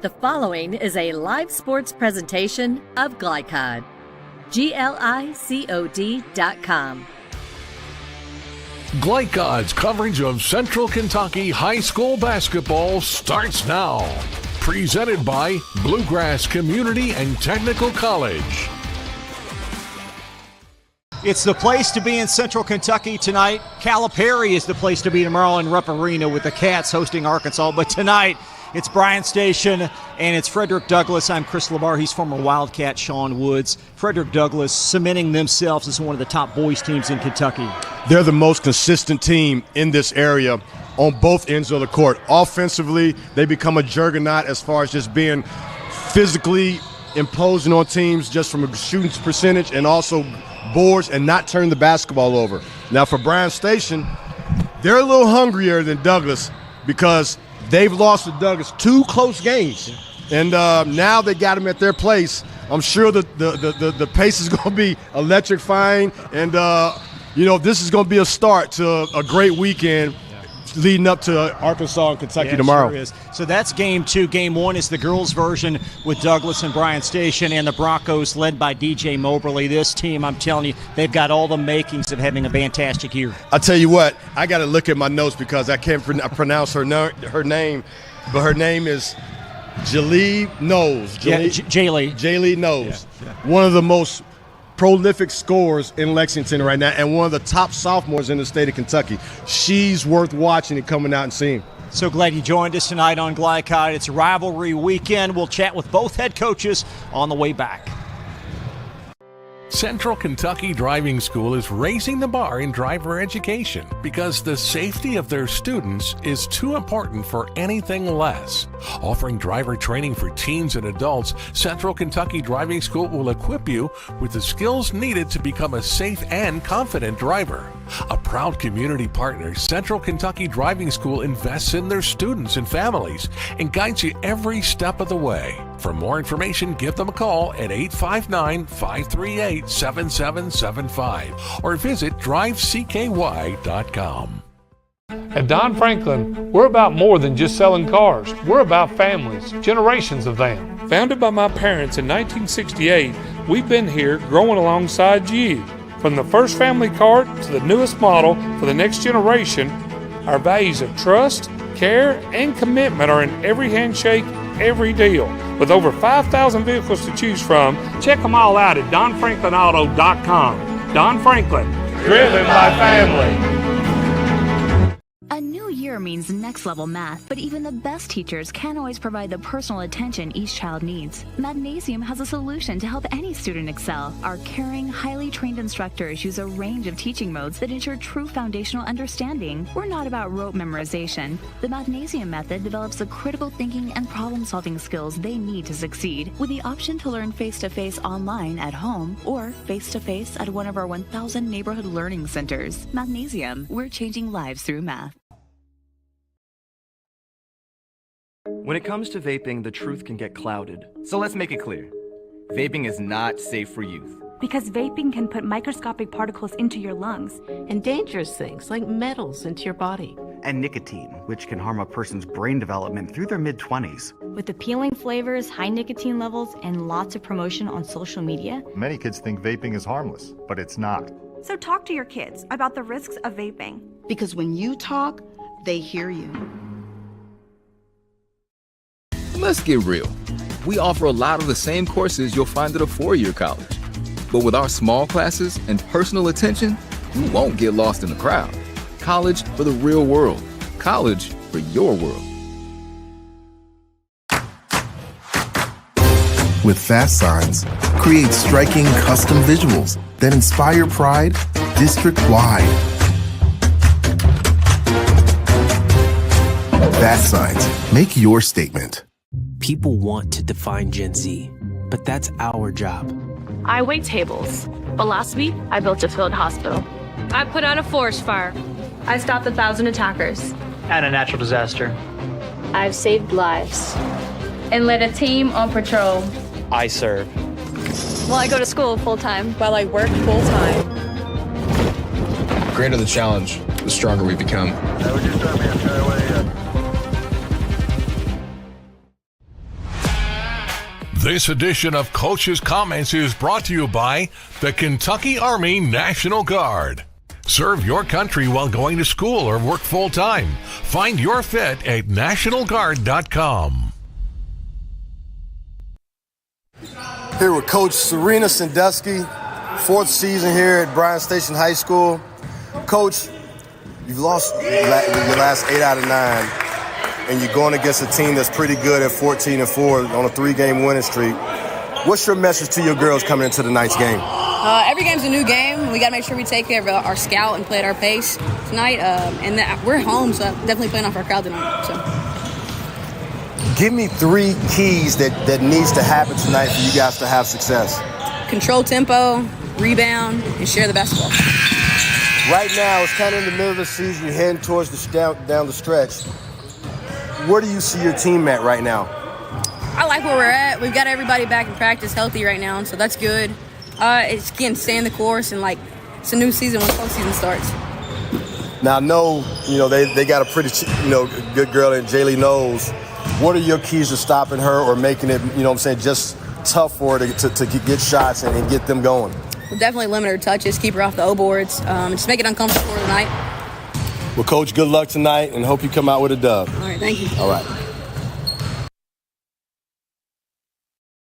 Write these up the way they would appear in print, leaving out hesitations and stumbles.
The following is a live sports presentation of Glycod. GLICOD.com. Glycod's coverage of Central Kentucky high school basketball starts now. Presented by Bluegrass Community and Technical College. It's the place to be in Central Kentucky tonight. Calipari is the place to be tomorrow in Rupp Arena with the Cats hosting Arkansas. But tonight, it's Bryan Station and it's Frederick Douglass. I'm Chris Labar. He's former Wildcat Sean Woods. Frederick Douglass cementing themselves as one of the top boys teams in Kentucky. They're the most consistent team in this area on both ends of the court. Offensively, they become a juggernaut as far as just being physically imposing on teams just from a shooting percentage and also boards and not turn the basketball over. Now for Bryan Station, they're a little hungrier than Douglass because they've lost to Douglass 2 close games. And now they got them at their place. I'm sure the pace is going to be electrifying. And, this is going to be a start to a great weekend leading up to Arkansas and Kentucky tomorrow. Sure is. So that's game 2. Game 1 is the girls' version with Douglass and Bryan Station and the Broncos led by DJ Moberly. This team, I'm telling you, they've got all the makings of having a fantastic year. I tell you what, I got to look at my notes because I can't pronounce her name, but her name is Jaylee Knowles. Jaylee Knowles. Yeah. One of the most prolific scorers in Lexington right now and one of the top sophomores in the state of Kentucky. She's worth watching and coming out and seeing. So glad you joined us tonight on Glycod. It's a rivalry weekend. We'll chat with both head coaches on the way back. Central Kentucky Driving School is raising the bar in driver education because the safety of their students is too important for anything less. Offering driver training for teens and adults, Central Kentucky Driving School will equip you with the skills needed to become a safe and confident driver. A proud community partner, Central Kentucky Driving School invests in their students and families and guides you every step of the way. For more information, give them a call at 859-538-7775 or visit drivecky.com. At Don Franklin, we're about more than just selling cars. We're about families, generations of them. Founded by my parents in 1968, we've been here growing alongside you. From the first family car to the newest model for the next generation, our values of trust, care, and commitment are in every handshake, every deal. With over 5,000 vehicles to choose from, check them all out at DonFranklinAuto.com. Don Franklin, driven by family. A new year means next level math, but even the best teachers can't always provide the personal attention each child needs. Magnesium has a solution to help any student excel. Our caring, highly trained instructors use a range of teaching modes that ensure true foundational understanding. We're not about rote memorization. The Magnesium method develops the critical thinking and problem-solving skills they need to succeed, with the option to learn face-to-face online at home or face-to-face at one of our 1,000 neighborhood learning centers. Magnesium, we're changing lives through math. When it comes to vaping, the truth can get clouded. So let's make it clear. Vaping is not safe for youth. Because vaping can put microscopic particles into your lungs. And dangerous things like metals into your body. And nicotine, which can harm a person's brain development through their mid-20s. With appealing flavors, high nicotine levels, and lots of promotion on social media. Many kids think vaping is harmless, but it's not. So talk to your kids about the risks of vaping. Because when you talk, they hear you. Let's get real. We offer a lot of the same courses you'll find at a four-year college. But with our small classes and personal attention, you won't get lost in the crowd. College for the real world. College for your world. With Fast Signs, create striking custom visuals that inspire pride district-wide. Fast Signs, make your statement. People want to define Gen Z, but that's our job. I wait tables, but last week I built a field hospital. I put out a forest fire. I stopped 1,000 attackers. And a natural disaster. I've saved lives and led a team on patrol. I serve. Well, I go to school full-time while I work full-time. The greater the challenge, the stronger we become. This edition of Coach's Comments is brought to you by the Kentucky Army National Guard. Serve your country while going to school or work full-time. Find your fit at nationalguard.com. Here with Coach Serena Seski, fourth season here at Bryan Station High School. Coach, you've lost your last 8 out of 9, and you're going against a team that's pretty good at 14-4 on a 3-game winning streak. What's your message to your girls coming into tonight's game? Every game's a new game. We got to make sure we take care of our scout and play at our pace tonight. And we're home, so definitely playing off our crowd tonight. So, give me 3 keys that needs to happen tonight for you guys to have success. Control tempo, rebound, and share the basketball. Right now, it's kind of in the middle of the season. You're heading towards down the stretch. Where do you see your team at right now? I like where we're at. We've got everybody back in practice healthy right now, so that's good. It's, again, staying the course, and, it's a new season when postseason starts. Now, I know, they got a pretty, good girl in Jaylee Knowles. What are your keys to stopping her or making it, just tough for her to get shots and get them going? We'll definitely limit her touches, keep her off the O boards, just make it uncomfortable for tonight. Well, Coach, good luck tonight, and hope you come out with a dub. All right, thank you. All right.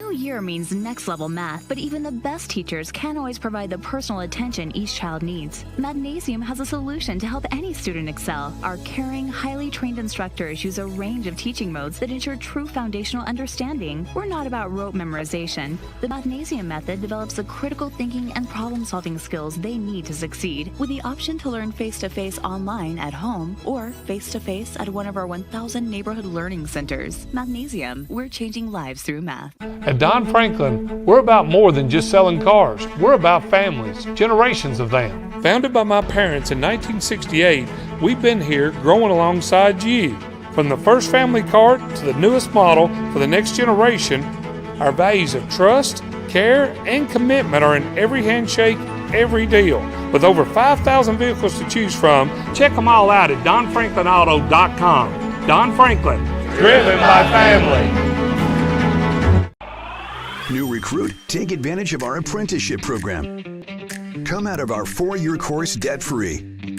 New year means next level math, but even the best teachers can't always provide the personal attention each child needs. Magnesium has a solution to help any student excel. Our caring, highly trained instructors use a range of teaching modes that ensure true foundational understanding. We're not about rote memorization. The Magnesium method develops the critical thinking and problem-solving skills they need to succeed, with the option to learn face-to-face online at home or face-to-face at one of our 1,000 neighborhood learning centers. Magnesium, we're changing lives through math. At Don Franklin, we're about more than just selling cars. We're about families, generations of them. Founded by my parents in 1968, we've been here growing alongside you. From the first family car to the newest model for the next generation, our values of trust, care, and commitment are in every handshake, every deal. With over 5,000 vehicles to choose from, check them all out at DonFranklinAuto.com. Don Franklin, driven by family. New recruit, take advantage of our apprenticeship program. Come out of our 4-year course debt-free.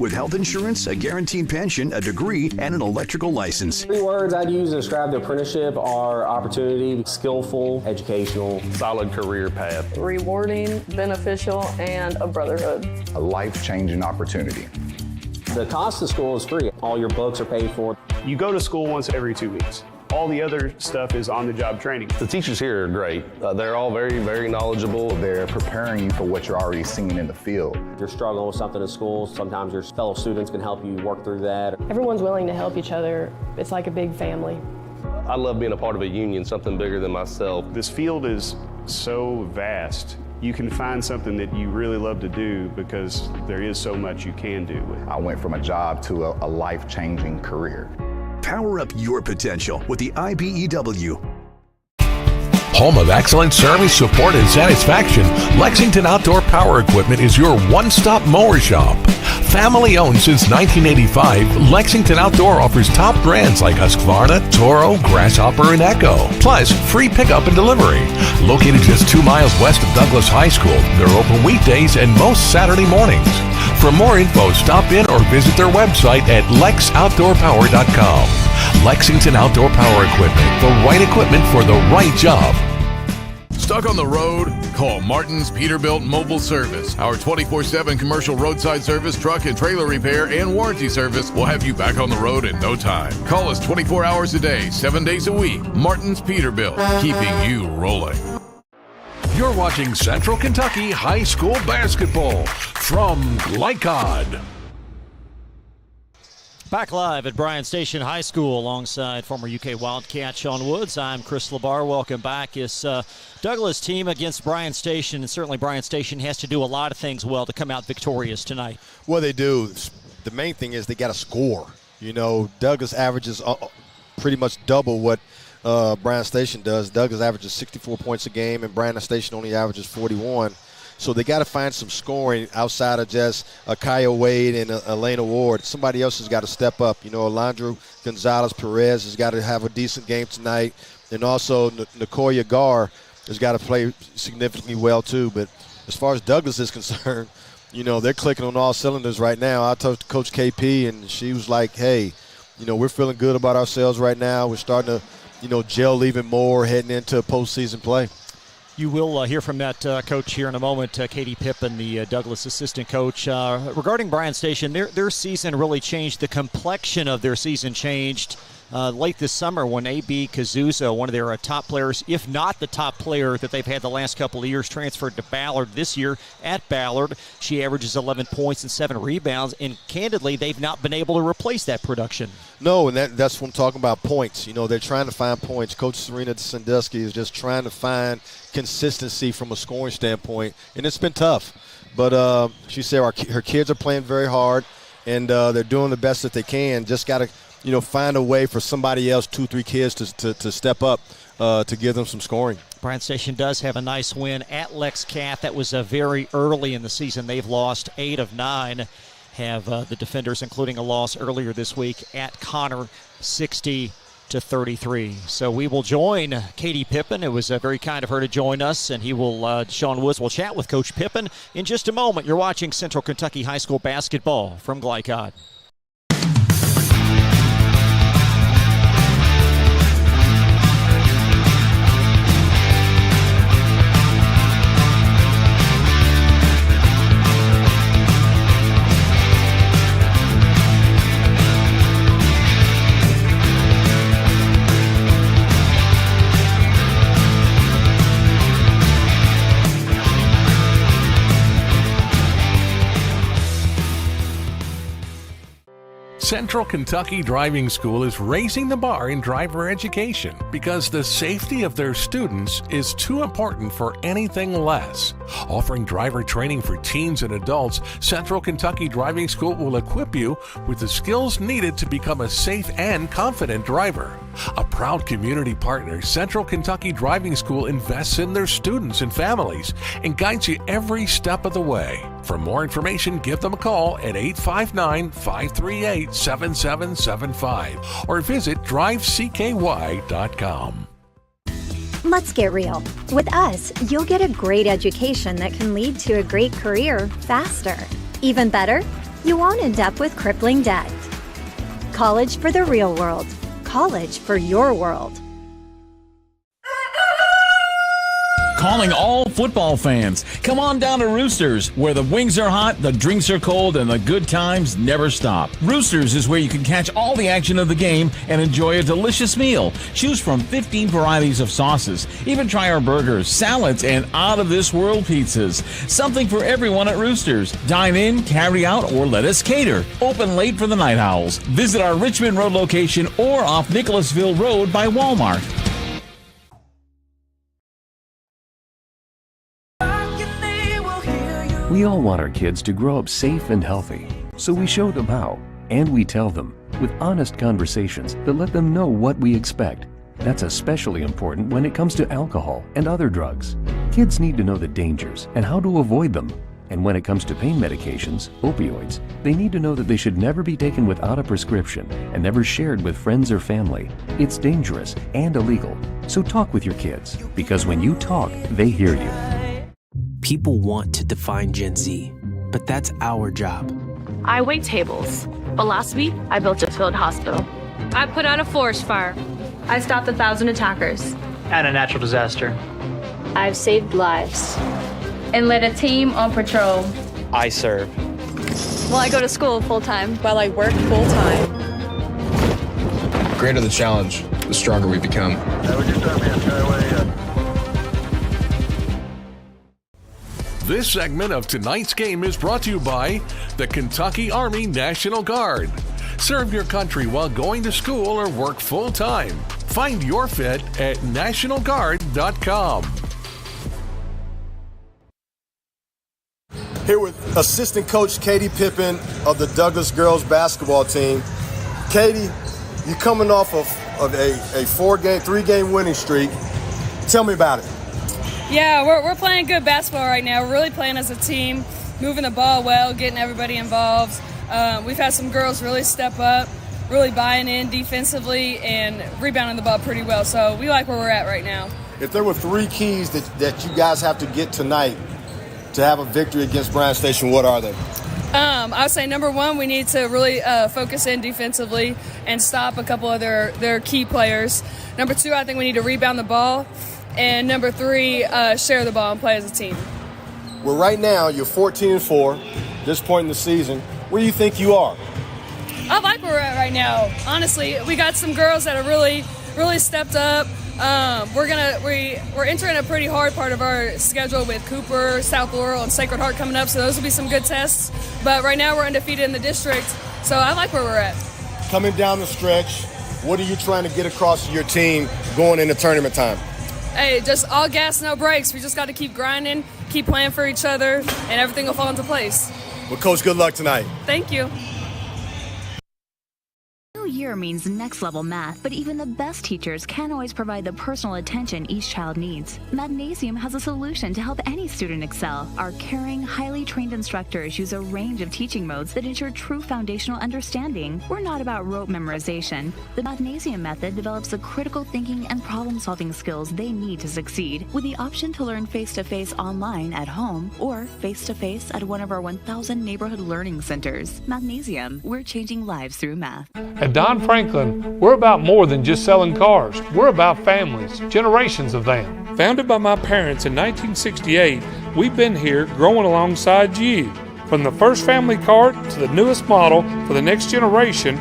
With health insurance, a guaranteed pension, a degree, and an electrical license. 3 words I'd use to describe the apprenticeship are opportunity, skillful, educational, solid career path, rewarding, beneficial, and a brotherhood. A life-changing opportunity. The cost of school is free. All your books are paid for. You go to school once every 2 weeks. All the other stuff is on-the-job training. The teachers here are great. They're all very, very knowledgeable. They're preparing you for what you're already seeing in the field. If you're struggling with something in school, sometimes your fellow students can help you work through that. Everyone's willing to help each other. It's like a big family. I love being a part of a union, something bigger than myself. This field is so vast. You can find something that you really love to do because there is so much you can do with it. I went from a job to a life-changing career. Power up your potential with the IBEW. Home of excellent service, support, and satisfaction, Lexington Outdoor Power Equipment is your one-stop mower shop. Family owned since 1985, Lexington Outdoor offers top brands like Husqvarna, Toro, Grasshopper, and Echo. Plus, free pickup and delivery. Located just 2 miles west of Douglas High School, they're open weekdays and most Saturday mornings. For more info, stop in or visit their website at lexoutdoorpower.com. Lexington Outdoor Power Equipment, the right equipment for the right job. Stuck on the road? Call Martin's Peterbilt Mobile Service. Our 24/7 commercial roadside service, truck and trailer repair, and warranty service will have you back on the road in no time. Call us 24 hours a day, 7 days a week. Martin's Peterbilt, keeping you rolling. You're watching Central Kentucky High School Basketball from Glycod. Back live at Bryan Station High School alongside former UK Wildcat Sean Woods. I'm Chris LeBar. Welcome back. It's Douglas team against Bryan Station, and certainly Bryan Station has to do a lot of things well to come out victorious tonight. Well, they do. The main thing is they got to score. Douglas averages pretty much double what Bryan Station does. Douglas averages 64 points a game, and Bryan Station only averages 41. So they got to find some scoring outside of just Kaya Wade and Elena Ward. Somebody else has got to step up. Alondra Gonzalez-Perez has got to have a decent game tonight. And also Nicoya Garr has got to play significantly well too. But as far as Douglas is concerned, they're clicking on all cylinders right now. I talked to Coach KP, and she was like, hey, we're feeling good about ourselves right now. We're starting to, gel even more heading into postseason play. You will hear from that coach here in a moment, Katie Pippen, the Douglas assistant coach. Regarding Bryan Station, their season really changed. The complexion of their season changed late this summer when A.B. Kazuza, one of their top players, if not the top player that they've had the last couple of years, transferred to Ballard this year at Ballard. She averages 11 points and 7 rebounds, and candidly, they've not been able to replace that production. No, and that's what I'm talking about, points. They're trying to find points. Coach Serena Seski is just trying to find consistency from a scoring standpoint, and it's been tough. But she said her kids are playing very hard, and they're doing the best that they can. Just got to find a way for somebody else, 2-3 kids to step up to give them some scoring. Bryan Station does have a nice win at Lex Cath. That was very early in the season. They've lost 8 of 9. Have the defenders, including a loss earlier this week at Connor, 60-33. So we will join Katie Pippen. It was very kind of her to join us, and Sean Woods will chat with Coach Pippen in just a moment. You're watching Central Kentucky High School basketball from Glycod. Central Kentucky Driving School is raising the bar in driver education because the safety of their students is too important for anything less. Offering driver training for teens and adults, Central Kentucky Driving School will equip you with the skills needed to become a safe and confident driver. A proud community partner, Central Kentucky Driving School invests in their students and families and guides you every step of the way. For more information, give them a call at 859-538-7775 or visit drivecky.com. Let's get real. With us, you'll get a great education that can lead to a great career faster. Even better, you won't end up with crippling debt. College for the real world. College for your world. Calling all football fans. Come on down to Roosters, where the wings are hot, the drinks are cold, and the good times never stop. Roosters is where you can catch all the action of the game and enjoy a delicious meal. Choose from 15 varieties of sauces. Even try our burgers, salads, and out-of-this-world pizzas. Something for everyone at Roosters. Dine in, carry out, or let us cater. Open late for the Night Owls. Visit our Richmond Road location or off Nicholasville Road by Walmart. We all want our kids to grow up safe and healthy, so we show them how, and we tell them with honest conversations that let them know what we expect. That's especially important when it comes to alcohol and other drugs. Kids need to know the dangers and how to avoid them. And when it comes to pain medications, opioids, they need to know that they should never be taken without a prescription and never shared with friends or family. It's dangerous and illegal. So talk with your kids, because when you talk, they hear you. People want to define Gen Z, but that's our job. I wait tables, but last week I built a field hospital. I put out a forest fire. I stopped 1,000 attackers. And a natural disaster. I've saved lives. And led a team on patrol. I serve. Well, I go to school full-time. While I work full-time. The greater the challenge, the stronger we become. This segment of tonight's game is brought to you by the Kentucky Army National Guard. Serve your country while going to school or work full-time. Find your fit at nationalguard.com. Here with assistant coach Katie Pippen of the Douglas girls basketball team. Katie, you're coming off of a 3-game winning streak. Tell me about it. Yeah, we're playing good basketball right now. We're really playing as a team, moving the ball well, getting everybody involved. We've had some girls really step up. really buying in defensively and rebounding the ball pretty well. So we like where we're at right now. If there were 3 keys that you guys have to get tonight to have a victory against Bryan Station, what are they? I would say number 1, we need to really focus in defensively and stop a couple of their key players. Number 2, I think we need to rebound the ball. And number 3, share the ball and play as a team. Well, right now, you're 14-4, this point in the season. Where do you think you are? I like where we're at right now. Honestly, we got some girls that have really stepped up. We're entering a pretty hard part of our schedule with Cooper, South Laurel, and Sacred Heart coming up, so those will be some good tests. But right now we're undefeated in the district, so I like where we're at. Coming down the stretch, what are you trying to get across to your team going into tournament time? Hey, just all gas, no brakes. We just got to keep grinding, keep playing for each other, and everything will fall into place. Well, Coach, good luck tonight. Thank you. New year means next level math, but even the best teachers can't always provide the personal attention each child needs. Magnesium has a solution to help any student excel. Our caring, highly trained instructors use a range of teaching modes that ensure true foundational understanding. We're not about rote memorization. The Magnesium method develops the critical thinking and problem-solving skills they need to succeed, with the option to learn face-to-face online at home or face-to-face at one of our 1,000 neighborhood learning centers. Magnesium, we're changing lives through math. At Don Franklin, we're about more than just selling cars. We're about families, generations of them. Founded by my parents in 1968, we've been here growing alongside you. From the first family car to the newest model for the next generation,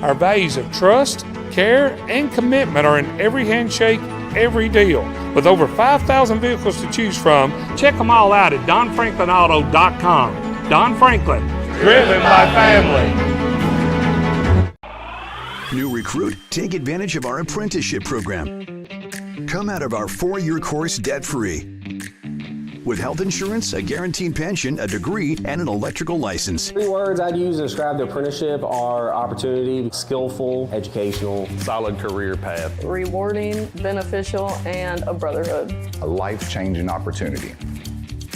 our values of trust, care, and commitment are in every handshake, every deal. With over 5,000 vehicles to choose from, check them all out at DonFranklinAuto.com. Don Franklin, driven by family. New recruit, take advantage of our apprenticeship program. Come out of our 4-year course debt-free. With health insurance, a guaranteed pension, a degree, and an electrical license. 3 words I'd use to describe the apprenticeship are opportunity, skillful, educational, solid career path, rewarding, beneficial, and a brotherhood. A life-changing opportunity.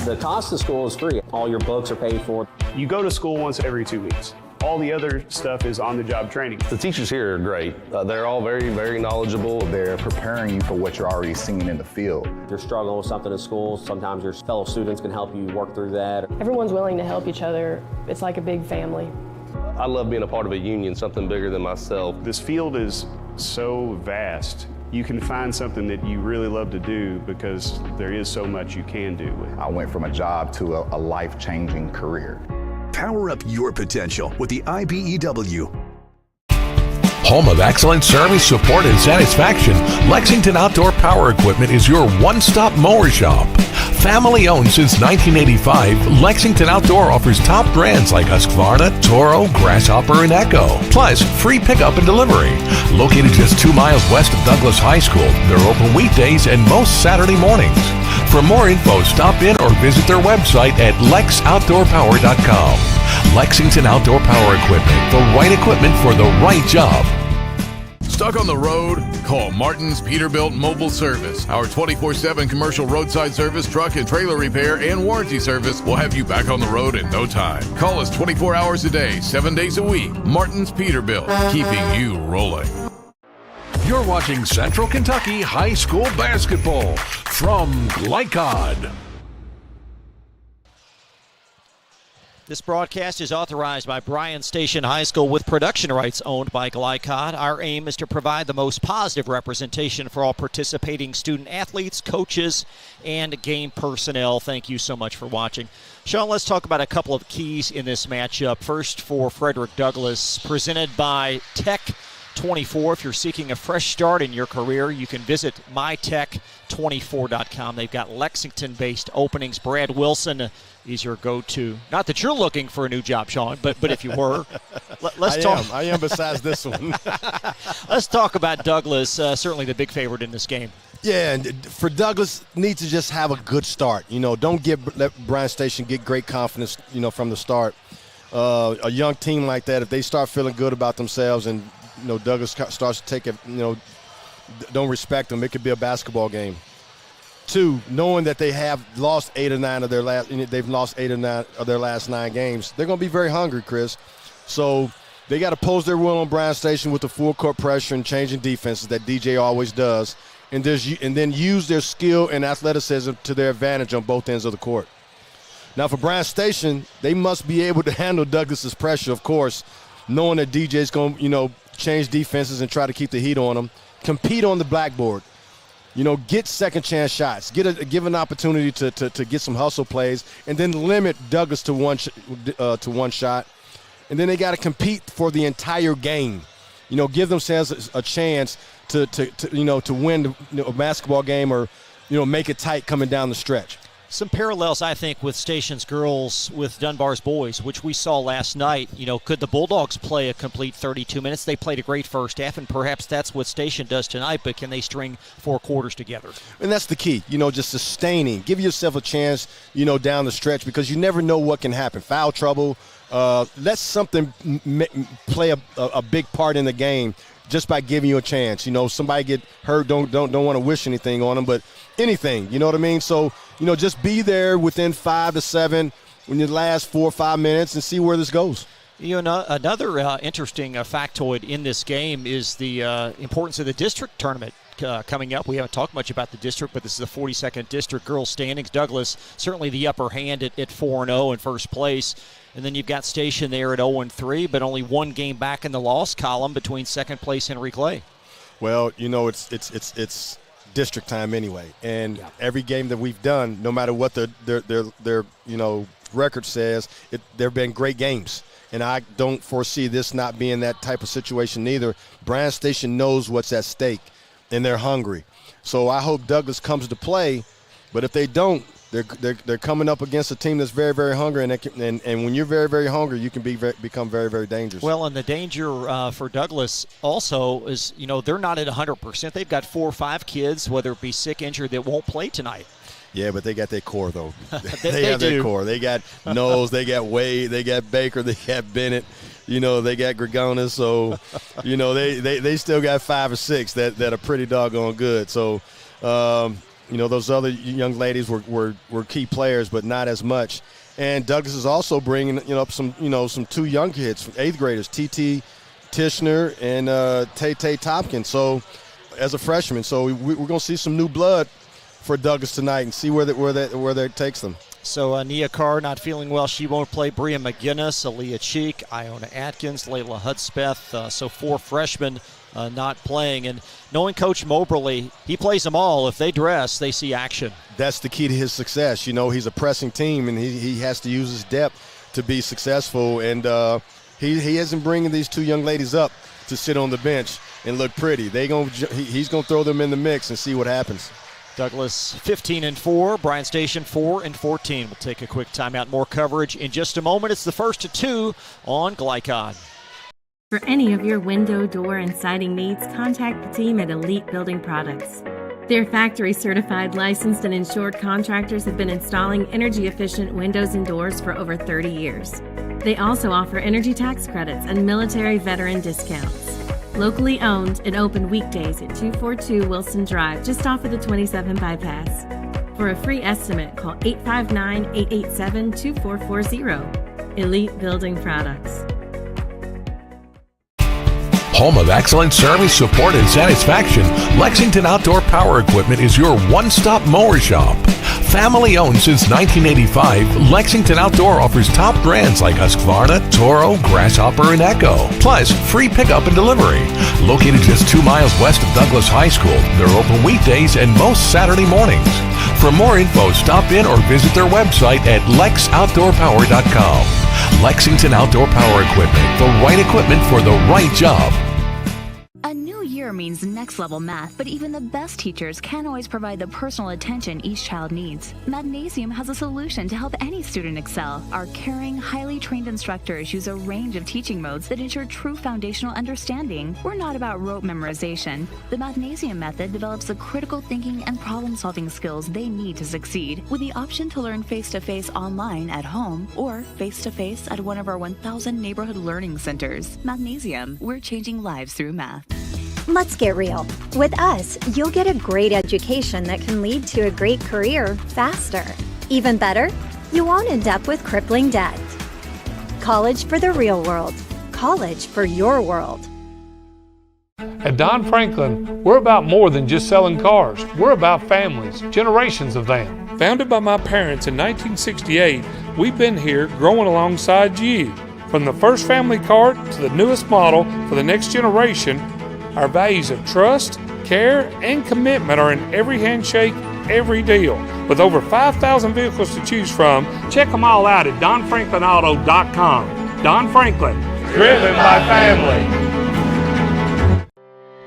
The cost of school is free. All your books are paid for. You go to school once every 2 weeks. All the other stuff is on-the-job training. The teachers here are great. They're all very, very knowledgeable. They're preparing you for what you're already seeing in the field. If you're struggling with something at school, sometimes your fellow students can help you work through that. Everyone's willing to help each other. It's like a big family. I love being a part of a union, something bigger than myself. This field is so vast. You can find something that you really love to do because there is so much you can do. I went from a job to a life-changing career. Power up your potential with the IBEW. Home of excellent service, support, and satisfaction, Lexington Outdoor Power Equipment is your one-stop mower shop. Family owned since 1985, Lexington Outdoor offers top brands like Husqvarna, Toro, Grasshopper, and Echo. Plus, free pickup and delivery. Located just 2 miles west of Douglas High School, they're open weekdays and most Saturday mornings. For more info, stop in or visit their website at lexoutdoorpower.com. Lexington Outdoor Power Equipment, the right equipment for the right job. Stuck on the road? Call Martin's Peterbilt Mobile Service. Our 24/7 commercial roadside service, truck and trailer repair, and warranty service will have you back on the road in no time. Call us 24 hours a day, 7 days a week. Martin's Peterbilt, keeping you rolling. You're watching Central Kentucky High School Basketball from Glycod. This broadcast is authorized by Bryan Station High School with production rights owned by Glycod. Our aim is to provide the most positive representation for all participating student athletes, coaches, and game personnel. Thank you so much for watching. Sean, let's talk about a couple of keys in this matchup. First, for Frederick Douglass, presented by Tech 24. If you're seeking a fresh start in your career, you can visit mytech24.com. They've got Lexington-based openings. Brad Wilson is your go-to. Not that you're looking for a new job, Sean, but if you were, let's talk. I am besides this one. Let's talk about Douglass, certainly the big favorite in this game. Yeah, and for Douglass, needs to just have a good start. Don't let Bryan Station get great confidence, from the start. A young team like that, if they start feeling good about themselves and Douglass starts to take it, don't respect them, it could be a basketball game. 2, knowing that they have lost 8 or 9 of their last 9 games, they're going to be very hungry, Chris. So they got to pose their will on Bryan Station with the full court pressure and changing defenses that DJ always does, and then use their skill and athleticism to their advantage on both ends of the court. Now for Bryan Station, they must be able to handle Douglas's pressure, of course, knowing that DJ's going to, change defenses and try to keep the heat on them. Compete on the blackboard. Get second chance shots. Give an opportunity to get some hustle plays, and then limit Douglas to one shot. And then they got to compete for the entire game. Give themselves a chance to win a basketball game or make it tight coming down the stretch. Some parallels, I think, with Station's girls with Dunbar's boys, which we saw last night. Could the Bulldogs play a complete 32 minutes? They played a great first half, and perhaps that's what Station does tonight, but can they string 4 quarters together? And that's the key, just sustaining. Give yourself a chance, down the stretch, because you never know what can happen. Foul trouble, let something play a big part in the game just by giving you a chance. Somebody get hurt, don't want to wish anything on them, but anything, you know what I mean? So, just be there within 5 to 7 in the last 4 or 5 minutes and see where this goes. Another interesting factoid in this game is the importance of the district tournament coming up. We haven't talked much about the district, but this is the 42nd district girls standings. Douglas certainly the upper hand at 4-0 in first place. And then you've got Station there at 0-3, but only 1 game back in the loss column between second place Henry Clay. Well, it's district time anyway, and every game that we've done, no matter what their record says, there have been great games, and I don't foresee this not being that type of situation either. Bryan Station knows what's at stake, and they're hungry. So I hope Douglas comes to play, but if they don't, they're coming up against a team that's very, very hungry, and when you're very, very hungry, you can become very, very dangerous. Well, and the danger for Douglas also is, they're not at 100%. They've got 4 or 5 kids, whether it be sick, injured, that won't play tonight. Yeah, but they got their core, though. they have their core. They got Knowles, they got Wade, they got Baker, they got Bennett, they got Gregonis. So, they still got 5 or 6 that are pretty doggone good. So, those other young ladies were key players, but not as much. And Douglas is also bringing up some 2 young kids, 8th graders, T.T. Tishner and Tay Tompkins. So as a freshman, so we're going to see some new blood for Douglas tonight and see where that takes them. So Nia Carr not feeling well. She won't play. Bria McGinnis, Aaliyah Cheek, Iona Atkins, Layla Hudspeth. So 4 freshmen not playing. And knowing Coach Moberly, he plays them all. If they dress, they see action. That's the key to his success. He's a pressing team, and he has to use his depth to be successful. And he isn't bringing these 2 young ladies up to sit on the bench and look pretty. He's going to throw them in the mix and see what happens. Douglas 15-4, Bryan Station 4-14. We'll take a quick timeout. More coverage in just a moment. It's the first to 2 on Glycon. For any of your window, door, and siding needs, contact the team at Elite Building Products. Their factory-certified, licensed, and insured contractors have been installing energy-efficient windows and doors for over 30 years. They also offer energy tax credits and military veteran discounts. Locally owned and open weekdays at 242 Wilson Drive, just off of the 27 bypass. For a free estimate, call 859-887-2440. Elite Building Products. Home of excellent service, support, and satisfaction, Lexington Outdoor Power Equipment is your one-stop mower shop. Family owned since 1985, Lexington Outdoor offers top brands like Husqvarna, Toro, Grasshopper, and Echo. Plus, free pickup and delivery. Located just 2 miles west of Douglas High School, they're open weekdays and most Saturday mornings. For more info, stop in or visit their website at lexoutdoorpower.com. Lexington Outdoor Power Equipment, the right equipment for the right job. A new year means next level math, but even the best teachers can't always provide the personal attention each child needs. Magnesium has a solution to help any student excel. Our caring, highly trained instructors use a range of teaching modes that ensure true foundational understanding. We're not about rote memorization. The Magnesium method develops the critical thinking and problem-solving skills they need to succeed, with the option to learn face-to-face online at home or face-to-face at one of our 1,000 neighborhood learning centers. Magnesium, we're changing lives through math. Let's get real. With us, you'll get a great education that can lead to a great career faster. Even better, you won't end up with crippling debt. College for the real world. college for your world. At Don Franklin, we're about more than just selling cars. We're about families, generations of them. Founded by my parents in 1968, we've been here growing alongside you. From the first family car to the newest model for the next generation, our values of trust, care, and commitment are in every handshake, every deal. With over 5,000 vehicles to choose from, check them all out at donfranklinauto.com. Don Franklin, driven by family.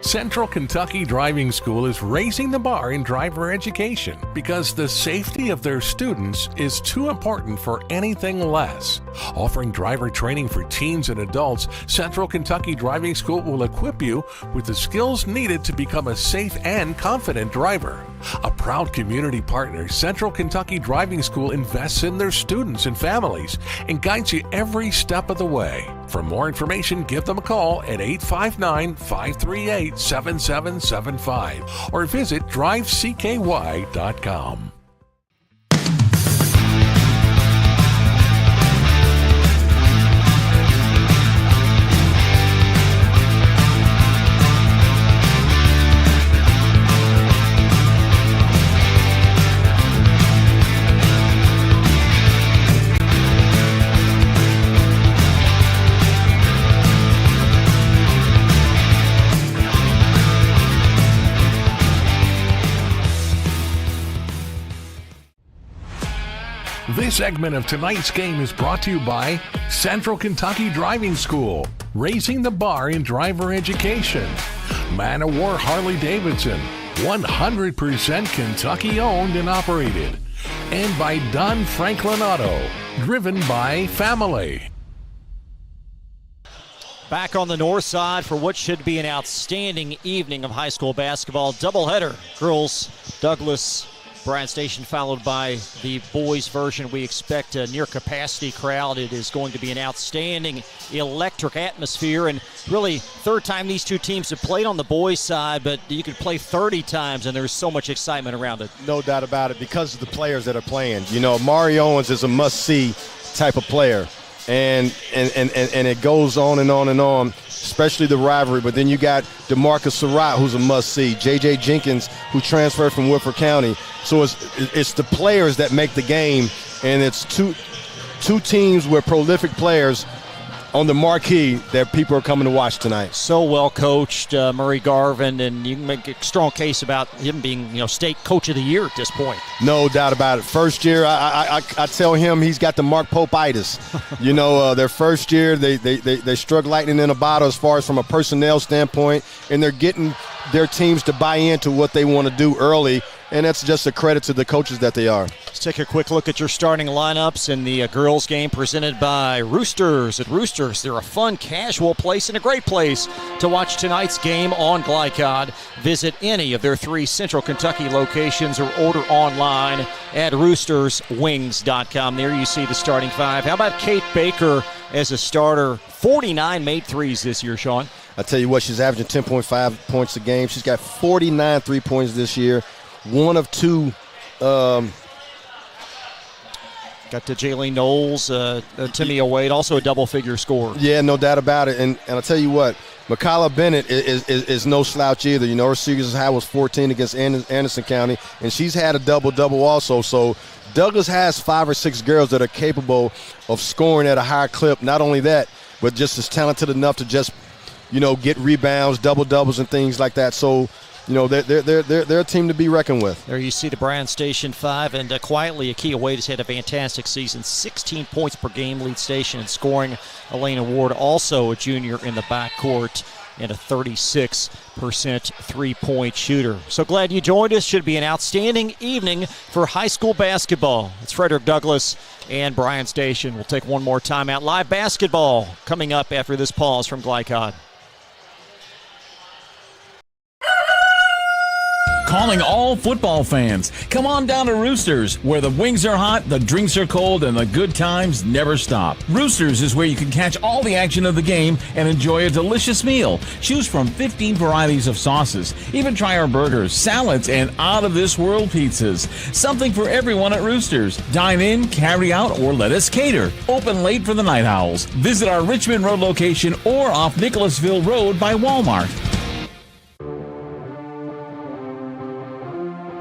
Central Kentucky Driving School is raising the bar in driver education because the safety of their students is too important for anything less. Offering driver training for teens and adults, Central Kentucky Driving School will equip you with the skills needed to become a safe and confident driver. A proud community partner, Central Kentucky Driving School invests in their students and families and guides you every step of the way. For more information, give them a call at 859-538-7775 or visit drivecky.com. This segment of tonight's game is brought to you by Central Kentucky Driving School, raising the bar in driver education. Man of War Harley-Davidson, 100% Kentucky owned and operated. And by Don Franklin Auto, driven by family. Back on the north side for what should be an outstanding evening of high school basketball. Doubleheader, girls, Douglas, Bryan Station, followed by the boys version. We expect a near capacity crowd. It is going to be an outstanding electric atmosphere, and really third time these two teams have played on the boys side, but you could play 30 times and there's so much excitement around it. No doubt about it, because of the players that are playing. You know, Mari Owens is a must-see type of player, and it goes on and on and on, especially the rivalry. But then you got DeMarcus Surratt, who's a must-see, J.J. Jenkins, who transferred from Woodford County. So it's the players that make the game, and it's two teams with prolific players on the marquee that people are coming to watch tonight. So well coached, Murray Garvin, and you can make a strong case about him being, state coach of the year at this point. No doubt about it. First year, I tell him he's got the Mark Pope-itis. Their first year, they struck lightning in a bottle as far as from a personnel standpoint, and they're getting their teams to buy into what they want to do early, and that's just a credit to the coaches that they are. Let's take a quick look at your starting lineups in the girls game presented by Roosters. At Roosters, they're a fun, casual place and a great place to watch tonight's game on Glycod. Visit any of their 3 Central Kentucky locations or order online at roosterswings.com. There you see the starting 5. How about Kate Baker as a starter? 49 made threes this year, Sean. I tell you what, she's averaging 10.5 points a game. She's got 49 3-pointers this year. One of 2. Got to Jaylene Knowles, Timmy Wade, also a double-figure scorer. Yeah, no doubt about it. And I'll tell you what, Mikala Bennett is no slouch either. Her season's high was 14 against Anderson County, and she's had a double-double also. So Douglas has 5 or 6 girls that are capable of scoring at a higher clip. Not only that, but just as talented enough to just, get rebounds, double-doubles, and things like that. So, they're a team to be reckoned with. There you see the Bryan Station 5, and quietly, Akia Wade has had a fantastic season. 16 points per game, lead station in scoring. Elena Ward, also a junior in the backcourt, and a 36% three-point shooter. So glad you joined us. Should be an outstanding evening for high school basketball. It's Frederick Douglass and Bryan Station. We'll take one more timeout. Live basketball coming up after this pause from Glycod. Calling all football fans. Come on down to Roosters, where the wings are hot, the drinks are cold, and the good times never stop. Roosters is where you can catch all the action of the game and enjoy a delicious meal. Choose from 15 varieties of sauces. Even try our burgers, salads, and out-of-this-world pizzas. Something for everyone at Roosters. Dine in, carry out, or let us cater. Open late for the Night Owls. Visit our Richmond Road location or off Nicholasville Road by Walmart.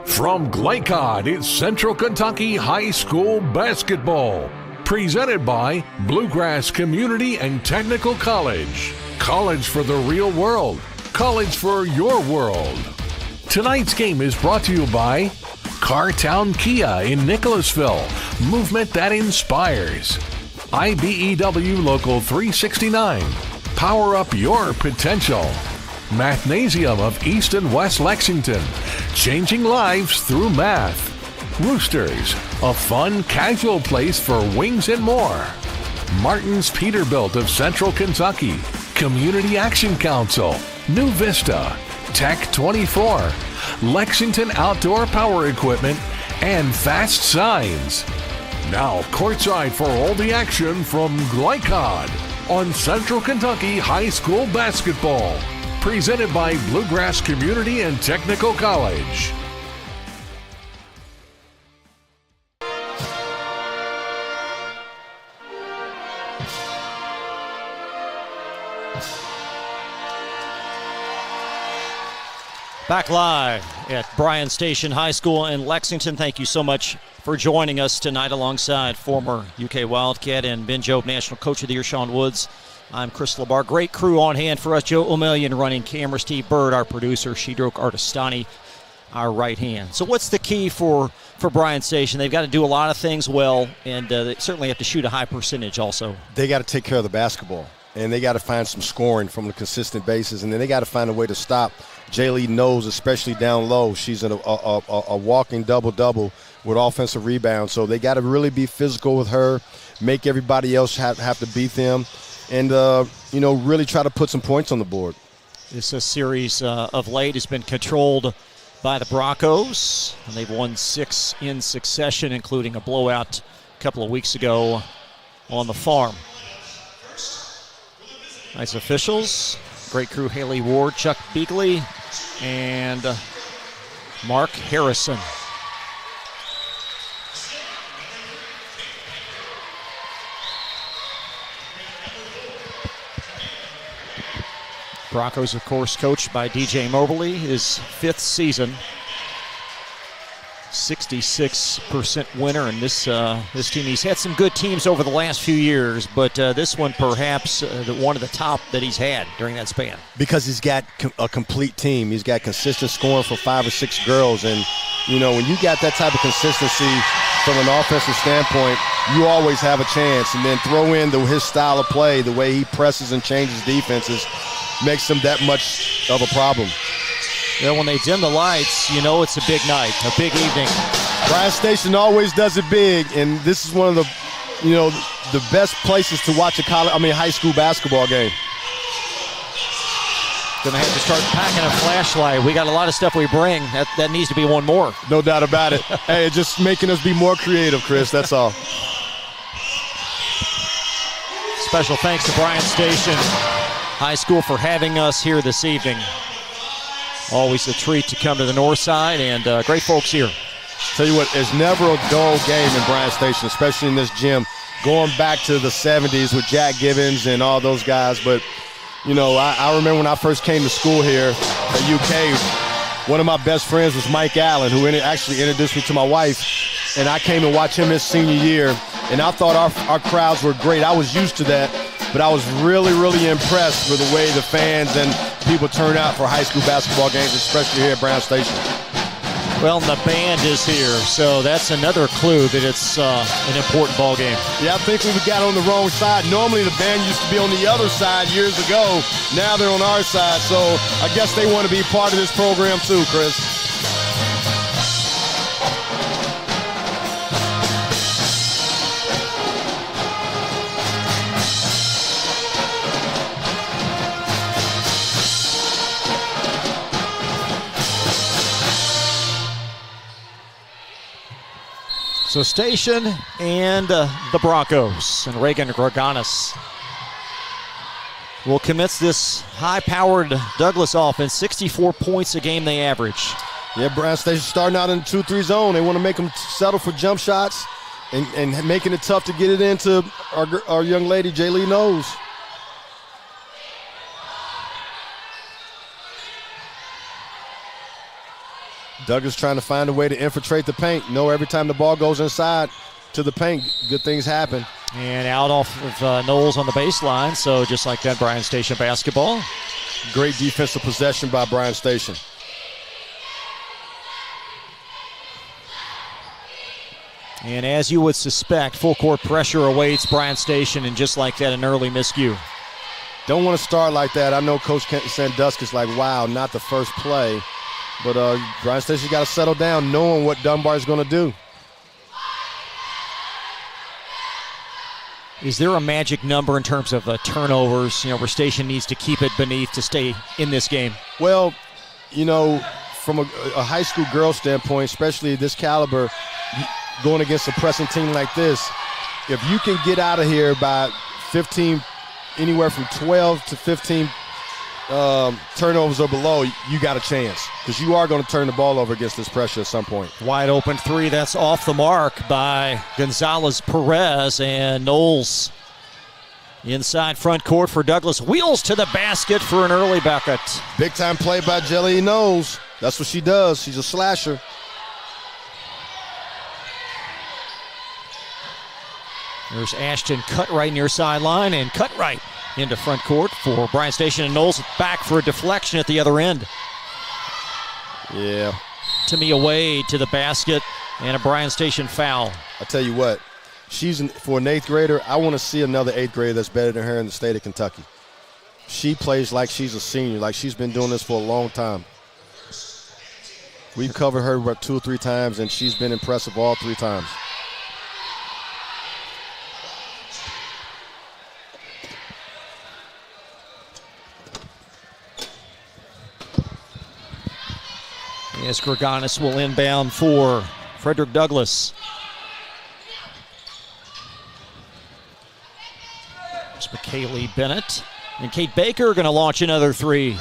From Glycod, it's Central Kentucky High School basketball. Presented by Bluegrass Community and Technical College. College for the real world. College for your world. Tonight's game is brought to you by Cartown Kia in Nicholasville. Movement that inspires. IBEW Local 369. Power up your potential. Mathnasium of East and West Lexington, changing lives through math. Roosters, a fun, casual place for wings and more. Martin's Peterbilt of Central Kentucky, Community Action Council, New Vista, Tech 24, Lexington Outdoor Power Equipment, and Fast Signs. Now courtside for all the action from Glycod on Central Kentucky High School basketball. Presented by Bluegrass Community and Technical College. Back live at Bryan Station High School in Lexington. Thank you so much for joining us tonight alongside former UK Wildcat and Ben Jobe National Coach of the Year, Sean Woods. I'm Chris Labar. Great crew on hand for us. Joe O'Melion running camera. Steve Bird, our producer. Shedroke Artistani, our right hand. So what's the key for Bryan Station? They've got to do a lot of things well, and they certainly have to shoot a high percentage also. They got to take care of the basketball, and they got to find some scoring from a consistent basis, and then they got to find a way to stop Jaylee Knowles, especially down low. She's a walking double-double with offensive rebounds, so they got to really be physical with her, make everybody else have to beat them, and, really try to put some points on the board. This series of late has been controlled by the Broncos, and they've won 6 in succession, including a blowout a couple of weeks ago on the farm. Nice officials. Great crew, Haley Ward, Chuck Beagley, and Mark Harrison. Broncos, of course, coached by DJ Mobley, his 5th season. 66% winner in this team. He's had some good teams over the last few years, but this one perhaps one of the top that he's had during that span. Because he's got a complete team. He's got consistent scoring for 5 or 6 girls, and when you got that type of consistency from an offensive standpoint, you always have a chance. And then throw in his style of play, the way he presses and changes defenses, makes him that much of a problem. When they dim the lights, it's a big night, a big evening. Bryan Station always does it big, and this is one of the best places to watch a high school basketball game. Gonna have to start packing a flashlight. We got a lot of stuff we bring. That needs to be one more. No doubt about it. Hey, it's just making us be more creative, Chris. That's all. Special thanks to Bryan Station High School for having us here this evening. Always a treat to come to the north side, and great folks here. Tell you what, there's never a dull game in Bryan Station, especially in this gym. Going back to the 70s with Jack Gibbons and all those guys. But, I remember when I first came to school here at UK, one of my best friends was Mike Allen, who actually introduced me to my wife. And I came to watch him his senior year, and I thought our crowds were great. I was used to that, but I was really, really impressed with the way the fans and people turn out for high school basketball games, especially here at Bryan Station. Well, the band is here, so that's another clue that it's an important ball game. Yeah, I think we got on the wrong side. Normally the band used to be on the other side years ago. Now they're on our side, so I guess they want to be part of this program too, Chris. So Station and the Broncos and Reagan Greganis will commence this high-powered Douglas offense. 64 points a game they average. Yeah, Bryan Station starting out in the 2-3 zone. They want to make them settle for jump shots and making it tough to get it into our young lady, Jaylee Knowles. Douglas trying to find a way to infiltrate the paint. Every time the ball goes inside to the paint, good things happen. And out off of Knowles on the baseline, so just like that, Bryan Station basketball. Great defensive possession by Bryan Station. And as you would suspect, full court pressure awaits Bryan Station, and just like that, an early miscue. Don't want to start like that. I know Coach Sandusky's like, wow, not the first play. But Bryan Station's got to settle down knowing what Dunbar is going to do. Is there a magic number in terms of turnovers, where Station needs to keep it beneath to stay in this game? Well, from a high school girl standpoint, especially this caliber, going against a pressing team like this, if you can get out of here by 15, anywhere from 12 to 15 turnovers or below, you got a chance, because you are going to turn the ball over against this pressure at some point. Wide open three, that's off the mark by Gonzalez-Perez, and Knowles inside front court for Douglas. Wheels to the basket for an early bucket. Big time play by Jaylee Knowles. That's what she does. She's a slasher. There's Ashton Cutright near sideline, and Cutright into front court for Bryan Station, and Knowles back for a deflection at the other end. Yeah. Tamia Wade to the basket, and a Bryan Station foul. I tell you what, for an 8th grader, I want to see another 8th grader that's better than her in the state of Kentucky. She plays like she's a senior, like she's been doing this for a long time. We've covered her about 2 or 3 times, and she's been impressive all 3 times. As Greganis will inbound for Frederick Douglass. It's McKaylee Bennett. And Kate Baker going to launch another 3.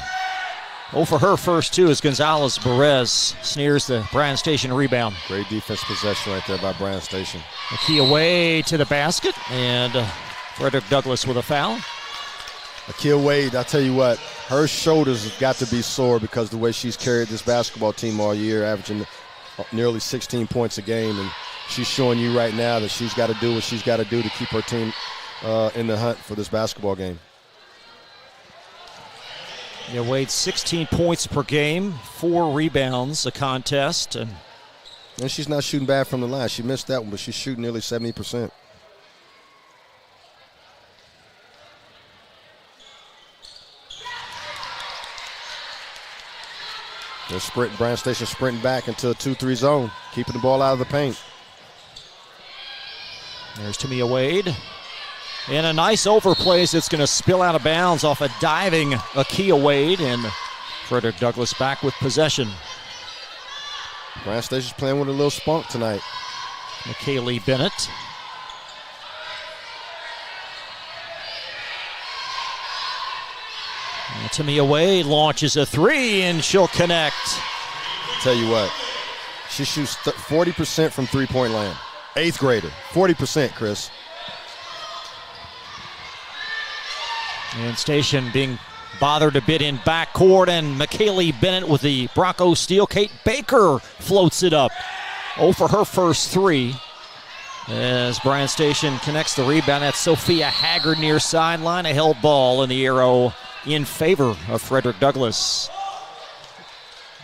For her first 2 as Gonzalez-Perez sneers the Bryan Station rebound. Great defense possession right there by Bryan Station. Akia Wade to the basket, and Frederick Douglass with a foul. Akia Wade, I tell you what, her shoulders have got to be sore because the way she's carried this basketball team all year, averaging nearly 16 points a game, and she's showing you right now that she's got to do what she's got to do to keep her team in the hunt for this basketball game. Yeah, Wade, 16 points per game, 4 rebounds a contest. And she's not shooting bad from the line. She missed that one, but she's shooting nearly 70%. They're Bryan Station sprinting back into a 2-3 zone, keeping the ball out of the paint. There's Tamia Wade. And a nice overplay that's going to spill out of bounds off a diving Akia Wade, and Frederick Douglass back with possession. Bryan Station's playing with a little spunk tonight. McKaylee Bennett. And Tamia Wade launches a 3, and she'll connect. Tell you what, she shoots 40% from three-point land. 8th grader, 40%, Chris. And Station being bothered a bit in backcourt, and McKaylee Bennett with the Bronco steal. Kate Baker floats it up. For her first 3. As Bryan Station connects the rebound, that's Sophia Haggard near sideline. A held ball in the arrow in favor of Frederick Douglass.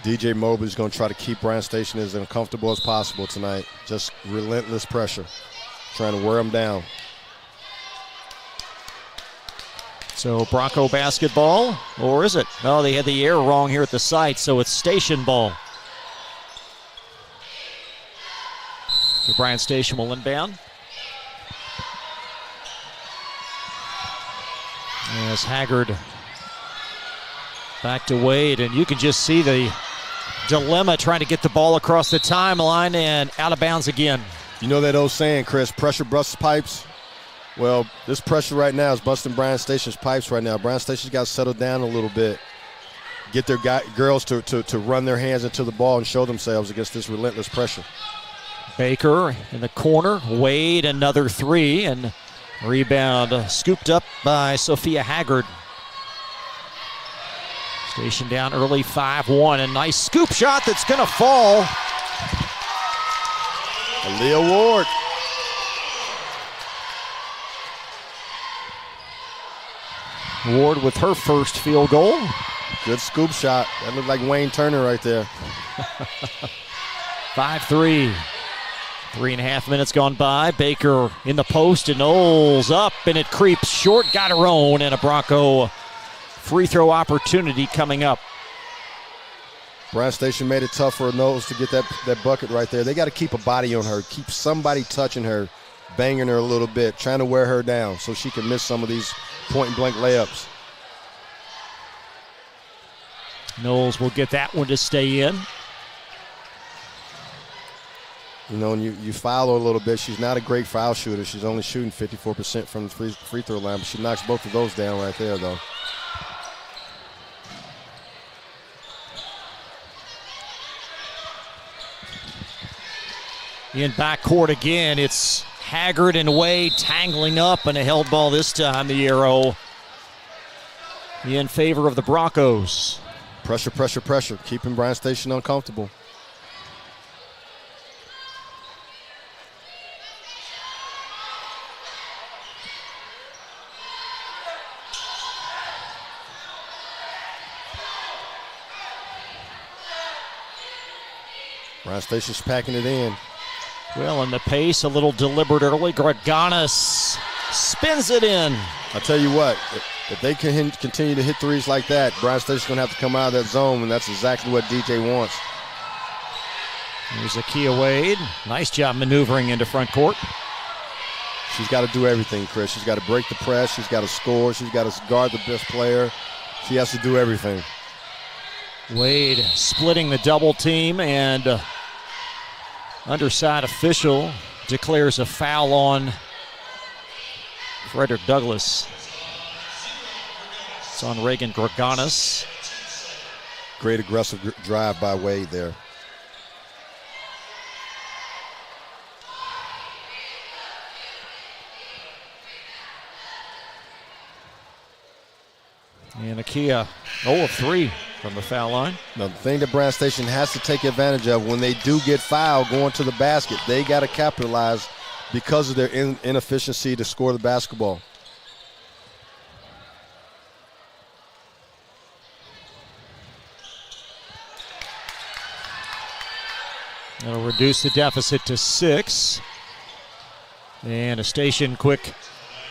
DJ Mobley's going to try to keep Bryan Station as uncomfortable as possible tonight. Just relentless pressure, trying to wear them down. So Bronco basketball, or is it? No, they had the air wrong here at the site, so it's Station ball. So Bryan Station will inbound. As Haggard back to Wade, and you can just see the dilemma trying to get the ball across the timeline, and out of bounds again. You know that old saying, Chris, pressure busts pipes? Well, this pressure right now is busting Bryan Station's pipes right now. Bryan Station's got to settle down a little bit, get their girls to run their hands into the ball and show themselves against this relentless pressure. Baker in the corner. Wade, another three, and rebound scooped up by Sophia Haggard. Station down early, 5-1. A nice scoop shot that's going to fall. Aaliyah Ward. Ward with her first field goal. Good scoop shot. That looked like Wayne Turner right there. 5-3. 3.5 minutes gone by. Baker in the post, and Knowles up, and it creeps short. Got her own, and a Bronco free throw opportunity coming up. Bryan Station made it tough for Knowles to get that bucket right there. They got to keep a body on her, keep somebody touching her, banging her a little bit, trying to wear her down so she can miss some of these point-blank layups. Knowles will get that one to stay in. You know, and you foul her a little bit. She's not a great foul shooter. She's only shooting 54% from the free throw line, but she knocks both of those down right there, though. In backcourt again, it's Haggard and Wade tangling up, and a held ball this time. The arrow in favor of the Broncos. Pressure, pressure, pressure. Keeping Bryan Station uncomfortable. Bryan Station's packing it in. Well, in the pace, a little deliberate early. Greganis spins it in. I'll tell you what, if they can continue to hit threes like that, Bryan Station's going to have to come out of that zone, and that's exactly what DJ wants. Here's Akia Wade. Nice job maneuvering into front court. She's got to do everything, Chris. She's got to break the press. She's got to score. She's got to guard the best player. She has to do everything. Wade splitting the double team, and underside official declares a foul on Frederick Douglass. It's on Reagan Greganis. Great aggressive drive by Wade there. And Akia 0 of 3 from the foul line. Now, the thing that Bryan Station has to take advantage of when they do get fouled going to the basket, they got to capitalize because of their inefficiency to score the basketball. That'll reduce the deficit to 6. And a Station quick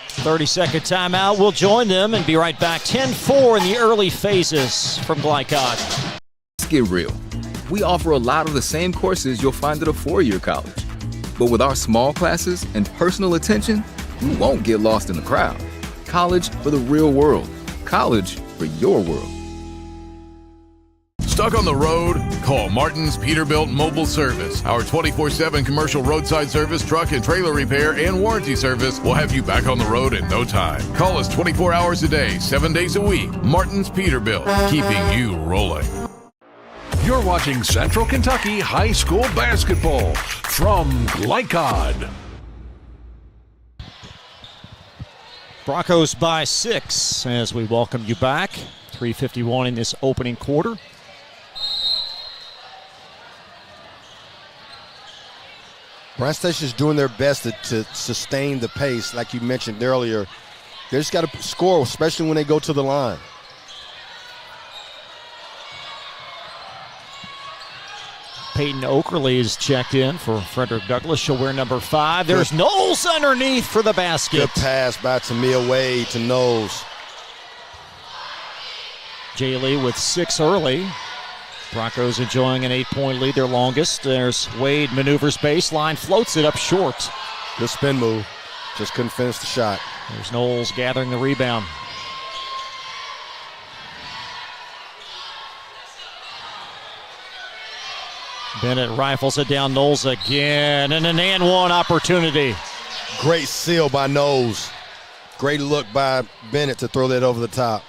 30-second timeout. We'll join them and be right back. 10-4 in the early phases from Glycod. Let's get real. We offer a lot of the same courses you'll find at a four-year college. But with our small classes and personal attention, you won't get lost in the crowd. College for the real world. College for your world. Stuck on the road? Call Martin's Peterbilt Mobile Service. Our 24/7 commercial roadside service, truck and trailer repair, and warranty service will have you back on the road in no time. Call us 24 hours a day, 7 days a week. Martin's Peterbilt, keeping you rolling. You're watching Central Kentucky High School Basketball from Glycod. Broncos by 6 as we welcome you back. 3:51 in this opening quarter. Bryan Station is doing their best to sustain the pace, like you mentioned earlier. They just got to score, especially when they go to the line. Peyton Okerley is checked in for Frederick Douglass. She'll wear number 5. There's Knowles underneath for the basket. Good pass by Tamia Wade to Knowles. Jaylee with 6 early. Broncos enjoying an 8-point lead, their longest. There's Wade, maneuvers baseline, floats it up short. Good spin move. Just couldn't finish the shot. There's Knowles gathering the rebound. Bennett rifles it down Knowles again, and an and one opportunity. Great seal by Knowles. Great look by Bennett to throw that over the top.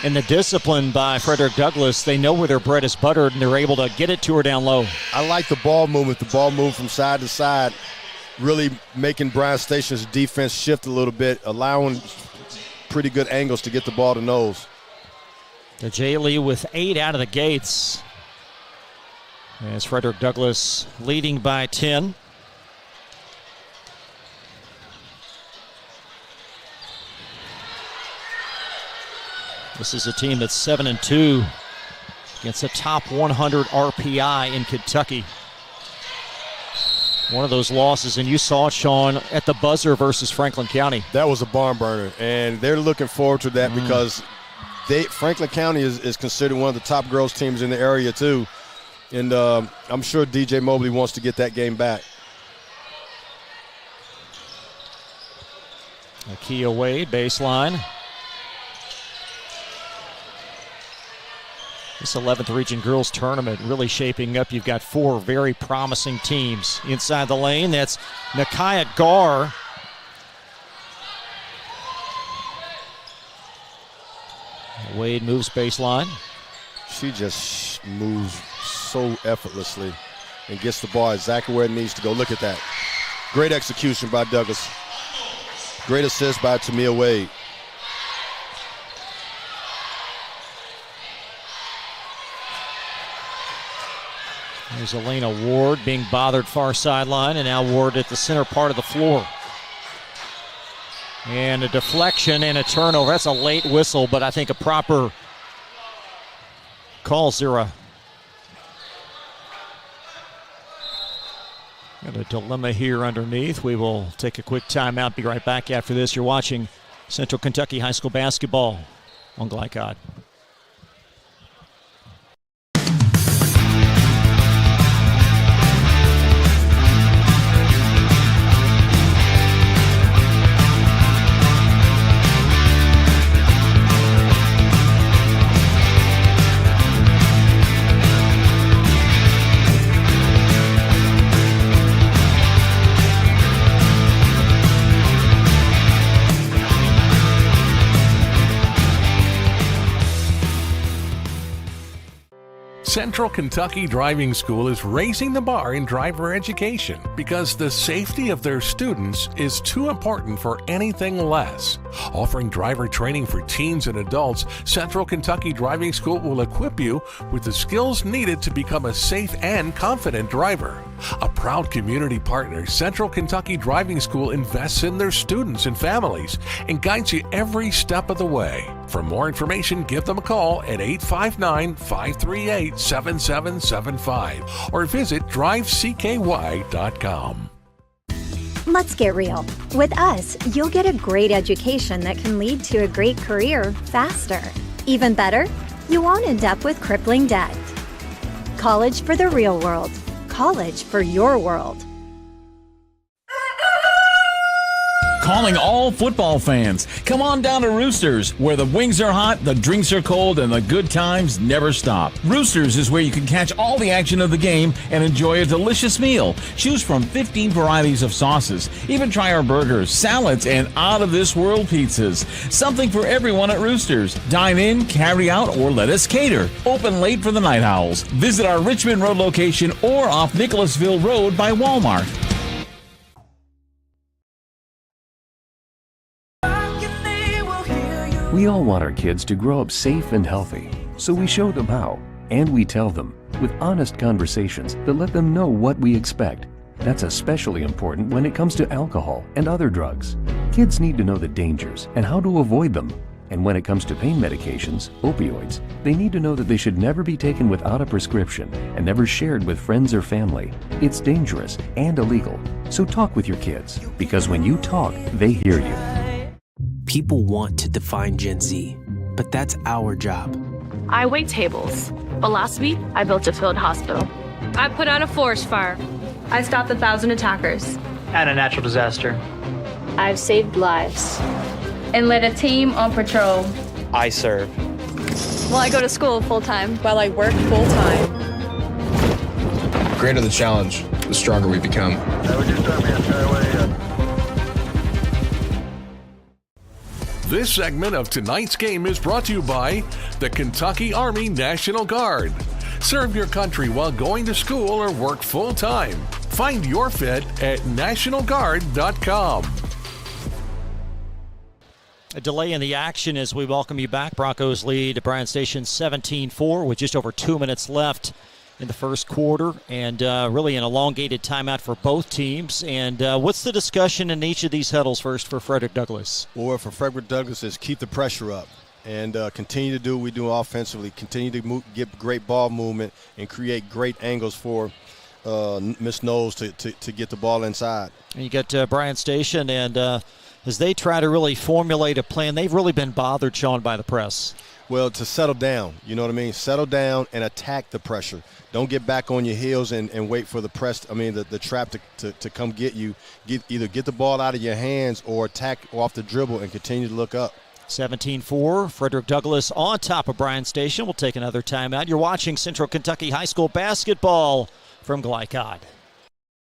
And the discipline by Frederick Douglass, they know where their bread is buttered, and they're able to get it to her down low. I like the ball movement. The ball move from side to side, really making Bryan Station's defense shift a little bit, allowing pretty good angles to get the ball to Knowles. The J. Lee with 8 out of the gates. As Frederick Douglass leading by 10. This is a team that's 7-2 against a top 100 RPI in Kentucky. One of those losses, and you saw it, Sean, at the buzzer versus Franklin County. That was a barn burner, and they're looking forward to that because Franklin County is considered one of the top girls teams in the area too, and I'm sure DJ Mobley wants to get that game back. Akia Wade, baseline. This 11th Region Girls Tournament really shaping up. You've got 4 very promising teams inside the lane. That's Nakia Gar. Wade moves baseline. She just moves so effortlessly and gets the ball exactly where it needs to go. Look at that. Great execution by Douglas. Great assist by Tamia Wade. There's Elena Ward being bothered far sideline, and now Ward at the center part of the floor. And a deflection and a turnover. That's a late whistle, but I think a proper call, Zira. Got a dilemma here underneath. We will take a quick timeout. Be right back after this. You're watching Central Kentucky High School basketball on Glycod. Central Kentucky Driving School is raising the bar in driver education because the safety of their students is too important for anything less. Offering driver training for teens and adults, Central Kentucky Driving School will equip you with the skills needed to become a safe and confident driver. A proud community partner, Central Kentucky Driving School invests in their students and families and guides you every step of the way. For more information, give them a call at 859-538-7775 or visit drivecky.com. Let's get real. With us, you'll get a great education that can lead to a great career faster. Even better, you won't end up with crippling debt. College for the real world. College for your world. Calling all football fans. Come on down to Roosters, where the wings are hot, the drinks are cold, and the good times never stop. Roosters is where you can catch all the action of the game and enjoy a delicious meal. Choose from 15 varieties of sauces. Even try our burgers, salads, and out-of-this-world pizzas. Something for everyone at Roosters. Dine in, carry out, or let us cater. Open late for the Night Owls. Visit our Richmond Road location or off Nicholasville Road by Walmart. We all want our kids to grow up safe and healthy, so we show them how, and we tell them with honest conversations that let them know what we expect. That's especially important when it comes to alcohol and other drugs. Kids need to know the dangers and how to avoid them. And when it comes to pain medications, opioids, they need to know that they should never be taken without a prescription and never shared with friends or family. It's dangerous and illegal. So talk with your kids, because when you talk, they hear you. People want to define Gen Z, but that's our job. I wait tables, but last week I built a field hospital. I put out a forest fire. I stopped 1,000 attackers. And a natural disaster. I've saved lives. And led a team on patrol. I serve. Well, I go to school full-time. While I work full-time. The greater the challenge, the stronger we become. This segment of tonight's game is brought to you by the Kentucky Army National Guard. Serve your country while going to school or work full-time. Find your fit at nationalguard.com. A delay in the action as we welcome you back. Broncos lead Bryan Station 17-4 with just over 2 minutes left in the first quarter, and really an elongated timeout for both teams. And what's the discussion in each of these huddles first for Frederick Douglass? Well, for Frederick Douglass is keep the pressure up and continue to do what we do offensively, continue to get great ball movement and create great angles for Miss Knowles to get the ball inside. And you got Bryan Station, and as they try to really formulate a plan, they've really been bothered, Sean, by the press. Well, to settle down, you know what I mean? Settle down and attack the pressure. Don't get back on your heels and wait for the press, the trap to come get you. Either get the ball out of your hands or attack off the dribble and continue to look up. 17-4, Frederick Douglass on top of Bryan Station. We'll take another timeout. You're watching Central Kentucky High School basketball from Glycod.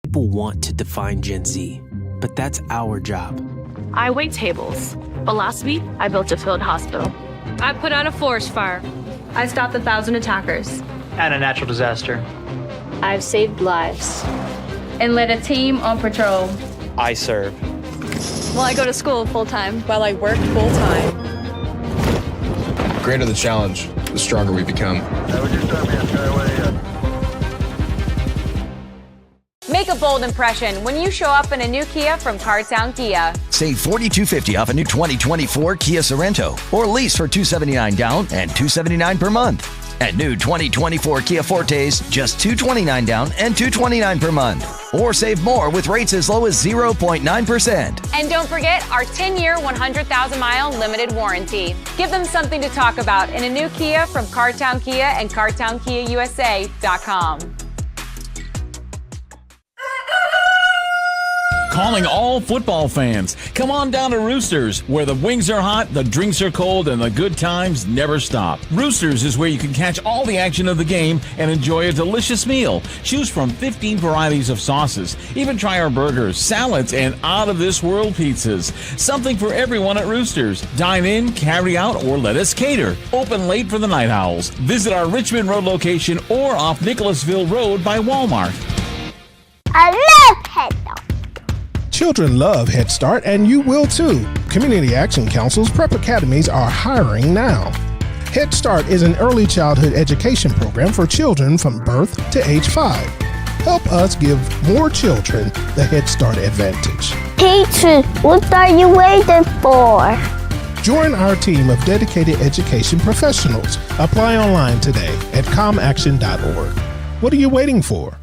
People want to define Gen Z, but that's our job. I wait tables, but last week I built a field hospital. I put out a forest fire. I stopped 1,000 attackers. And a natural disaster. I've saved lives. And led a team on patrol. I serve. Well, I go to school full-time. While I work full-time. The greater the challenge, the stronger we become. Make a bold impression when you show up in a new Kia from Cardtown Kia. Save $4,250 off a new 2024 Kia Sorento or lease for $279 down and $279 per month. And new 2024 Kia Fortes, just $229 down and $229 per month. Or save more with rates as low as 0.9%. And don't forget our 10-year, 100,000-mile limited warranty. Give them something to talk about in a new Kia from Cardtown Kia and CardtownKiaUSA.com. Calling all football fans. Come on down to Roosters, where the wings are hot, the drinks are cold, and the good times never stop. Roosters is where you can catch all the action of the game and enjoy a delicious meal. Choose from 15 varieties of sauces. Even try our burgers, salads, and out-of-this-world pizzas. Something for everyone at Roosters. Dine in, carry out, or let us cater. Open late for the Night Owls. Visit our Richmond Road location or off Nicholasville Road by Walmart. I love Head Start. Children love Head Start, and you will too. Community Action Council's prep academies are hiring now. Head Start is an early childhood education program for children from birth to age 5. Help us give more children the Head Start advantage. Teacher, what are you waiting for? Join our team of dedicated education professionals. Apply online today at comaction.org. What are you waiting for?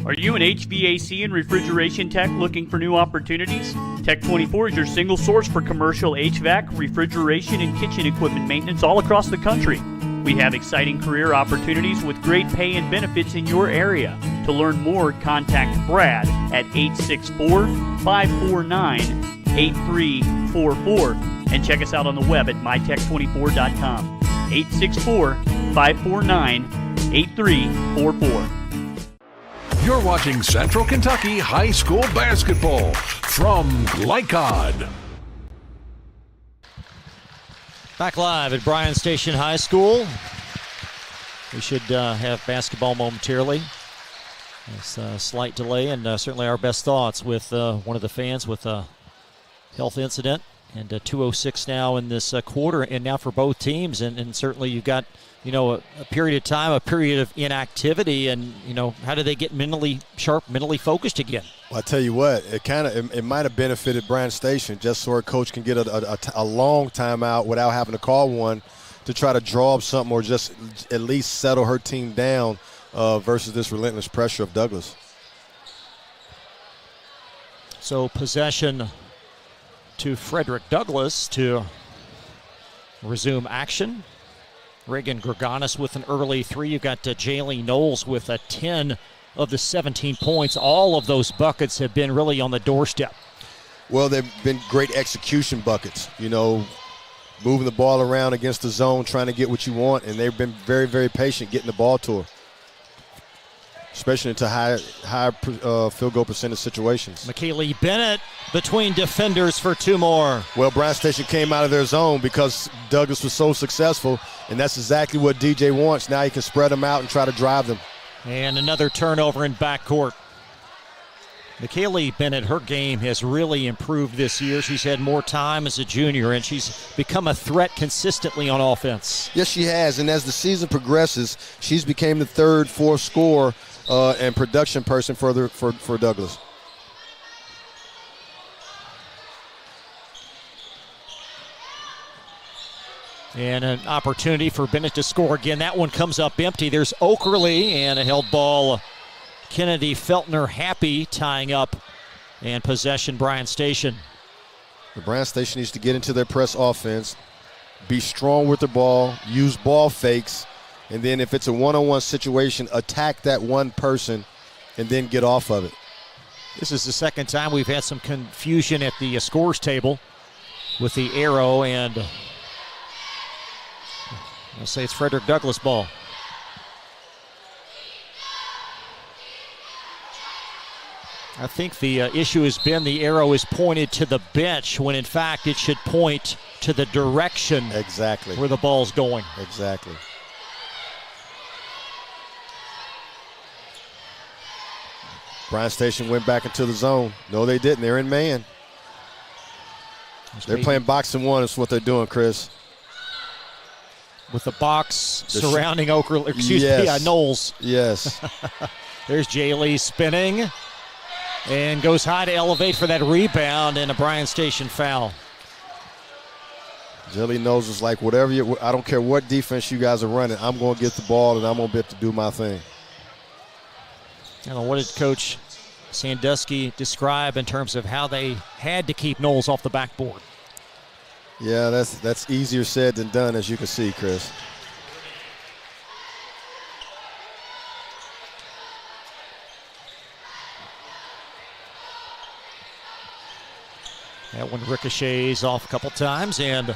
Are you an HVAC and refrigeration tech looking for new opportunities? Tech24 is your single source for commercial HVAC, refrigeration, and kitchen equipment maintenance all across the country. We have exciting career opportunities with great pay and benefits in your area. To learn more, contact Brad at 864-549-8344 and check us out on the web at mytech24.com. 864-549-8344. You're watching Central Kentucky High School basketball from Glycod. Back live at Bryan Station High School. We should have basketball momentarily. It's a slight delay, and certainly our best thoughts with one of the fans with a health incident And 2:06 now in this quarter, and now for both teams. And certainly you've got, a period of time, a period of inactivity, and, how do they get mentally sharp, mentally focused again? Well, I tell you what, it might have benefited Bryan Station just so our coach can get a long timeout without having to call one to try to draw up something or just at least settle her team down versus this relentless pressure of Douglas. So possession to Frederick Douglass to resume action. Reagan Greganis with an early three. You've got Jaylee Knowles with 10 of the 17 points. All of those buckets have been really on the doorstep. Well, they've been great execution buckets, moving the ball around against the zone, trying to get what you want, and they've been very, very patient getting the ball to her, especially into high field goal percentage situations. McKaylee Bennett between defenders for two more. Well, Bryan Station came out of their zone because Douglas was so successful, and that's exactly what DJ wants. Now he can spread them out and try to drive them. And another turnover in backcourt. McKaylee Bennett, her game has really improved this year. She's had more time as a junior, and she's become a threat consistently on offense. Yes, she has, and as the season progresses, she's became the third, fourth scorer and production person for Douglas. And an opportunity for Bennett to score again. That one comes up empty. There's Okerley and a held ball. Kennedy Feltner happy tying up, and possession Bryan Station. The Bryan Station needs to get into their press offense, be strong with the ball, use ball fakes, and then if it's a one-on-one situation, attack that one person and then get off of it. This is the second time we've had some confusion at the scores table with the arrow, and I'll say it's Frederick Douglass ball. I think the issue has been the arrow is pointed to the bench when in fact it should point to the direction exactly where the ball's going. Exactly. Bryan Station went back into the zone. No, they didn't. They're in man. They're playing boxing one. Is what they're doing, Chris. With the box surrounding Okerley, Knowles. Yes. There's Jaylee spinning and goes high to elevate for that rebound, and a Bryan Station foul. Jaylee Knowles is like, whatever I don't care what defense you guys are running, I'm going to get the ball and I'm going to be able to do my thing. I don't know, what did Coach Sandusky describe in terms of how they had to keep Knowles off the backboard? Yeah, that's easier said than done, as you can see, Chris. That one ricochets off a couple times, and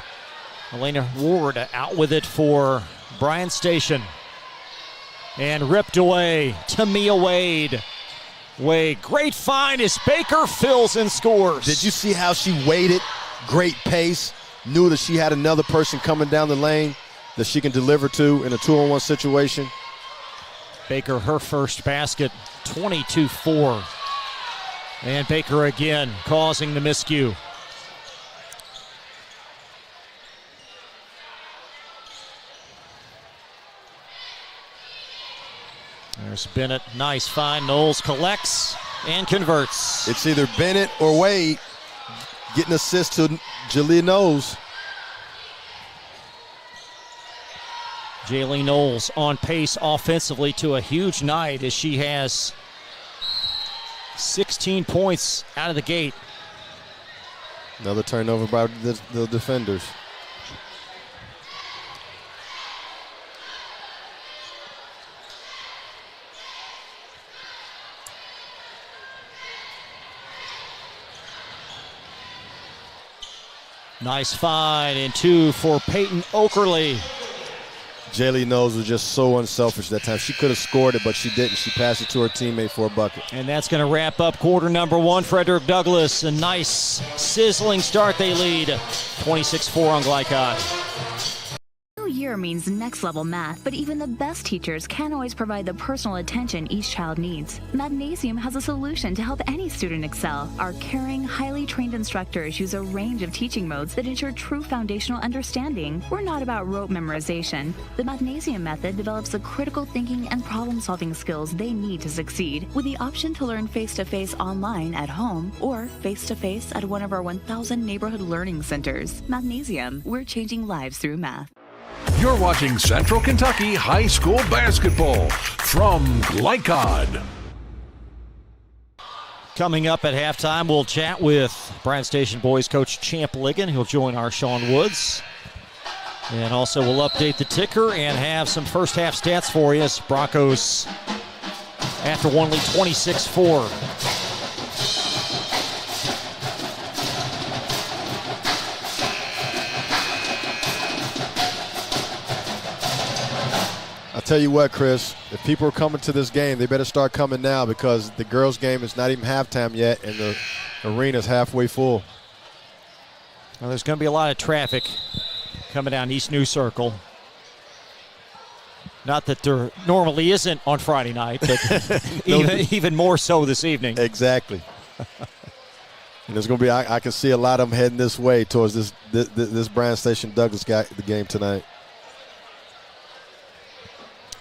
Elena Ward out with it for Bryan Station. And ripped away. Tamia Wade. Wade, great find as Baker fills and scores. Did you see how she waited? Great pace. Knew that she had another person coming down the lane that she can deliver to in a 2-on-1 situation. Baker, her first basket, 22-4. And Baker again causing the miscue. There's Bennett, nice find. Knowles collects and converts. It's either Bennett or Wade getting assist to Jaylee Knowles. Jaylee Knowles on pace offensively to a huge night as she has 16 points out of the gate. Another turnover by the defenders. Nice find, and two for Peyton Okerley. Jaylee Knowles was just so unselfish that time. She could have scored it, but she didn't. She passed it to her teammate for a bucket. And that's going to wrap up quarter number one. Frederick Douglass, a nice sizzling start. They lead 26-4 on Glycott. New year never means next level math, but even the best teachers can't always provide the personal attention each child needs. Mathnasium has a solution to help any student excel. Our caring, highly trained instructors use a range of teaching modes that ensure true foundational understanding. We're not about rote memorization. The Mathnasium method develops the critical thinking and problem-solving skills they need to succeed, with the option to learn face-to-face online at home or face-to-face at one of our 1,000 neighborhood learning centers. Mathnasium, we're changing lives through math. You're watching Central Kentucky High School Basketball from Glycod. Coming up at halftime, we'll chat with Bryan Station boys coach Champ Ligon. He'll join our Sean Woods. And also we'll update the ticker and have some first half stats for you as Broncos, after one, lead 26-4. I'll tell you what, Chris, if people are coming to this game, they better start coming now because the girls' game is not even halftime yet and the arena's halfway full. Well, there's going to be a lot of traffic coming down East New Circle. Not that there normally isn't on Friday night, but even more so this evening. Exactly. And there's going to be, I can see a lot of them heading this way towards this Bryan Station Douglas the game tonight.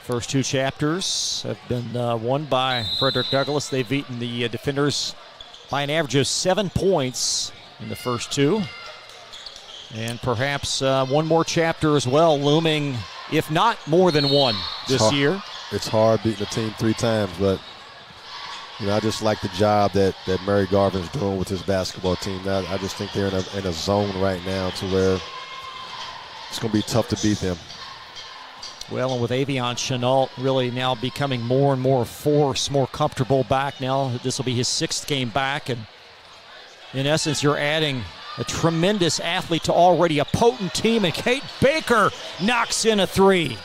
First two chapters have been won by Frederick Douglass. They've beaten the defenders by an average of 7 points in the first two. And perhaps one more chapter as well looming, if not more than one this year. It's hard beating a team 3 times, but I just like the job that Mary Garvin's doing with his basketball team. I just think they're in a zone right now to where it's going to be tough to beat them. Well, and with Avion Chenault really now becoming more and more force, more comfortable back now. This will be his 6th game back. And in essence, you're adding a tremendous athlete to already a potent team. And Kate Baker knocks in a 3.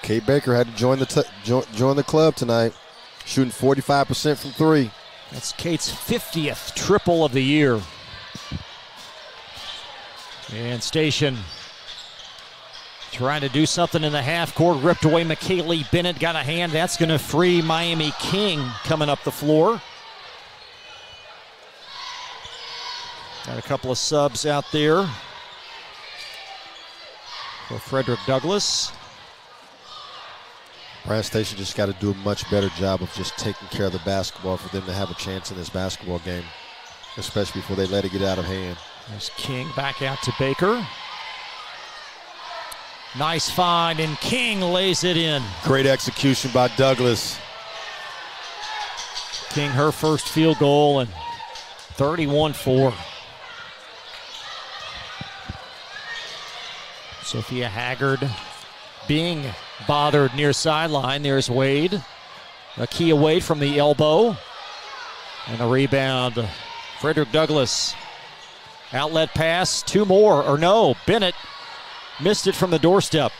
Kate Baker had to join the club tonight, shooting 45% from 3. That's Kate's 50th triple of the year. And Station trying to do something in the half court, ripped away. McKaylee Bennett got a hand. That's going to free Miami King coming up the floor. Got a couple of subs out there for Frederick Douglass. Bryan Station just got to do a much better job of just taking care of the basketball for them to have a chance in this basketball game, especially before they let it get out of hand. There's King back out to Baker. Nice find, and King lays it in. Great execution by Douglas. King, her first field goal, and 31-4. Sophia Haggard being bothered near sideline. There's Wade. Akia Wade from the elbow. And a rebound. Frederick Douglass. Outlet pass, 2 more, or no, Bennett missed it from the doorstep.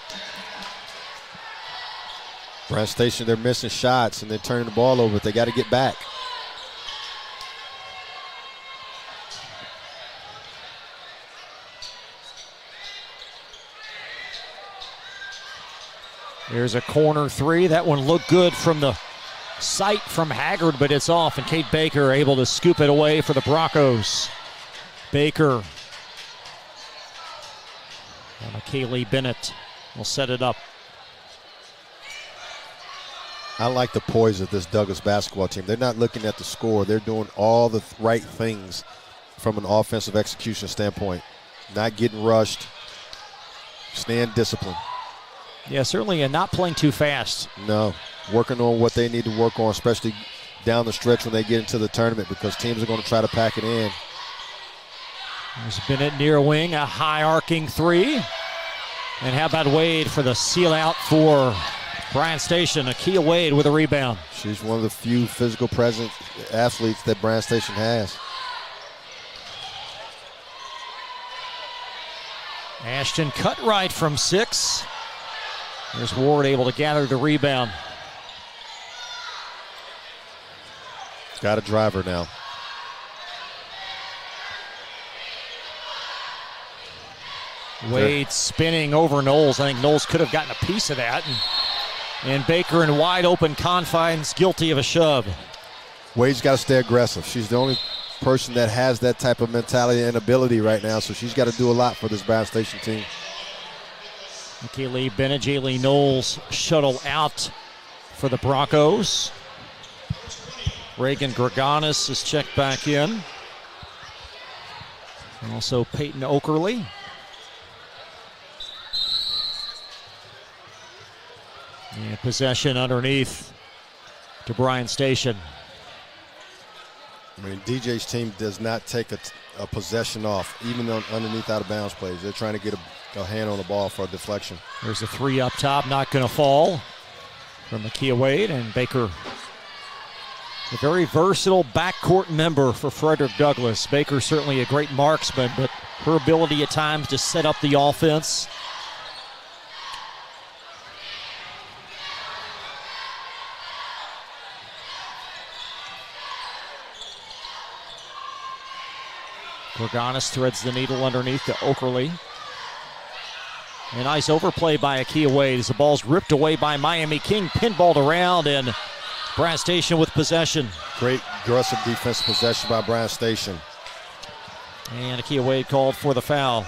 Bryan Station, they're missing shots and they're turning the ball over. They got to get back. There's a corner 3. That one looked good from the sight from Haggard, but it's off, and Kate Baker able to scoop it away for the Broncos. Baker. And Kaylee Bennett will set it up. I like the poise of this Douglas basketball team. They're not looking at the score. They're doing all the right things from an offensive execution standpoint. Not getting rushed, staying disciplined. Yeah, certainly, and not playing too fast. No, working on what they need to work on, especially down the stretch when they get into the tournament, because teams are going to try to pack it in. There's Bennett near wing, a high arcing 3. And how about Wade for the seal out for Bryan Station? Akia Wade with a rebound. She's one of the few physical present athletes that Bryan Station has. Ashton Cutright from 6. There's Ward able to gather the rebound. Got a driver now. Wade spinning over Knowles. I think Knowles could have gotten a piece of that. And Baker in wide open confines, guilty of a shove. Wade's got to stay aggressive. She's the only person that has that type of mentality and ability right now, so she's got to do a lot for this Bryan Station team. Kaylee Bennett, Jaylee Knowles shuttle out for the Broncos. Reagan Greganis is checked back in. And also Peyton Okerley. And possession underneath to Bryan Station. I mean, DJ's team does not take a possession off, even underneath out-of-bounds plays. They're trying to get a hand on the ball for a deflection. There's a three up top, not going to fall from Makia Wade. And Baker, a very versatile backcourt member for Frederick Douglass. Baker certainly a great marksman, but her ability at times to set up the offense. Greganis threads the needle underneath to Okerley. A nice overplay by Akia Wade as the ball's ripped away by Miami King, pinballed around, and Bryan Station with possession. Great aggressive defensive possession by Bryan Station. And Akia Wade called for the foul.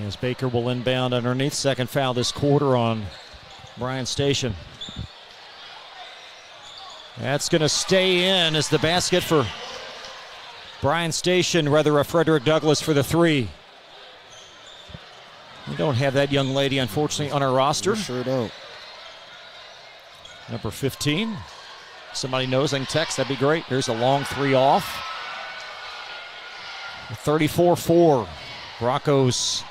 As Baker will inbound underneath. Second foul this quarter on Bryan Station. That's going to stay in as the basket for Bryan Station, rather a Frederick Douglass for the three. We don't have that young lady, unfortunately, on our roster. We sure don't. Number 15. Somebody knows, I can text, that'd be great. There's a long three off. 34-4. Broncos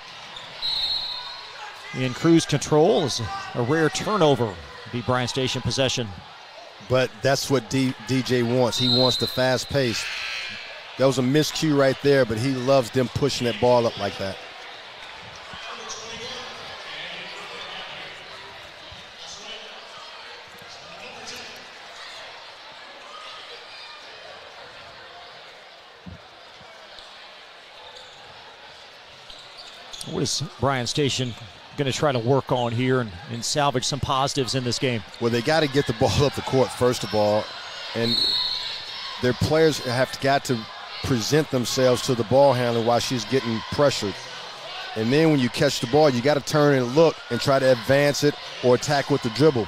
in cruise control is a rare turnover. Be Bryan Station possession. But that's what DJ wants. He wants the fast pace. That was a miscue right there, but he loves them pushing that ball up like that. What is Bryan Station going to try to work on here and salvage some positives in this game? Well, they got to get the ball up the court first of all, and their players have got to present themselves to the ball handler while she's getting pressured. And then when you catch the ball, you got to turn and look and try to advance it or attack with the dribble.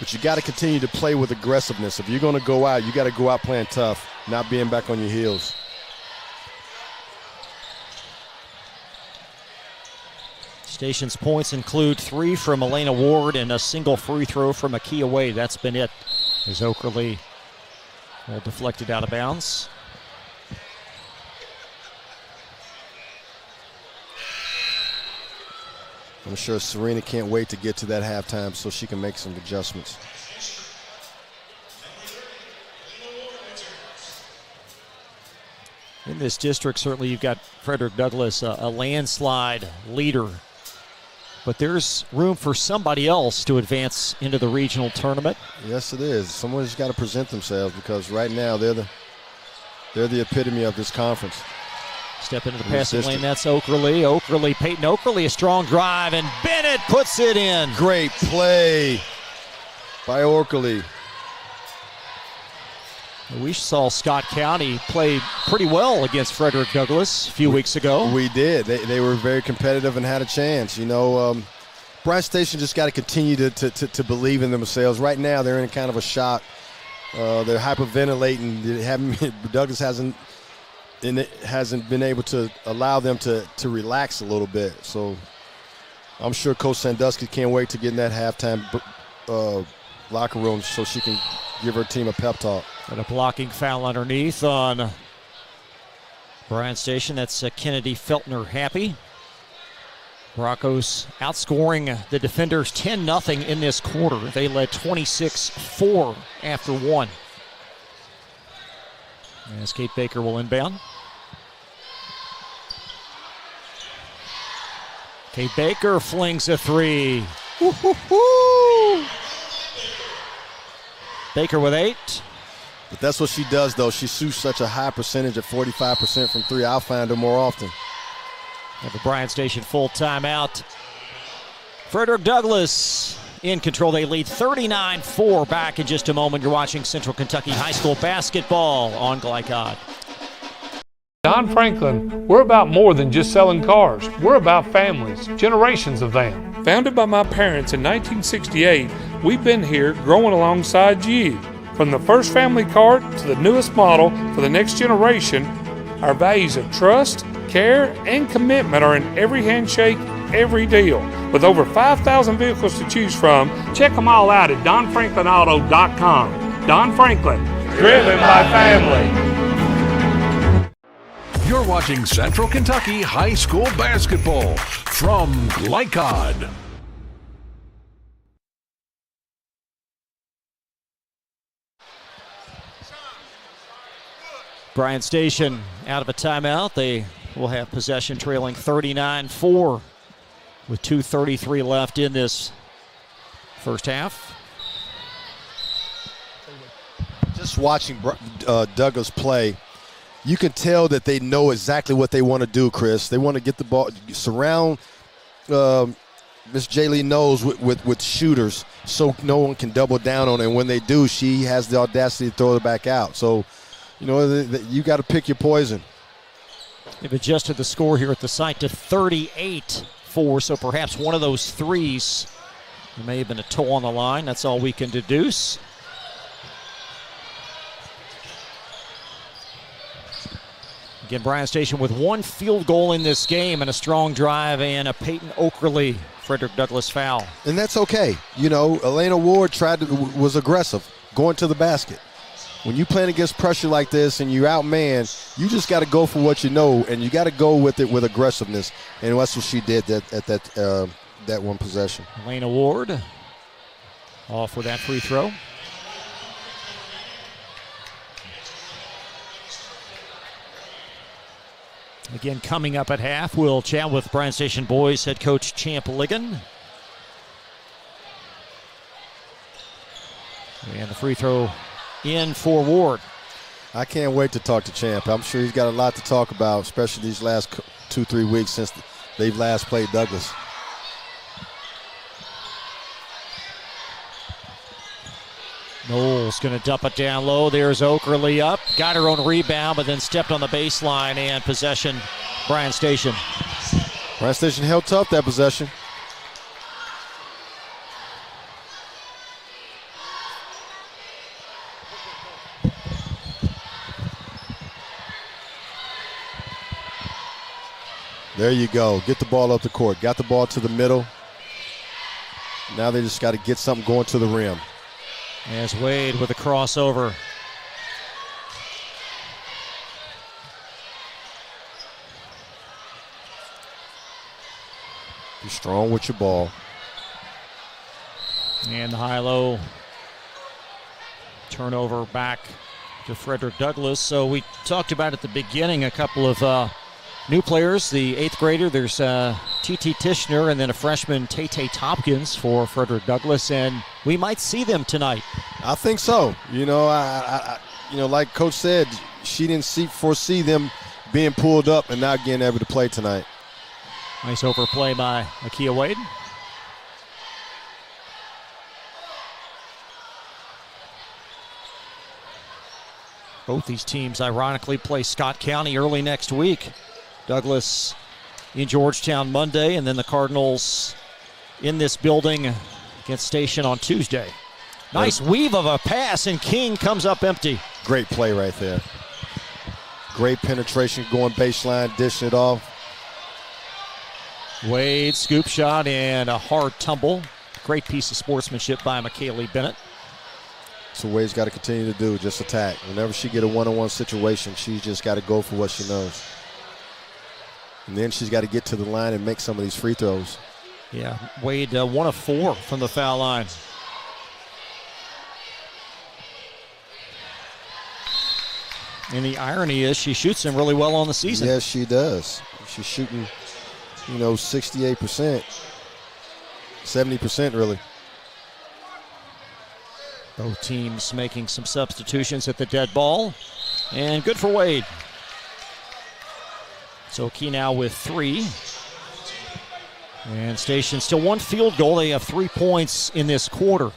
But you got to continue to play with aggressiveness. If you're going to go out, you got to go out playing tough, not being back on your heels. Station's points include 3 from Elena Ward and a single free throw from Akia Wade. That's been it. As Okerley well deflected out of bounds. I'm sure Serena can't wait to get to that halftime so she can make some adjustments. In this district, certainly you've got Frederick Douglass, a landslide leader. But there's room for somebody else to advance into the regional tournament. Yes, it is. Someone's got to present themselves because right now they're the epitome of this conference. Step into the passing lane, that's Okerley. Peyton Okerley, a strong drive, and Bennett puts it in. Great play by Okerley. We saw Scott County play pretty well against Frederick Douglass a few weeks ago. We did. They were very competitive and had a chance. You know, Bryan Station just got to continue to believe in themselves. Right now, they're in kind of a shock. They're hyperventilating. Douglass hasn't been able to allow them to relax a little bit. So I'm sure Coach Sandusky can't wait to get in that halftime locker room so she can give her team a pep talk. And a blocking foul underneath on Bryan Station. That's Kennedy Feltner happy. Broncos outscoring the defenders 10-0 in this quarter. They led 26-4 after one. As Kate Baker will inbound. Kate Baker flings a three. Baker with 8. But that's what she does, though. She shoots such a high percentage at 45% from 3. I'll find her more often. Have a Bryan Station full timeout. Frederick Douglass in control. They lead 39-4. Back in just a moment. You're watching Central Kentucky High School basketball on Glycod. Don Franklin, we're about more than just selling cars. We're about families, generations of them. Founded by my parents in 1968, we've been here growing alongside you. From the first family car to the newest model for the next generation, our values of trust, care, and commitment are in every handshake, every deal. With over 5,000 vehicles to choose from, check them all out at DonFranklinAuto.com. Don Franklin, driven by family. You're watching Central Kentucky High School basketball from Glycod. Bryan Station out of a timeout. They will have possession trailing 39-4 with 2:33 left in this first half. Just watching Douglas play, you can tell that they know exactly what they want to do, Chris. They want to get the ball, surround Miss Jaylee Knowles with shooters so no one can double down on it. And when they do, she has the audacity to throw it back out. So, you know, you got to pick your poison. They've adjusted the score here at the site to 38-4, so perhaps one of those threes, there may have been a toe on the line. That's all we can deduce. Again, Bryan Station with one field goal in this game and a strong drive and a Peyton Okerle Frederick Douglass foul. And that's okay. You know, Elena Ward was aggressive, going to the basket. When you playing against pressure like this and you outman, you just got to go for what you know, and you got to go with it with aggressiveness. And that's what she did at that one possession. Elena Ward off with that free throw. Again, coming up at half, we'll chat with Bryan Station boys head coach Champ Ligon. And the free throw in for Ward. I can't wait to talk to Champ. I'm sure he's got a lot to talk about, especially these last 2-3 weeks since they've last played Douglas. Knowles going to dump it down low. There's Okerle up. Got her own rebound, but then stepped on the baseline and possession. Bryan Station. Bryan Station held tough that possession. There you go. Get the ball up the court. Got the ball to the middle. Now they just got to get something going to the rim. As Wade with a crossover. Be strong with your ball. And the high-low turnover back to Frederick Douglass. So we talked about at the beginning a couple of new players. The 8th grader, there's T.T. Tishner, and then a freshman, Tay-Tay Tompkins for Frederick Douglass, and we might see them tonight. I think so. You know, I like Coach said, she didn't foresee them being pulled up and not getting able to play tonight. Nice overplay by Akia Wade. Both these teams, ironically, play Scott County early next week. Douglass in Georgetown Monday, and then the Cardinals in this building against Station on Tuesday. Nice weave of a pass, and King comes up empty. Great play right there. Great penetration, going baseline, dishing it off. Wade, scoop shot, and a hard tumble. Great piece of sportsmanship by McKaylee Bennett. So Wade's got to continue to do, just attack. Whenever she get a one-on-one situation, she's just got to go for what she knows. And then she's got to get to the line and make some of these free throws. Yeah, Wade 1 of 4 from the foul line. And the irony is she shoots them really well on the season. Yes, she does. She's shooting, 68%. 70% really. Both teams making some substitutions at the dead ball. And good for Wade. So Key now with 3. And Station still 1 field goal. They have 3 points in this quarter.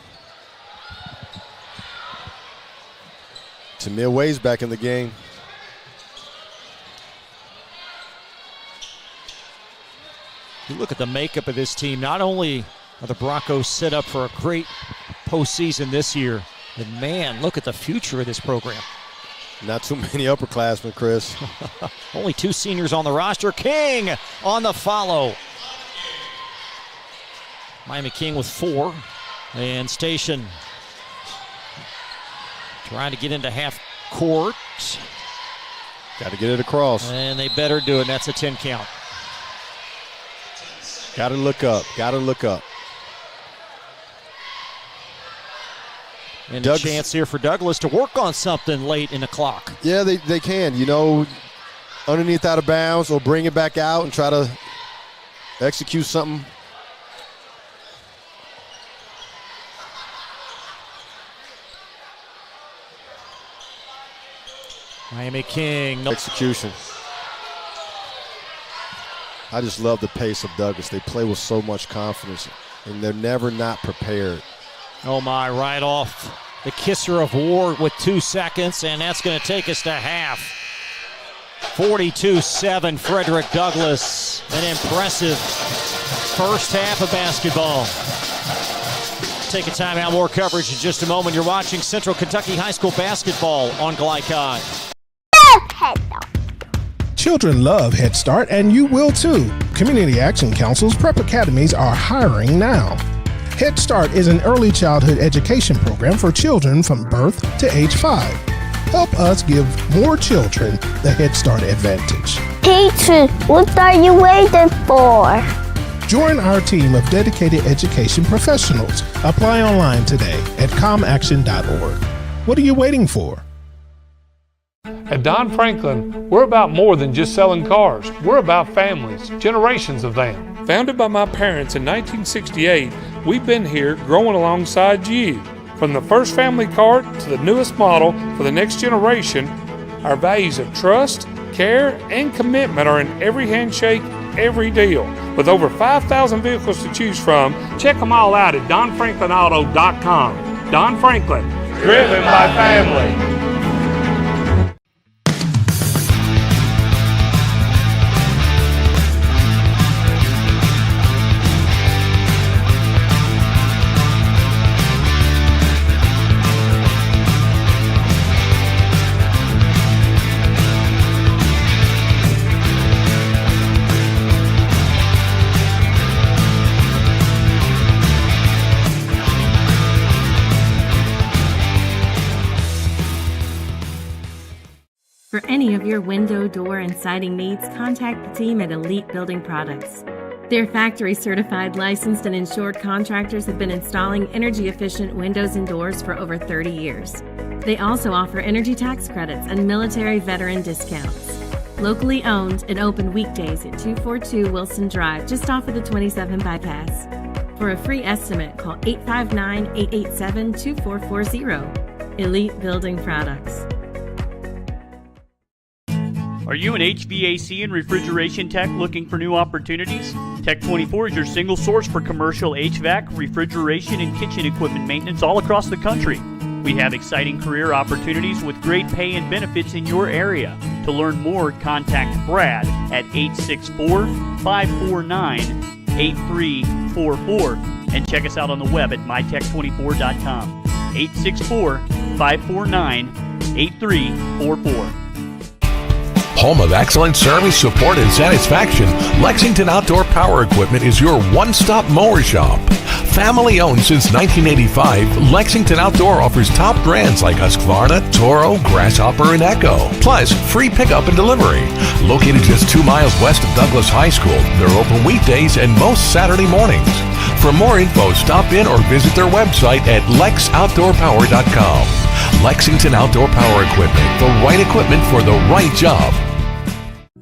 Tamir Wade's back in the game. You look at the makeup of this team. Not only are the Broncos set up for a great postseason this year, but man, look at the future of this program. Not too many upperclassmen, Chris. Only 2 seniors on the roster. King on the follow. Miami King with 4. And Station trying to get into half court. Got to get it across. And they better do it. That's a 10 count. Got to look up. Got to look up. And a chance here for Douglas to work on something late in the clock. Yeah, they can. You know, underneath out of bounds or bring it back out and try to execute something. Miami King. No execution. I just love the pace of Douglas. They play with so much confidence, and they're never not prepared. Oh my, right off the kisser of war with 2 seconds, and that's going to take us to half. 42-7, Frederick Douglass. An impressive first half of basketball. Take a timeout, more coverage in just a moment. You're watching Central Kentucky High School basketball on Glycon. Children love Head Start, and you will too. Community Action Council's prep academies are hiring now. Head Start is an early childhood education program for children from birth to age 5. Help us give more children the Head Start advantage. Teacher, what are you waiting for? Join our team of dedicated education professionals. Apply online today at comaction.org. What are you waiting for? At Don Franklin, we're about more than just selling cars. We're about families, generations of them. Founded by my parents in 1968, we've been here growing alongside you. From the first family car to the newest model for the next generation, our values of trust, care, and commitment are in every handshake, every deal. With over 5,000 vehicles to choose from, check them all out at DonFranklinAuto.com. Don Franklin, driven by family. For any of your window, door, and siding needs, contact the team at Elite Building Products. Their factory-certified, licensed, and insured contractors have been installing energy-efficient windows and doors for over 30 years. They also offer energy tax credits and military veteran discounts. Locally owned and open weekdays at 242 Wilson Drive, just off of the 27 bypass. For a free estimate, call 859-887-2440. Elite Building Products. Are you an HVAC and refrigeration tech looking for new opportunities? Tech 24 is your single source for commercial HVAC, refrigeration, and kitchen equipment maintenance all across the country. We have exciting career opportunities with great pay and benefits in your area. To learn more, contact Brad at 864-549-8344 and check us out on the web at mytech24.com. 864-549-8344. Home of excellent service, support, and satisfaction, Lexington Outdoor Power Equipment is your one-stop mower shop. Family owned since 1985, Lexington Outdoor offers top brands like Husqvarna, Toro, Grasshopper, and Echo. Plus, free pickup and delivery. Located just 2 miles west of Douglas High School, they're open weekdays and most Saturday mornings. For more info, stop in or visit their website at lexoutdoorpower.com. Lexington Outdoor Power Equipment, the right equipment for the right job.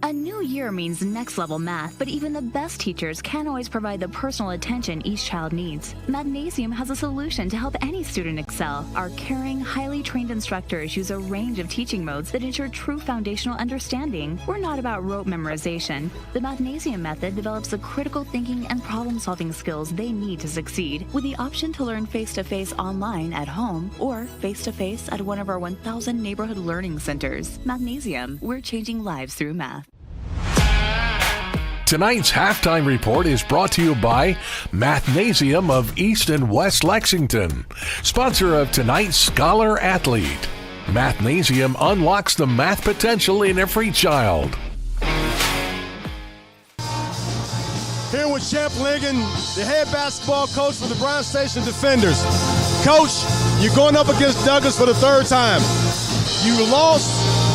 A new year year means next level math, but even the best teachers can't always provide the personal attention each child needs. Magnesium has a solution to help any student excel. Our caring, highly trained instructors use a range of teaching modes that ensure true foundational understanding. We're not about rote memorization. The Magnesium method develops the critical thinking and problem-solving skills they need to succeed, with the option to learn face-to-face online at home or face-to-face at one of our 1,000 neighborhood learning centers. Magnesium, we're changing lives through math. Tonight's halftime report is brought to you by Mathnasium of East and West Lexington, sponsor of tonight's Scholar Athlete. Mathnasium unlocks the math potential in every child. Here with Champ Ligon, the head basketball coach for the Bryan Station Defenders. Coach, you're going up against Douglas for the third time. You lost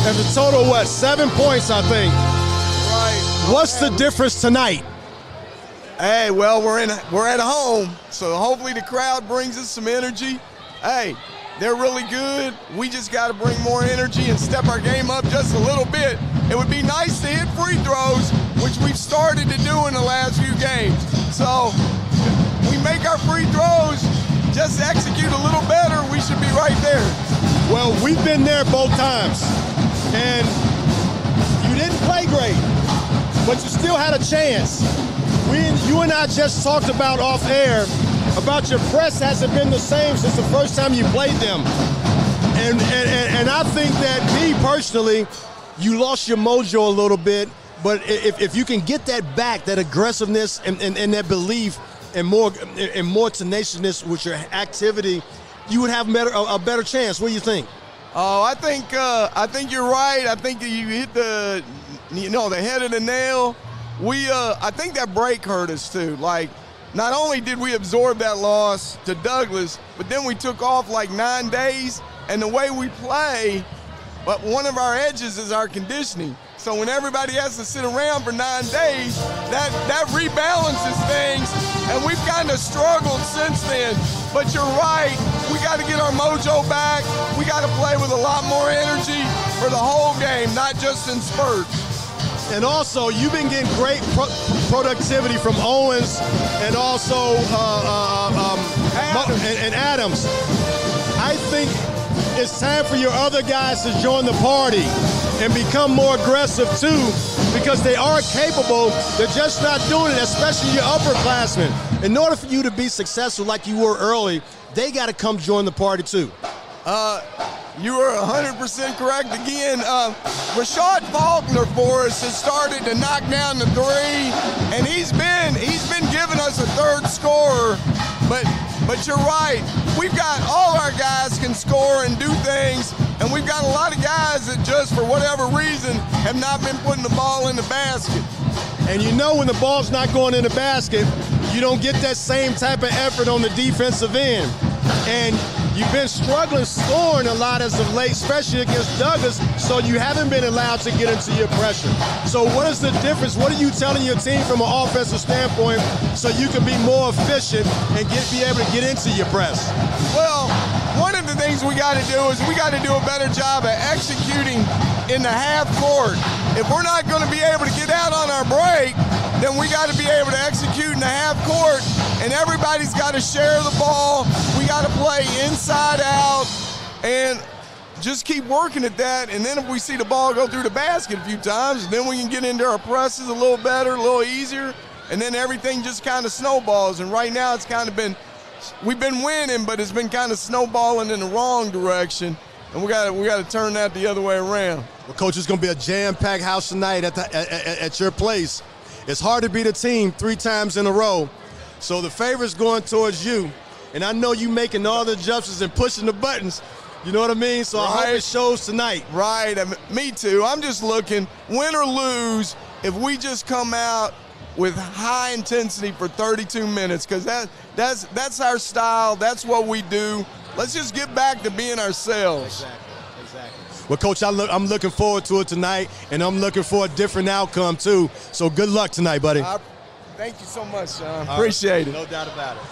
at the total, 7 points, I think. Right. What's the difference tonight? Hey, well, we're at home, so hopefully the crowd brings us some energy. Hey, they're really good. We just got to bring more energy and step our game up just a little bit. It would be nice to hit free throws, which we've started to do in the last few games. So we make our free throws, just execute a little better, we should be right there. Well, we've been there both times, and you didn't play great, but you still had a chance. You and I just talked about off air about your press hasn't been the same since the first time you played them. And I think that, me personally, you lost your mojo a little bit, but if you can get that back, that aggressiveness and that belief and more tenaciousness with your activity, you would have a better chance. What do you think? Oh, I think you're right. I think you hit the head of the nail. I think that break hurt us too. Like, not only did we absorb that loss to Douglas, but then we took off like 9 days, and the way we play, but one of our edges is our conditioning. So when everybody has to sit around for 9 days, that rebalances things, and we've kind of struggled since then. But you're right, we got to get our mojo back. We got to play with a lot more energy for the whole game, not just in spurts. And also, you've been getting great productivity from Owens and also Adams. I think it's time for your other guys to join the party and become more aggressive too, because they are capable. They're just not doing it, especially your upperclassmen. In order for you to be successful like you were early, they got to come join the party too. You were 100% correct again. Rashad Faulkner for us has started to knock down the three, and he's been giving us a third scorer. But you're right. We've got all our guys can score and do things, and we've got a lot of guys that just for whatever reason have not been putting the ball in the basket. And you know when the ball's not going in the basket, you don't get that same type of effort on the defensive end. And you've been struggling scoring a lot as of late, especially against Douglas, so you haven't been allowed to get into your pressure. So what is the difference? What are you telling your team from an offensive standpoint so you can be more efficient and be able to get into your press? Well, one of the things we got to do is we got to do a better job at executing in the half court. If we're not going to be able to get out on our break, then we got to be able to execute in the half court, and everybody's got to share the ball. We got to play inside out and just keep working at that. And then if we see the ball go through the basket a few times, then we can get into our presses a little better, a little easier, and then everything just kind of snowballs. And right now it's kind of been, we've been winning, but it's been kind of snowballing in the wrong direction. And we got to turn that the other way around. Well, Coach, it's going to be a jam-packed house tonight at your place. It's hard to beat a team 3 times in a row, so the favor's going towards you. And I know you making all the adjustments and pushing the buttons. You know what I mean? So right. I hope it shows tonight. Right. Me too. I'm just looking, win or lose, if we just come out with high intensity for 32 minutes, because that's our style. That's what we do. Let's just get back to being ourselves. Exactly. Well, Coach, I'm looking forward to it tonight, and I'm looking for a different outcome, too. So good luck tonight, buddy. Thank you so much, Sean. Appreciate it. No doubt about it.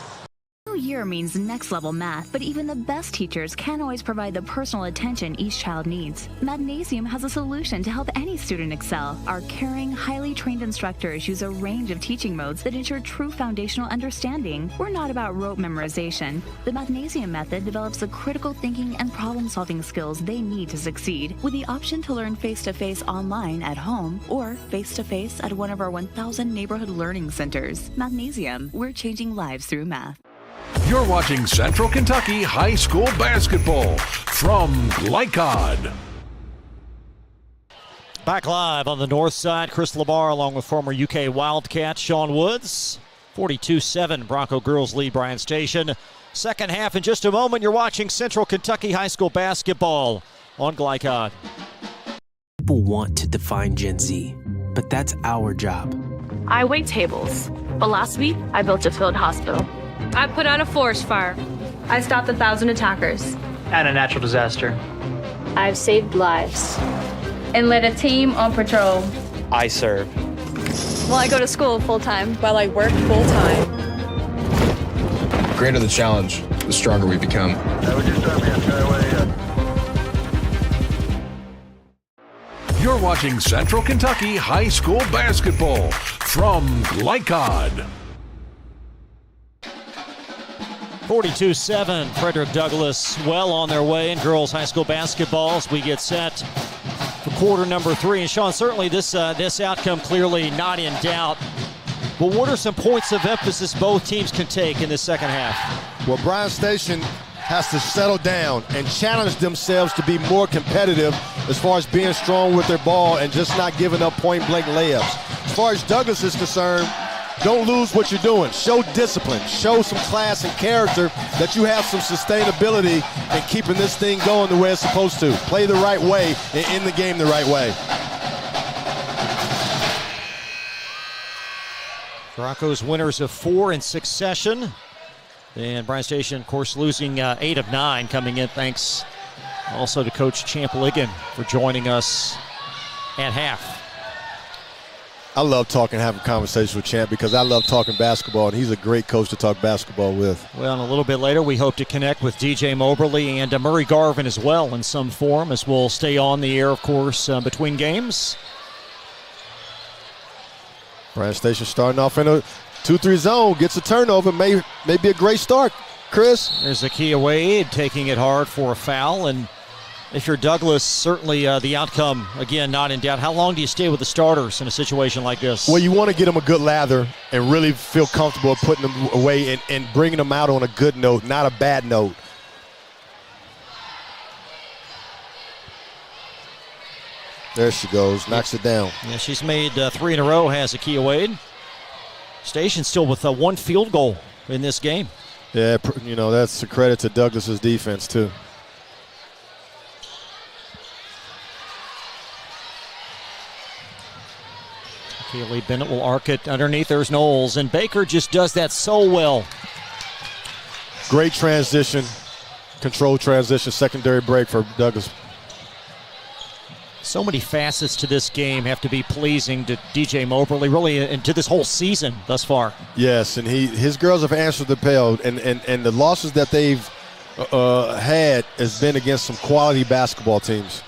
New year means next level math, but even the best teachers can't always provide the personal attention each child needs. Magnesium has a solution to help any student excel. Our caring, highly trained instructors use a range of teaching modes that ensure true foundational understanding. We're not about rote memorization. The Magnesium method develops the critical thinking and problem-solving skills they need to succeed, with the option to learn face-to-face online at home or face-to-face at one of our 1,000 neighborhood learning centers. Magnesium, we're changing lives through math. You're watching Central Kentucky High School Basketball from Glycod. Back live on the north side, Chris Labar along with former UK Wildcat Sean Woods. 42-7, Bronco girls lead Bryan Station. Second half in just a moment. You're watching Central Kentucky High School Basketball on Glycod. People want to define Gen Z, but that's our job. I wait tables, but last week I built a field hospital. I put out a forest fire. I stopped 1,000 attackers. And a natural disaster. I've saved lives. And led a team on patrol. I serve. Well, I go to school full-time. While I work full-time. The greater the challenge, the stronger we become. You're watching Central Kentucky High School Basketball from Glycod. 42-7, Frederick Douglass well on their way in girls high school basketball as we get set for quarter number 3. And Sean, certainly this outcome clearly not in doubt. But what are some points of emphasis both teams can take in the second half? Well, Bryan Station has to settle down and challenge themselves to be more competitive as far as being strong with their ball and just not giving up point-blank layups. As far as Douglass is concerned, don't lose what you're doing. Show discipline. Show some class and character that you have some sustainability in keeping this thing going the way it's supposed to. Play the right way and end the game the right way. Broncos winners of 4 in succession. And Bryan Station, of course, losing 8 of 9 coming in. Thanks also to Coach Champ Ligon for joining us at half. I love talking, having conversations with Champ because I love talking basketball, and he's a great coach to talk basketball with. Well, and a little bit later, we hope to connect with DJ Moberly and Murray Garvin as well in some form, as we'll stay on the air, of course, between games. Bryan Station starting off in a 2-3 zone, gets a turnover, may be a great start, Chris. There's Akia Wade taking it hard for a foul, and if you're Douglass, certainly the outcome, again, not in doubt. How long do you stay with the starters in a situation like this? Well, you want to get them a good lather and really feel comfortable putting them away and bringing them out on a good note, not a bad note. There she goes, knocks it down. Yeah, she's made 3 in a row, has Akia Wade. Station still with 1 field goal in this game. Yeah, you know, that's a credit to Douglass's defense, too. Kaylee Bennett will arc it underneath. There's Knowles, and Baker just does that so well. Great transition, controlled transition, secondary break for Douglass. So many facets to this game have to be pleasing to DJ Moberly, really, and to this whole season thus far. Yes, and his girls have answered the bell, and the losses that they've had has been against some quality basketball teams.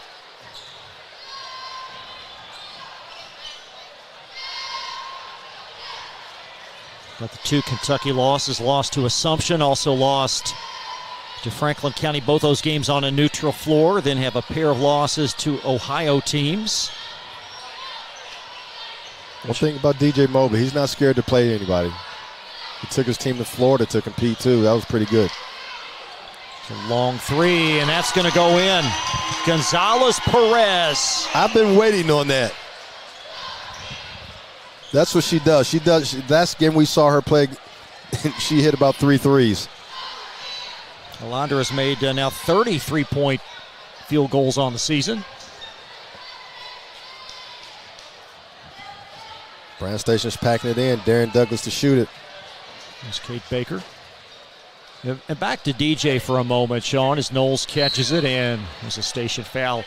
Got the 2 Kentucky losses, lost to Assumption, also lost to Franklin County, both those games on a neutral floor, then have a pair of losses to Ohio teams. One thing about DJ Mobley, he's not scared to play anybody. He took his team to Florida to compete too. That was pretty good. It's a long 3, and that's going to go in. Gonzalez Perez. I've been waiting on that. That's what she does. Last game we saw her play, she hit about 3 threes. Alondra has made now 30 3-point field goals on the season. Bryan Station's packing it in. Darren Douglass to shoot it. There's Kate Baker. And back to DJ for a moment, Sean, as Knowles catches it, and there's a Station foul.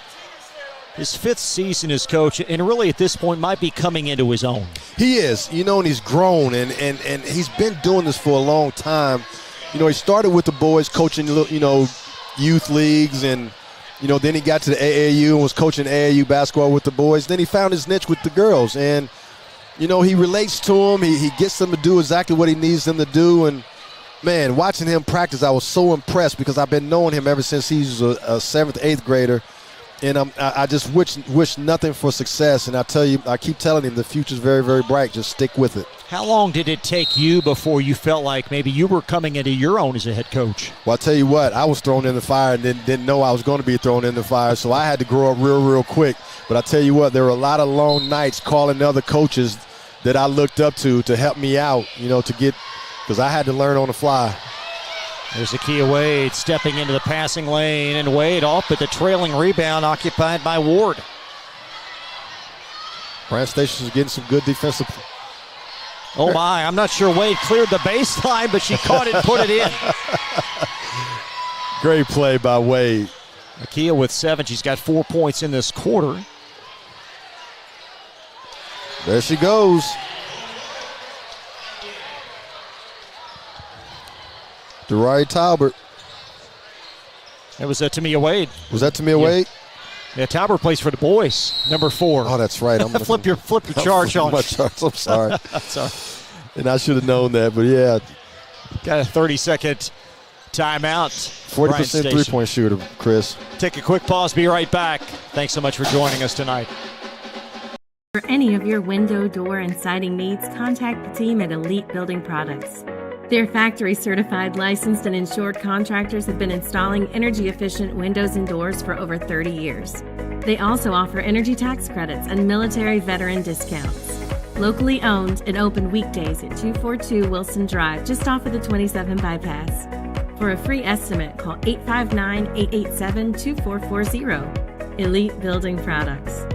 His 5th season as coach, and really at this point might be coming into his own. He is, you know, and he's grown, and he's been doing this for a long time. he started with the boys coaching, youth leagues, and, then he got to the AAU and was coaching AAU basketball with the boys. Then he found his niche with the girls, and, he relates to them. He gets them to do exactly what he needs them to do, and, man, watching him practice, I was so impressed because I've been knowing him ever since he's a 7th, 8th grader. And I just wish nothing for success. And I keep telling him the future's very, very bright. Just stick with it. How long did it take you before you felt like maybe you were coming into your own as a head coach? Well, I'll tell you what, I was thrown in the fire and didn't know I was going to be thrown in the fire. So I had to grow up real, real quick. But I tell you what, there were a lot of long nights calling other coaches that I looked up to help me out, because I had to learn on the fly. There's Akia Wade stepping into the passing lane, and Wade off at the trailing rebound occupied by Ward. Bryan Station is getting some good defensive. Oh my, I'm not sure Wade cleared the baseline, but she caught it and put it in. Great play by Wade. Akia with 7. She's got 4 points in this quarter. There she goes. Dariah Talbert. It was Tamia Wade. Was that Tamia Wade? Yeah, Talbot plays for the boys, number 4. Oh, that's right. I'm flip your charge on. My charge. I'm sorry. Sorry. And I should have known that, but yeah. Got a 30-second timeout. 40% three-point shooter, Chris. Take a quick pause. Be right back. Thanks so much for joining us tonight. For any of your window, door, and siding needs, contact the team at Elite Building Products. Their factory-certified, licensed, and insured contractors have been installing energy-efficient windows and doors for over 30 years. They also offer energy tax credits and military veteran discounts. Locally owned and open weekdays at 242 Wilson Drive, just off of the 27 bypass. For a free estimate, call 859-887-2440. Elite Building Products.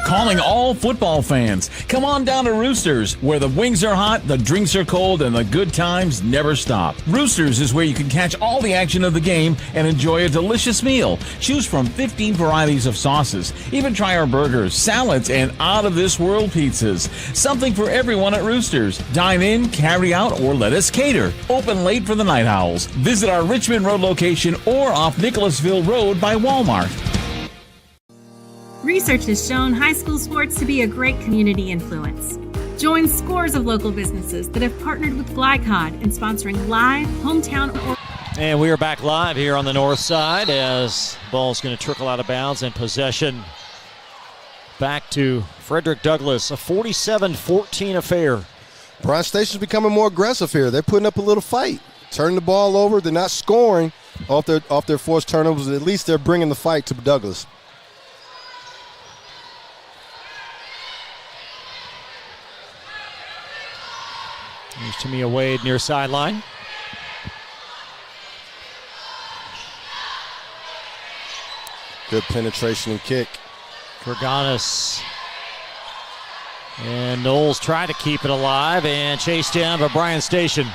Calling all football fans. Come on down to Roosters, where the wings are hot, the drinks are cold, and the good times never stop. Roosters is where you can catch all the action of the game and enjoy a delicious meal. Choose from 15 varieties of sauces. Even try our burgers, salads, and out-of-this-world pizzas. Something for everyone at Roosters. Dine in, carry out, or let us cater. Open late for the Night Owls. Visit our Richmond Road location or off Nicholasville Road by Walmart. Research has shown high school sports to be a great community influence. Join scores of local businesses that have partnered with Glycod in sponsoring live hometown. And we are back live here on the north side as ball's going to trickle out of bounds and possession back to Frederick Douglass. A 47-14 affair. Bryan Station's becoming more aggressive here. They're putting up a little fight, turning the ball over. They're not scoring off their forced turnovers. At least they're bringing the fight to Douglass. Here's Tamia Wade near sideline. Good penetration and kick. Kurganis. And Knowles tried to keep it alive and chased down by Bryan Station.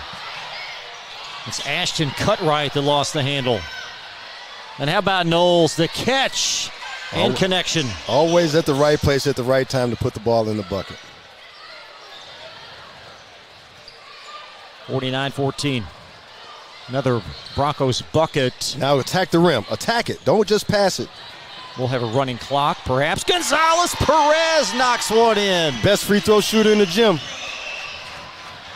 It's Ashton Cutright that lost the handle. And how about Knowles? The catch and connection. Always at the right place at the right time to put the ball in the bucket. 49-14. Another Broncos bucket. Now attack the rim. Attack it. Don't just pass it. We'll have a running clock, perhaps. Gonzalez Perez knocks one in. Best free throw shooter in the gym.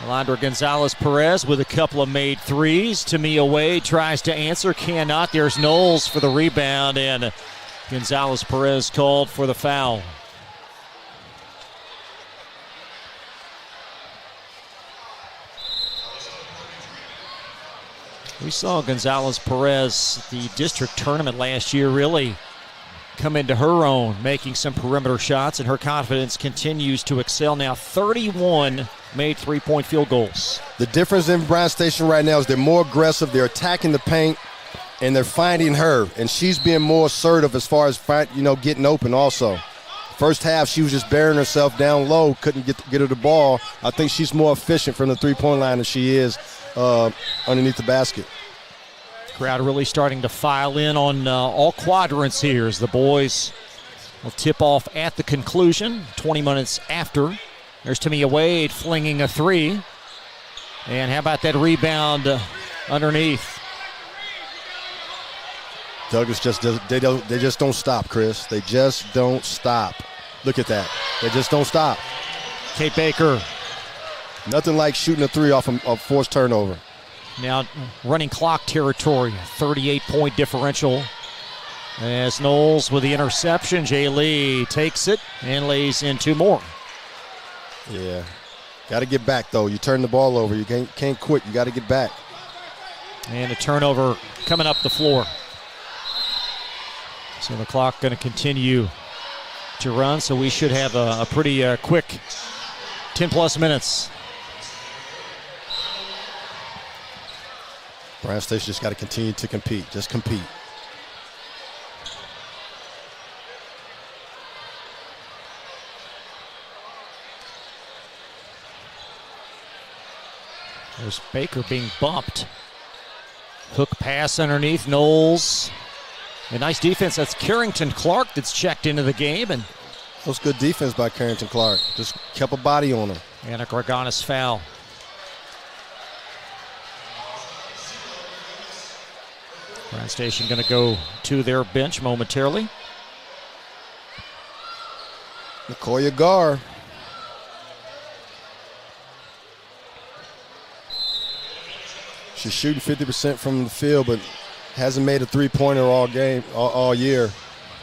Alondra Gonzalez Perez with a couple of made threes. Tamia Wade tries to answer, cannot. There's Knowles for the rebound, and Gonzalez Perez called for the foul. We saw Gonzalez Perez at the district tournament last year really come into her own, making some perimeter shots, and her confidence continues to excel. Now 31 made three-point field goals. The difference in Bryan Station right now is they're more aggressive, they're attacking the paint, and they're finding her, and she's being more assertive as far as getting open also. First half, she was just burying herself down low, couldn't get her the ball. I think she's more efficient from the three-point line than she is underneath the basket. Crowd really starting to file in on all quadrants here as the boys will tip off at the conclusion, 20 minutes after There's Tamia Wade flinging a three. And how about that rebound underneath? Douglas they just don't stop, Chris. They just don't stop. Look at that. They just don't stop. Kate Baker. Nothing like shooting a three off a forced turnover. Now running clock territory, 38-point differential. As Knowles with the interception, Jay Lee takes it and lays in two more. Yeah, got to get back though. You turn the ball over, you can't quit. You got to get back. And a turnover coming up the floor. So the clock going to continue to run. So we should have a pretty quick 10-plus minutes. Bryan Station just got to continue to compete. Just compete. There's Baker being bumped. Hook pass underneath Knowles. A nice defense. That's Carrington Clark that's checked into the game. And that was good defense by Carrington Clark. Just kept a body on him. And a Garganis foul. Bryan Station going to go to their bench momentarily. Nicoya Gar. She's shooting 50% from the field, but hasn't made a three-pointer all year.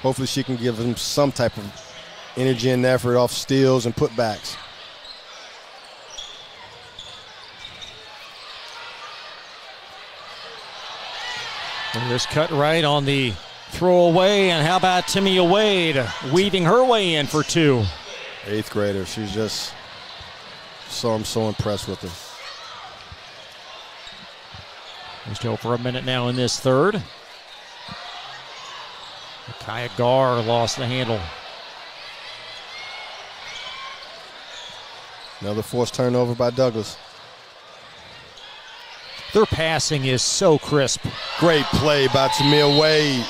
Hopefully she can give them some type of energy and effort off steals and putbacks. There's cut right on the throwaway, and how about Tamia Wade weaving her way in for two? 8th grader. She's just I'm so impressed with her. Just over a minute now in this third. Nicoya Gar lost the handle. Another forced turnover by Douglas. Their passing is so crisp. Great play by Tamia Wade.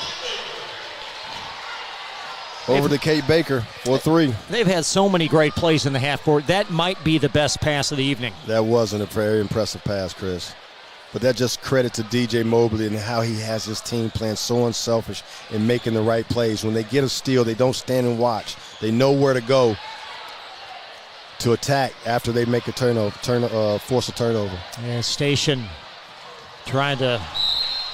Over to Kate Baker for three. They've had so many great plays in the half court. That might be the best pass of the evening. That wasn't a very impressive pass, Chris. But that just credit to DJ Mobley and how he has his team playing so unselfish and making the right plays. When they get a steal, they don't stand and watch. They know where to go to attack after they make a force a turnover. And Station trying to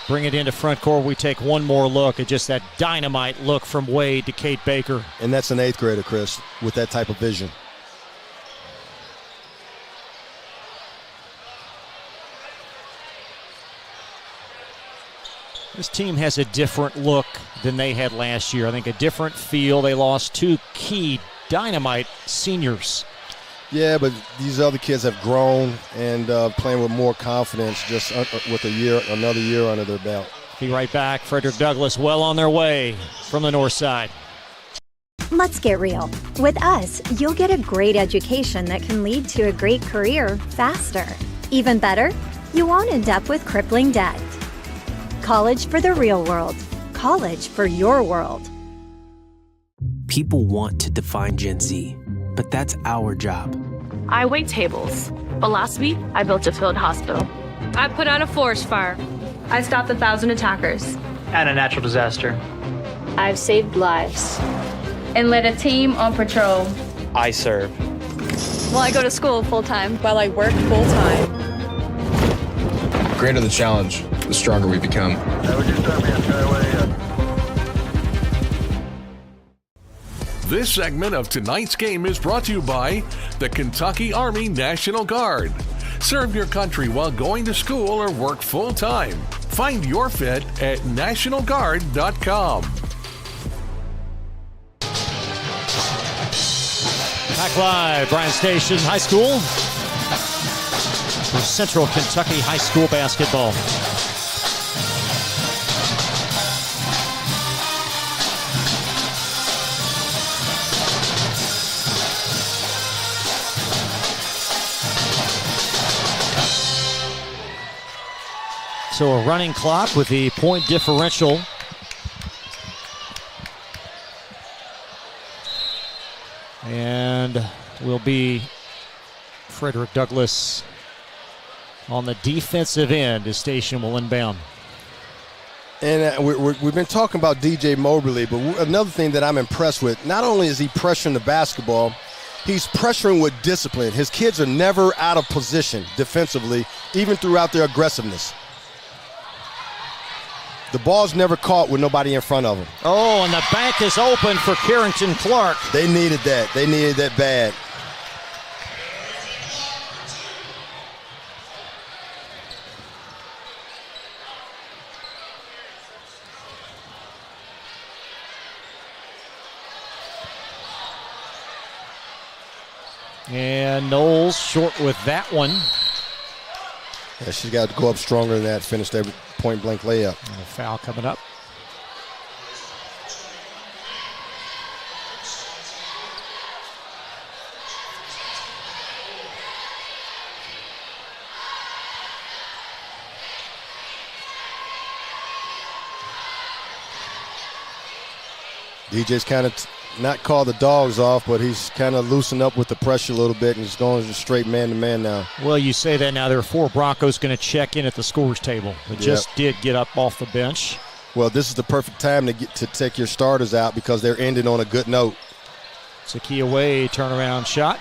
bring it into front court. We take one more look at just that dynamite look from Wade to Kate Baker. And that's an 8th grader, Chris, with that type of vision. This team has a different look than they had last year. I think a different feel. They lost two key dynamite seniors. Yeah, but these other kids have grown and playing with more confidence just with another year under their belt. Be right back. Frederick Douglass well on their way from the north side. Let's get real. With us, you'll get a great education that can lead to a great career faster. Even better, you won't end up with crippling debt. College for the real world. College for your world. People want to define Gen Z, but that's our job. I wait tables, but last week I built a field hospital. I put out a forest fire. I stopped 1,000 attackers. And a natural disaster. I've saved lives. And led a team on patrol. I serve. Well, I go to school full-time. While I work full-time. The greater the challenge, the stronger we become. This segment of tonight's game is brought to you by the Kentucky Army National Guard. Serve your country while going to school or work full-time. Find your fit at nationalguard.com. Back live, Bryan Station High School for Central Kentucky High School basketball. So a running clock with the point differential. And will be Frederick Douglass on the defensive end as Station will inbound. And we've been talking about DJ Moberly, but another thing that I'm impressed with, not only is he pressuring the basketball, he's pressuring with discipline. His kids are never out of position defensively, even throughout their aggressiveness. The ball's never caught with nobody in front of him. Oh, and the bank is open for Carrington Clark. They needed that. They needed that bad. And Knowles short with that one. Yeah, she's got to go up stronger than that, finish that point-blank layup. And a foul coming up. DJ's kind of not called the dogs off, but he's kind of loosened up with the pressure a little bit, and he's going straight man-to-man now. Well, you say that now. There are 4 Broncos going to check in at the scorer's table. They just did get up off the bench. Well, this is the perfect time to take your starters out because they're ending on a good note. Sakia Wade, turnaround shot.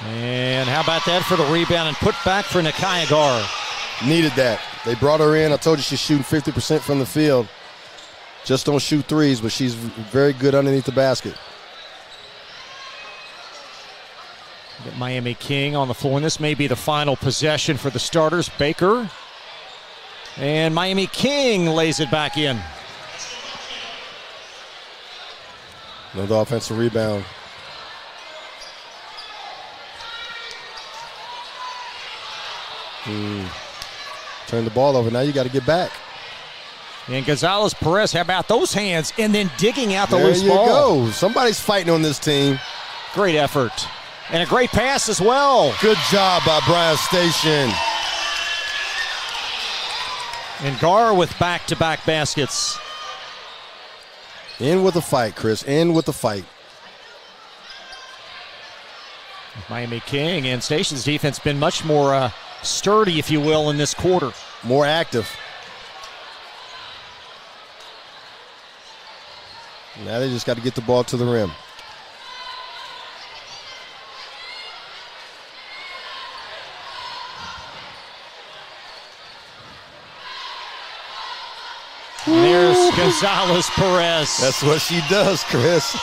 And how about that for the rebound and put back for Nakia Gar. Needed that. They brought her in. I told you she's shooting 50% from the field. Just don't shoot threes, but she's very good underneath the basket. Get Miami King on the floor, and this may be the final possession for the starters. Baker. And Miami King lays it back in. Another offensive rebound. Turn the ball over. Now you got to get back. And Gonzalez-Perez, how about those hands? And then digging out the loose ball. There you go. Somebody's fighting on this team. Great effort. And a great pass as well. Good job by Bryan Station. And Gar with back-to-back baskets. In with the fight, Chris. In with the fight. Miami King and Station's defense been much more sturdy, if you will, in this quarter. More active. Now they just got to get the ball to the rim. There's Gonzalez-Perez. That's what she does, Chris.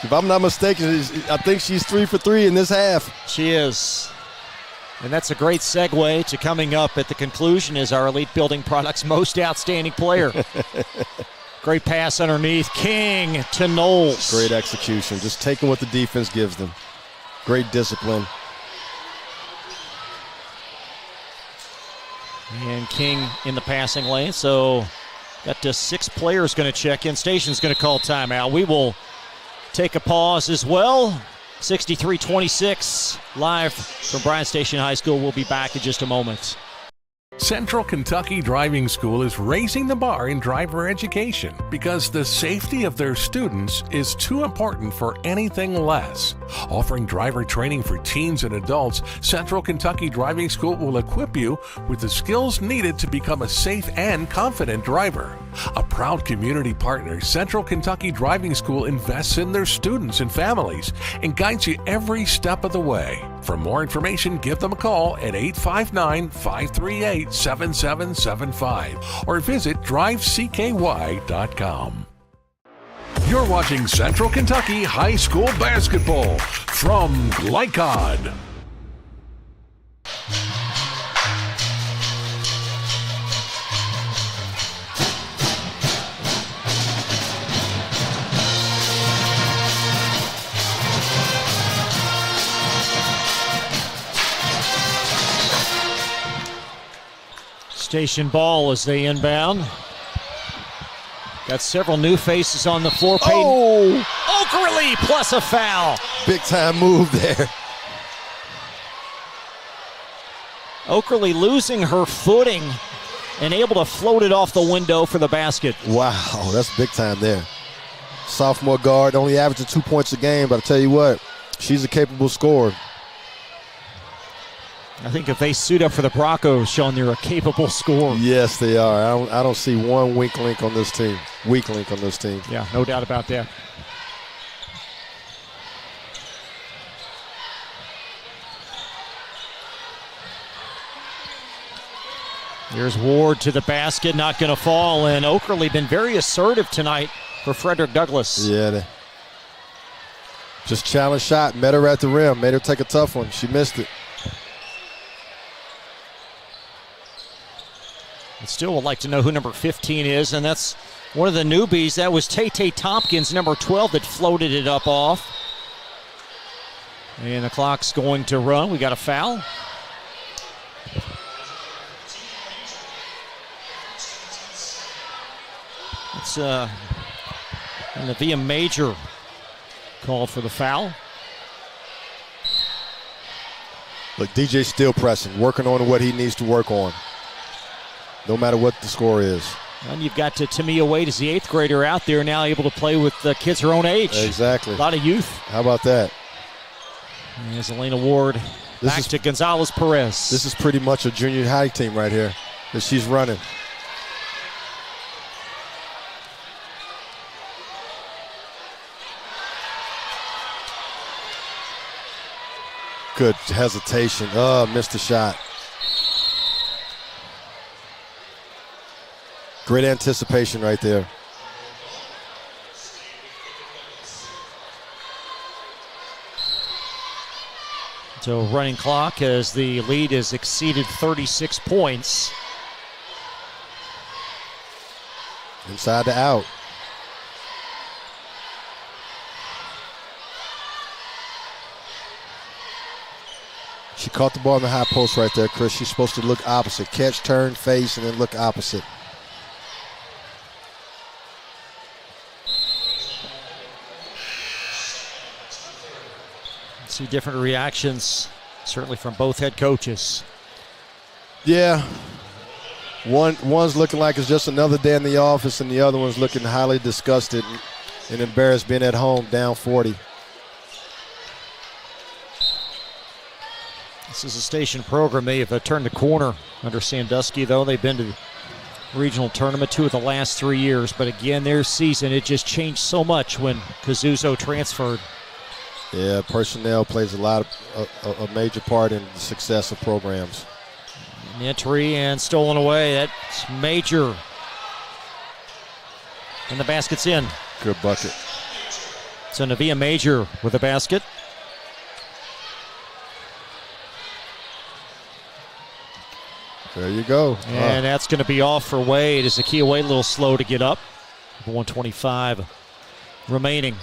If I'm not mistaken, I think she's 3 for 3 in this half. She is. And that's a great segue to coming up at the conclusion as our Elite Building Products most outstanding player. Great pass underneath. King to Knowles. Great execution. Just taking what the defense gives them. Great discipline. And King in the passing lane. So got to 6 players going to check in. Station's going to call timeout. We will take a pause as well. 63-26 live from Bryan Station High School. We'll be back in just a moment. Central Kentucky Driving School is raising the bar in driver education because the safety of their students is too important for anything less. Offering driver training for teens and adults, Central Kentucky Driving School will equip you with the skills needed to become a safe and confident driver. A proud community partner, Central Kentucky Driving School invests in their students and families and guides you every step of the way. For more information, give them a call at 859-538-7775 or visit drivecky.com. You're watching Central Kentucky High School Basketball from Glycod. Station ball as they inbound. Got several new faces on the floor. Oh! Oakerly plus a foul. Big time move there. Oakerly losing her footing and able to float it off the window for the basket. Wow, that's big time there. Sophomore guard, only averaging 2 points a game, but I tell you what, she's a capable scorer. I think if they suit up for the Broncos, Sean, they're a capable scorer. Yes, they are. I don't see one weak link on this team. Yeah, no doubt about that. Here's Ward to the basket, not going to fall, and Okerley been very assertive tonight for Frederick Douglass. Yeah, just challenge shot, met her at the rim, made her take a tough one. She missed it. I still would like to know who number 15 is, and that's one of the newbies. That was Tay Tompkins, number 12, that floated it up off. And the clock's going to run. We got a foul. It's and the VM Major called for the foul. Look, DJ's still pressing, working on what he needs to work on, no matter what the score is. And you've got Tamia Wade as the 8th grader out there now, able to play with the kids her own age. Exactly. A lot of youth. How about that? And there's Elena Ward back to Gonzalez Perez. This is pretty much a junior high team right here that she's running. Good hesitation. Oh, missed the shot. Great anticipation right there. So running clock as the lead has exceeded 36 points. Inside to out. She caught the ball in the high post right there, Chris. She's supposed to look opposite. Catch, turn, face, and then look opposite. See different reactions, certainly from both head coaches. Yeah. One's looking like it's just another day in the office, and the other one's looking highly disgusted and embarrassed being at home down 40. This is a station program. They have turned the corner under Sandusky, though. They've been to the regional tournament 2 of the last 3 years. But again, their season, it just changed so much when Kazuzo transferred. Yeah, personnel plays a major part in the success of programs. An entry and stolen away. That's major. And the basket's in. Good bucket. So Navia Major with a basket. There you go. And that's going to be off for Wade. As Akia Wade a little slow to get up. 1:25 remaining.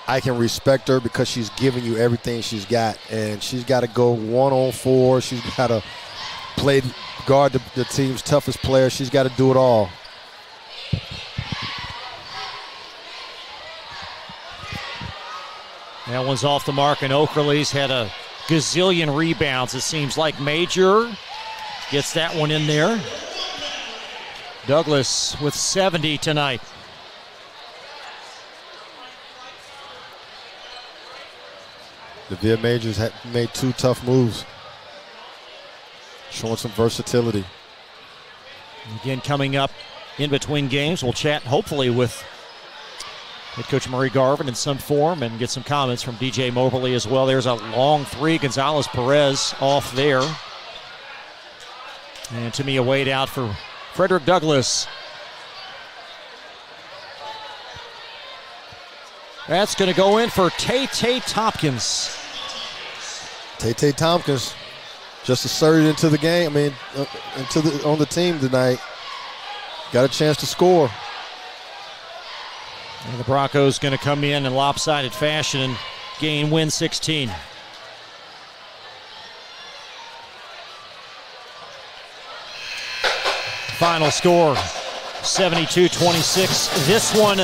I can respect her because she's giving you everything she's got, and she's got to go 1-on-4. She's got to guard the team's toughest player. She's got to do it all. That one's off the mark, and Okerley's had a gazillion rebounds, it seems like. Major gets that one in there. Douglas with 70 tonight. The Via Majors had made 2 tough moves, showing some versatility. Again, coming up in between games, we'll chat hopefully with head coach Murray Garvin in some form and get some comments from DJ Moberly as well. There's a long 3. Gonzalez Perez off there. And Tamia Wade out for Frederick Douglass. That's going to go in for Tay Tompkins. Tay Tompkins just asserted into the game. On the team tonight. Got a chance to score. And the Broncos going to come in lopsided fashion and win 16. Final score, 72-26. This one,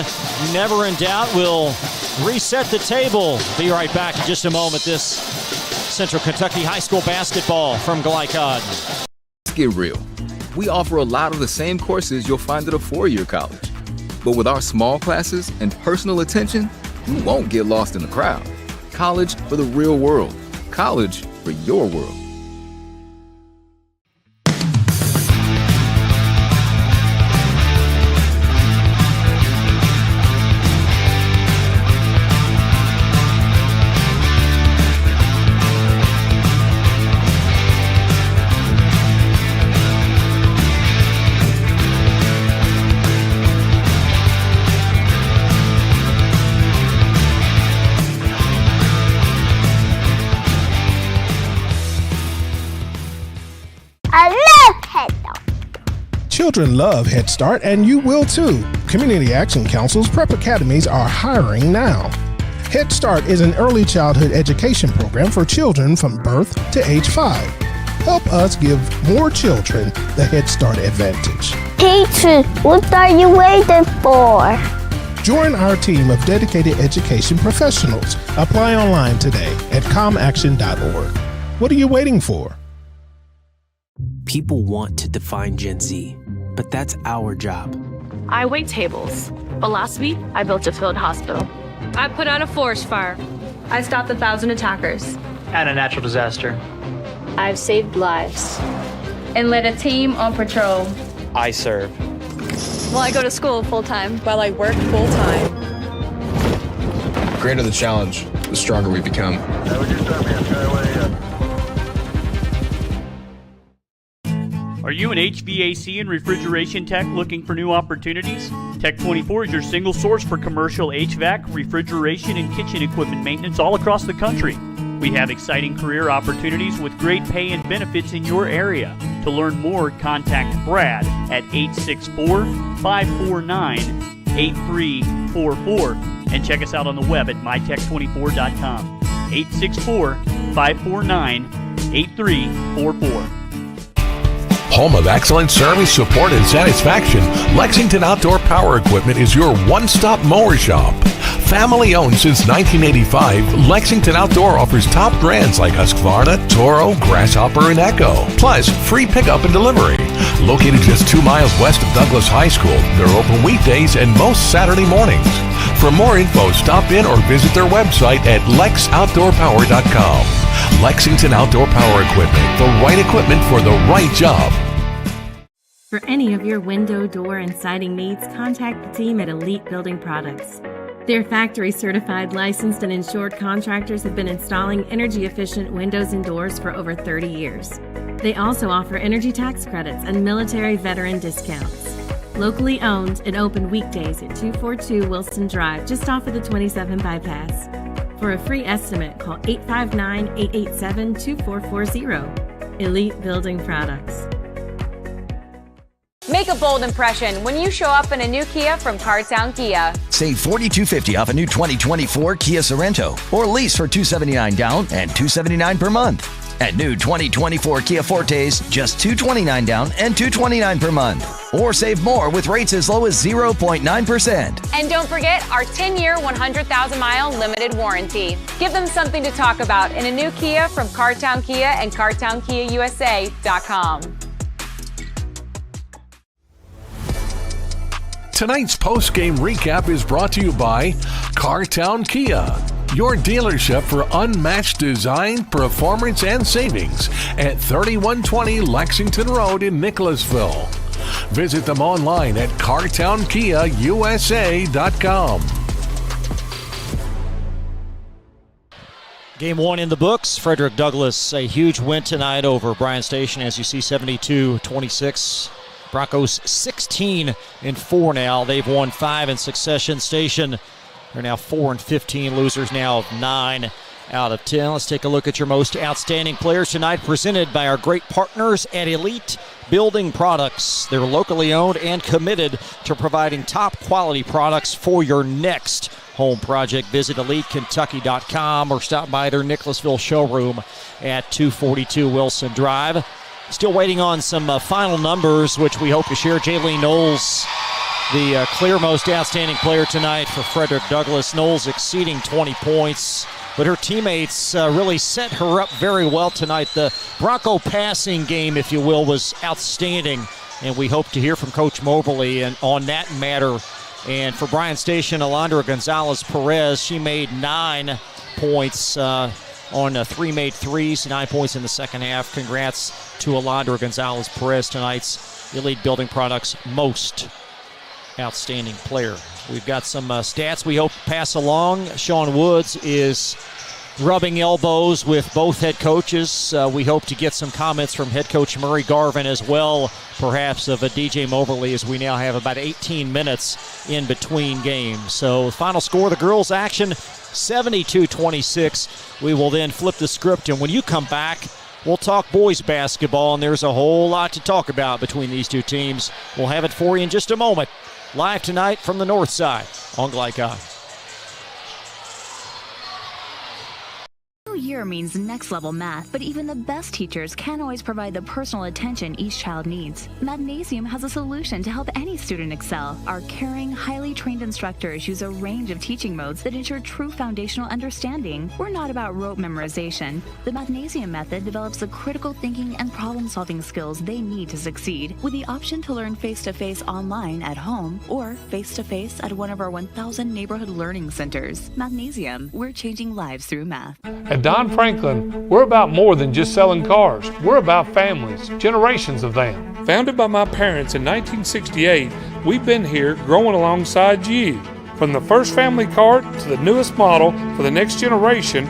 never in doubt, will reset the table. Be right back in just a moment. This Central Kentucky High School basketball from Glycod. Let's get real. We offer a lot of the same courses you'll find at a 4-year college. But with our small classes and personal attention, you won't get lost in the crowd. College for the real world. College for your world. Children love Head Start, and you will too. Community Action Council's prep academies are hiring now. Head Start is an early childhood education program for children from birth to age 5. Help us give more children the Head Start advantage. Teacher, what are you waiting for? Join our team of dedicated education professionals. Apply online today at comaction.org. What are you waiting for? People want to define Gen Z, but that's our job. I wait tables, but last week I built a field hospital. I put out a forest fire. I stopped 1,000 attackers. And a natural disaster. I've saved lives. And led a team on patrol. I serve. Well, I go to school full time. While I work full time. The greater the challenge, the stronger we become. Are you an HVAC and refrigeration tech looking for new opportunities? Tech24 is your single source for commercial HVAC, refrigeration, and kitchen equipment maintenance all across the country. We have exciting career opportunities with great pay and benefits in your area. To learn more, contact Brad at 864-549-8344 and check us out on the web at mytech24.com. 864-549-8344. Home of excellent service, support, and satisfaction, Lexington Outdoor Power Equipment is your one-stop mower shop. Family owned since 1985, Lexington Outdoor offers top brands like Husqvarna, Toro, Grasshopper, and Echo. Plus, free pickup and delivery. Located just 2 miles west of Douglas High School, they're open weekdays and most Saturday mornings. For more info, stop in or visit their website at lexoutdoorpower.com. Lexington Outdoor Power Equipment, the right equipment for the right job. For any of your window, door, and siding needs, contact the team at Elite Building Products. Their factory-certified, licensed, and insured contractors have been installing energy-efficient windows and doors for over 30 years. They also offer energy tax credits and military veteran discounts. Locally owned and open weekdays at 242 Wilson Drive, just off of the 27 bypass. For a free estimate, call 859-887-2440. Elite Building Products. Make a bold impression when you show up in a new Kia from Cartown Kia. Save $4,250 off a new 2024 Kia Sorento, or lease for $279 down and $279 per month. And new 2024 Kia Fortes, just $229 down and $229 per month. Or save more with rates as low as 0.9%. And don't forget our 10-year, 100,000-mile limited warranty. Give them something to talk about in a new Kia from Cartown Kia and CartownKiaUSA.com. Tonight's post-game recap is brought to you by Cartown Kia, your dealership for unmatched design, performance, and savings at 3120 Lexington Road in Nicholasville. Visit them online at CartownKiaUSA.com. Game 1 in the books. Frederick Douglass, a huge win tonight over Bryan Station, as you see, 72-26. Broncos 16-4 now. They've won 5 in succession. Station, they're now 4-15. Losers now of 9 out of 10. Let's take a look at your most outstanding players tonight, presented by our great partners at Elite Building Products. They're locally owned and committed to providing top quality products for your next home project. Visit EliteKentucky.com or stop by their Nicholasville showroom at 242 Wilson Drive. Still waiting on some final numbers, which we hope to share. Jaylene Knowles, the clear most outstanding player tonight for Frederick Douglass. Knowles exceeding 20 points, but her teammates really set her up very well tonight. The Bronco passing game, if you will, was outstanding, and we hope to hear from Coach Moberly and on that matter. And for Bryan Station, Alondra Gonzalez-Perez, she made 9 points on 3 made threes, 9 points in the second half. Congrats to Alondra Gonzalez-Perez, tonight's Elite Building Products most outstanding player. We've got some stats we hope to pass along. Sean Woods is rubbing elbows with both head coaches. We hope to get some comments from head coach Murray Garvin as well, perhaps of a DJ Moberly, as we now have about 18 minutes in between games. So final score, the girls' action, 72-26. We will then flip the script, and when you come back, we'll talk boys basketball, and there's a whole lot to talk about between these two teams. We'll have it for you in just a moment. Live tonight from the north side on Glycon. Year means next level math, but even the best teachers can't always provide the personal attention each child needs. Magnesium has a solution to help any student excel. Our caring, highly trained instructors use a range of teaching modes that ensure true foundational understanding. We're not about rote memorization. The Magnesium method develops the critical thinking and problem solving skills they need to succeed, with the option to learn face-to-face online at home or face-to-face at one of our 1,000 neighborhood learning centers. Magnesium, we're changing lives through math. At Don Franklin, we're about more than just selling cars. We're about families, generations of them. Founded by my parents in 1968, we've been here growing alongside you. From the first family car to the newest model for the next generation,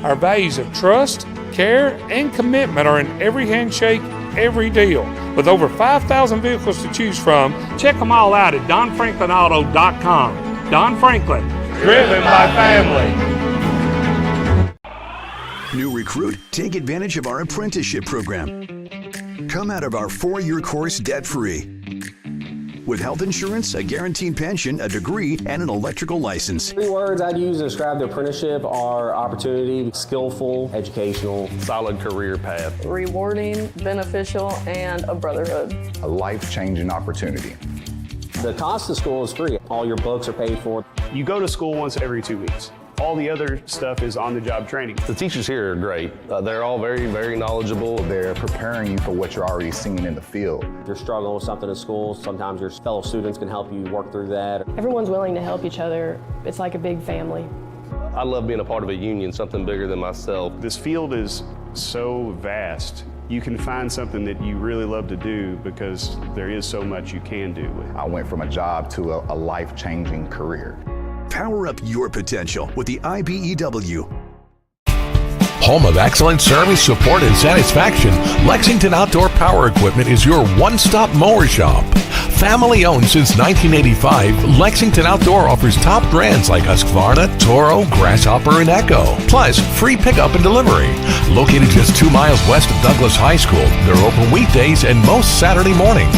our values of trust, care, and commitment are in every handshake, every deal. With over 5,000 vehicles to choose from, check them all out at DonFranklinAuto.com. Don Franklin, driven by family. New recruit, take advantage of our apprenticeship program. Come out of our 4-year course debt-free. With health insurance, a guaranteed pension, a degree, and an electrical license. 3 words I'd use to describe the apprenticeship are opportunity, skillful, educational, solid career path, rewarding, beneficial, and a brotherhood. A life-changing opportunity. The cost of school is free. All your books are paid for. You go to school once every 2 weeks. All the other stuff is on-the-job training. The teachers here are great. They're all very, very knowledgeable. They're preparing you for what you're already seeing in the field. If you're struggling with something in school, sometimes your fellow students can help you work through that. Everyone's willing to help each other. It's like a big family. I love being a part of a union, something bigger than myself. This field is so vast. You can find something that you really love to do because there is so much you can do with it. I went from a job to a life-changing career. Power up your potential with the IBEW. Home of excellent service, support, and satisfaction, Lexington Outdoor Power Equipment is your one-stop mower shop. Family owned since 1985, Lexington Outdoor offers top brands like Husqvarna, Toro, Grasshopper, and Echo. Plus, free pickup and delivery. Located just 2 miles west of Douglas High School, they're open weekdays and most Saturday mornings.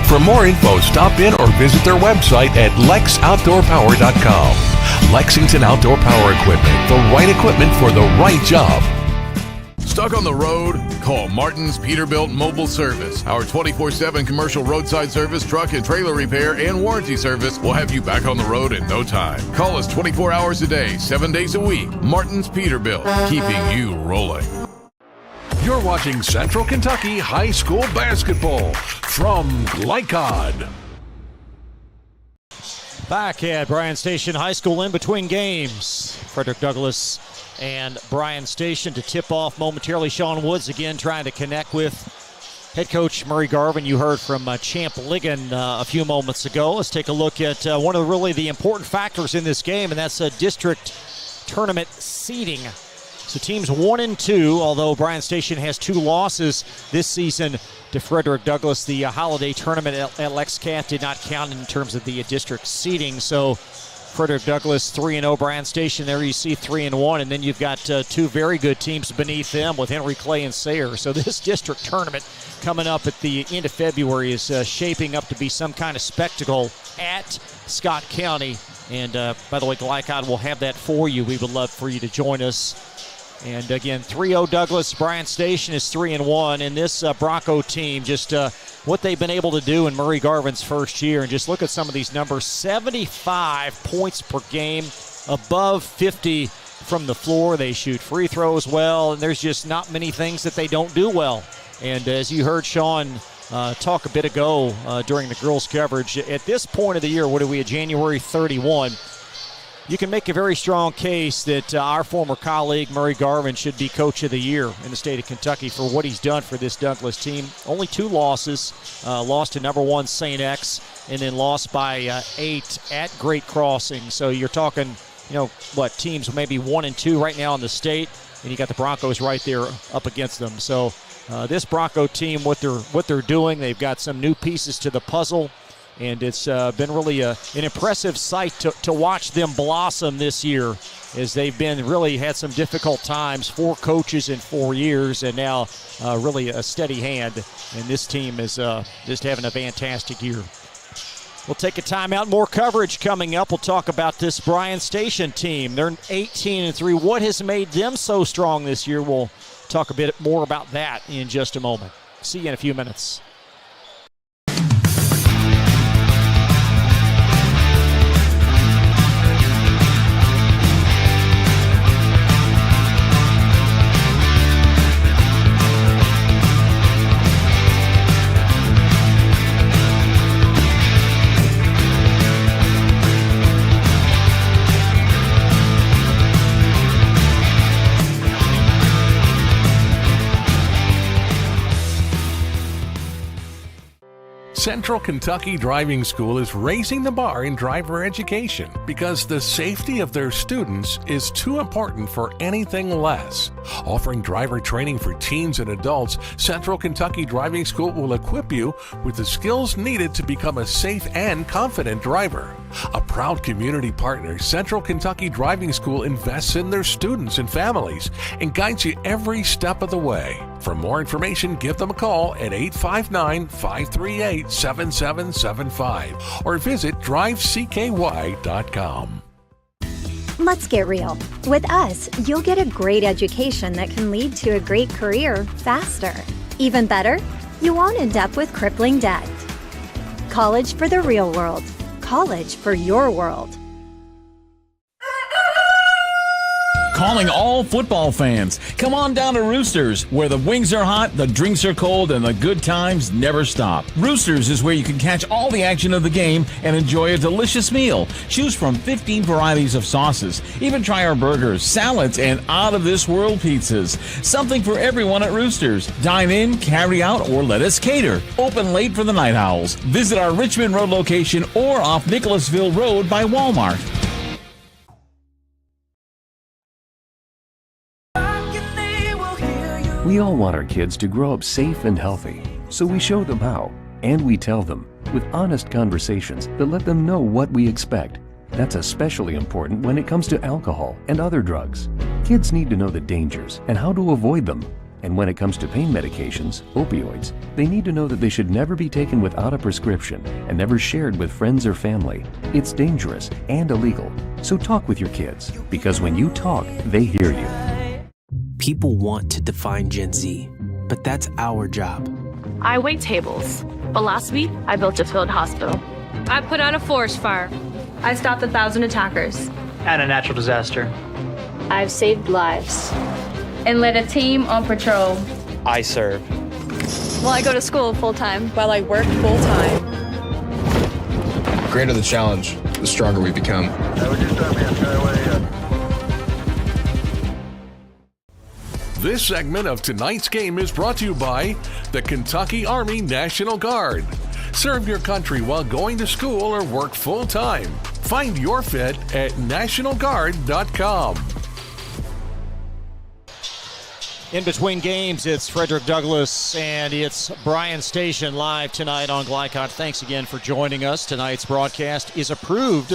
For more info, stop in or visit their website at lexoutdoorpower.com. Lexington Outdoor Power Equipment, the right equipment for the right job. Stuck on the road? Call Martin's Peterbilt Mobile Service. Our 24/7 commercial roadside service, truck and trailer repair, and warranty service will have you back on the road in no time. Call us 24 hours a day, 7 days a week. Martin's Peterbilt, keeping you rolling. You're watching Central Kentucky High School Basketball from Glycod. Back at Bryan Station High School in between games. Frederick Douglass and Bryan Station to tip off momentarily. Sean Woods again trying to connect with head coach Murray Garvin. You heard from Champ Ligon a few moments ago. Let's take a look at one of really the important factors in this game, and that's district tournament seeding. So teams 1 and 2, although Bryan Station has 2 losses this season to Frederick Douglass. The holiday tournament at Lexcat did not count in terms of the district seeding. So Frederick Douglass 3-0, Bryan Station there you see 3-1, and then you've got 2 very good teams beneath them with Henry Clay and Sayre. So this district tournament coming up at the end of February is shaping up to be some kind of spectacle at Scott County. And by the way, Glycod will have that for you. We would love for you to join us. And again, 3-0 Douglass. Bryan Station is 3-1. And this Bronco team, just what they've been able to do in Murray Garvin's first year. And just look at some of these numbers. 75 points per game, above 50 from the floor. They shoot free throws well. And there's just not many things that they don't do well. And as you heard Sean talk a bit ago during the girls' coverage, at this point of the year, what are we at, January 31? You can make a very strong case that our former colleague Murray Garvin should be Coach of the Year in the state of Kentucky for what he's done for this Douglas team. Only 2 losses, lost to number 1 St. X, and then lost by 8 at Great Crossing. So you're talking, teams maybe 1 and 2 right now in the state, and you got the Broncos right there up against them. So this Bronco team, what they're doing, they've got some new pieces to the puzzle. And it's been really an impressive sight to watch them blossom this year, as they've really had some difficult times, 4 coaches in 4 years, and now really a steady hand. And this team is just having a fantastic year. We'll take a timeout. More coverage coming up. We'll talk about this Bryan Station team. They're 18-3. What has made them so strong this year? We'll talk a bit more about that in just a moment. See you in a few minutes. Central Kentucky Driving School is raising the bar in driver education because the safety of their students is too important for anything less. Offering driver training for teens and adults, Central Kentucky Driving School will equip you with the skills needed to become a safe and confident driver. A proud community partner, Central Kentucky Driving School invests in their students and families and guides you every step of the way. For more information, give them a call at 859-538-7775 or visit drivecky.com. Let's get real. With us, you'll get a great education that can lead to a great career faster. Even better, you won't end up with crippling debt. College for the real world. College for your world. Calling all football fans. Come on down to Roosters, where the wings are hot, the drinks are cold, and the good times never stop. Roosters is where you can catch all the action of the game and enjoy a delicious meal. Choose from 15 varieties of sauces. Even try our burgers, salads, and out-of-this-world pizzas. Something for everyone at Roosters. Dine in, carry out, or let us cater. Open late for the Night Owls. Visit our Richmond Road location or off Nicholasville Road by Walmart. We all want our kids to grow up safe and healthy, so we show them how, and we tell them with honest conversations that let them know what we expect. That's especially important when it comes to alcohol and other drugs. Kids need to know the dangers and how to avoid them. And when it comes to pain medications, opioids, they need to know that they should never be taken without a prescription and never shared with friends or family. It's dangerous and illegal. So talk with your kids, because when you talk, they hear you. People want to define Gen Z, but that's our job. I wait tables, but last week I built a field hospital. I put out a forest fire. I stopped 1,000 attackers. And a natural disaster. I've saved lives. And led a team on patrol. I serve. Well, I go to school full-time. While I work full-time. The greater the challenge, the stronger we become. This segment of tonight's game is brought to you by the Kentucky Army National Guard. Serve your country while going to school or work full-time. Find your fit at nationalguard.com. In between games, it's Frederick Douglass and it's Bryan Station live tonight on Glycon. Thanks again for joining us. Tonight's broadcast is approved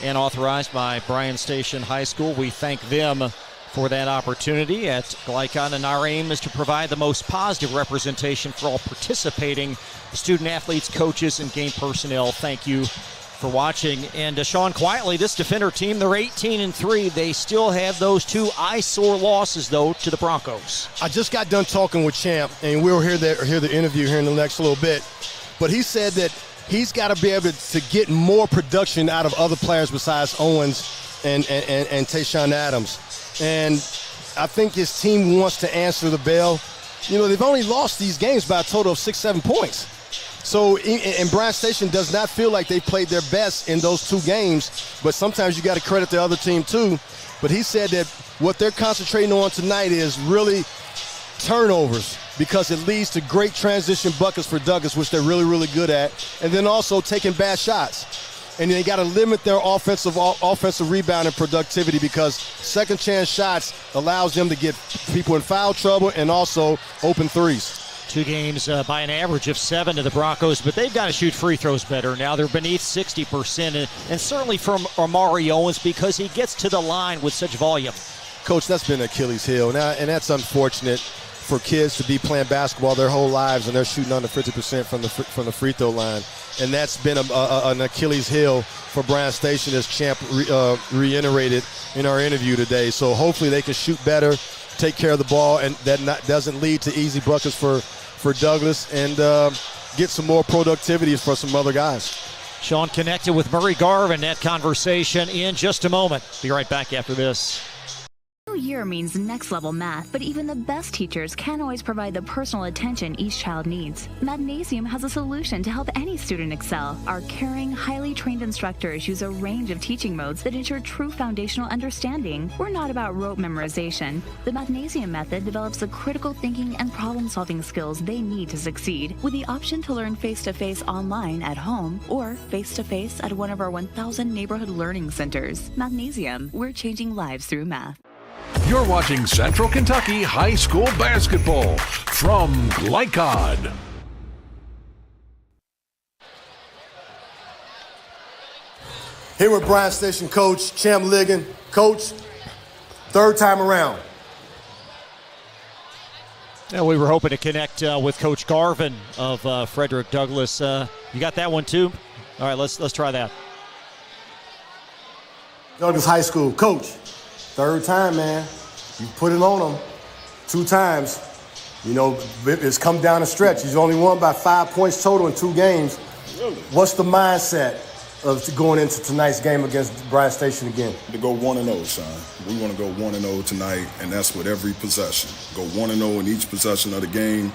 and authorized by Bryan Station High School. We thank them for that opportunity at Glycon, and our aim is to provide the most positive representation for all participating student athletes, coaches, and game personnel. Thank you for watching. And Sean, quietly, this Defender team, they're 18-3. They still have those 2 eyesore losses, though, to the Broncos. I just got done talking with Champ, and we'll hear the interview here in the next little bit. But he said that he's got to be able to get more production out of other players besides Owens and Tayshawn Adams. And I think his team wants to answer the bell. You know, they've only lost these games by a total of 6-7 points. So, and Bryan Station does not feel like they played their best in those 2 games, but sometimes you got to credit the other team too. But he said that what they're concentrating on tonight is really turnovers, because it leads to great transition buckets for Douglas, which they're really, really good at, and then also taking bad shots. And they got to limit their offensive rebound and productivity, because second chance shots allows them to get people in foul trouble and also open threes. 2 games by an average of 7 to the Broncos, but they've got to shoot free throws better now. They're beneath 60%, and certainly from Amari Owens, because he gets to the line with such volume. Coach, that's been Achilles' heel, now, and that's unfortunate for kids to be playing basketball their whole lives and they're shooting under 50% from the free throw line. And that's been an Achilles heel for Bryan Station, as Champ reiterated in our interview today. So hopefully they can shoot better, take care of the ball, and that doesn't lead to easy buckets for Douglas, and get some more productivity for some other guys. Sean connected with Murray Garvin. That conversation in just a moment. Be right back after this. New year means next level math, but even the best teachers can't always provide the personal attention each child needs. Magnesium has a solution to help any student excel. Our caring, highly trained instructors use a range of teaching modes that ensure true foundational understanding. We're not about rote memorization. The Magnesium method develops the critical thinking and problem-solving skills they need to succeed, with the option to learn face-to-face online at home or face-to-face at one of our 1,000 neighborhood learning centers. Magnesium, we're changing lives through math. You're watching Central Kentucky High School Basketball from Glycod. Here with Bryan Station coach Champ Ligon. Coach, 3rd time around. Yeah, we were hoping to connect with Coach Garvin of Frederick Douglass. You got that one too? All right, let's try that. Douglass High School coach. 3rd time, man. You put it on them 2 times. You know, it's come down the stretch. He's only won by 5 points total in 2 games. Really? What's the mindset of going into tonight's game against Bryan Station again? To go 1-0, son. We want to go 1-0 tonight, and that's with every possession. Go 1-0 in each possession of the game.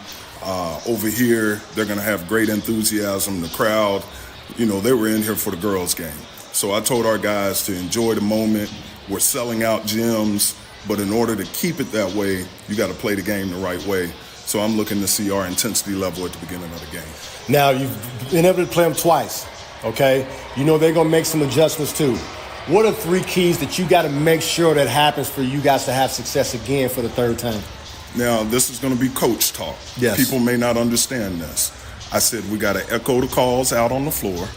Over here, they're going to have great enthusiasm. The crowd, you know, they were in here for the girls' game. So I told our guys to enjoy the moment. We're selling out gyms, but in order to keep it that way, you got to play the game the right way. So I'm looking to see our intensity level at the beginning of the game. Now, you've been able to play them twice, okay? You know they're going to make some adjustments too. What are 3 keys that you got to make sure that happens for you guys to have success again for the 3rd time? Now, this is going to be coach talk. Yes. People may not understand this. I said we got to echo the calls out on the floor,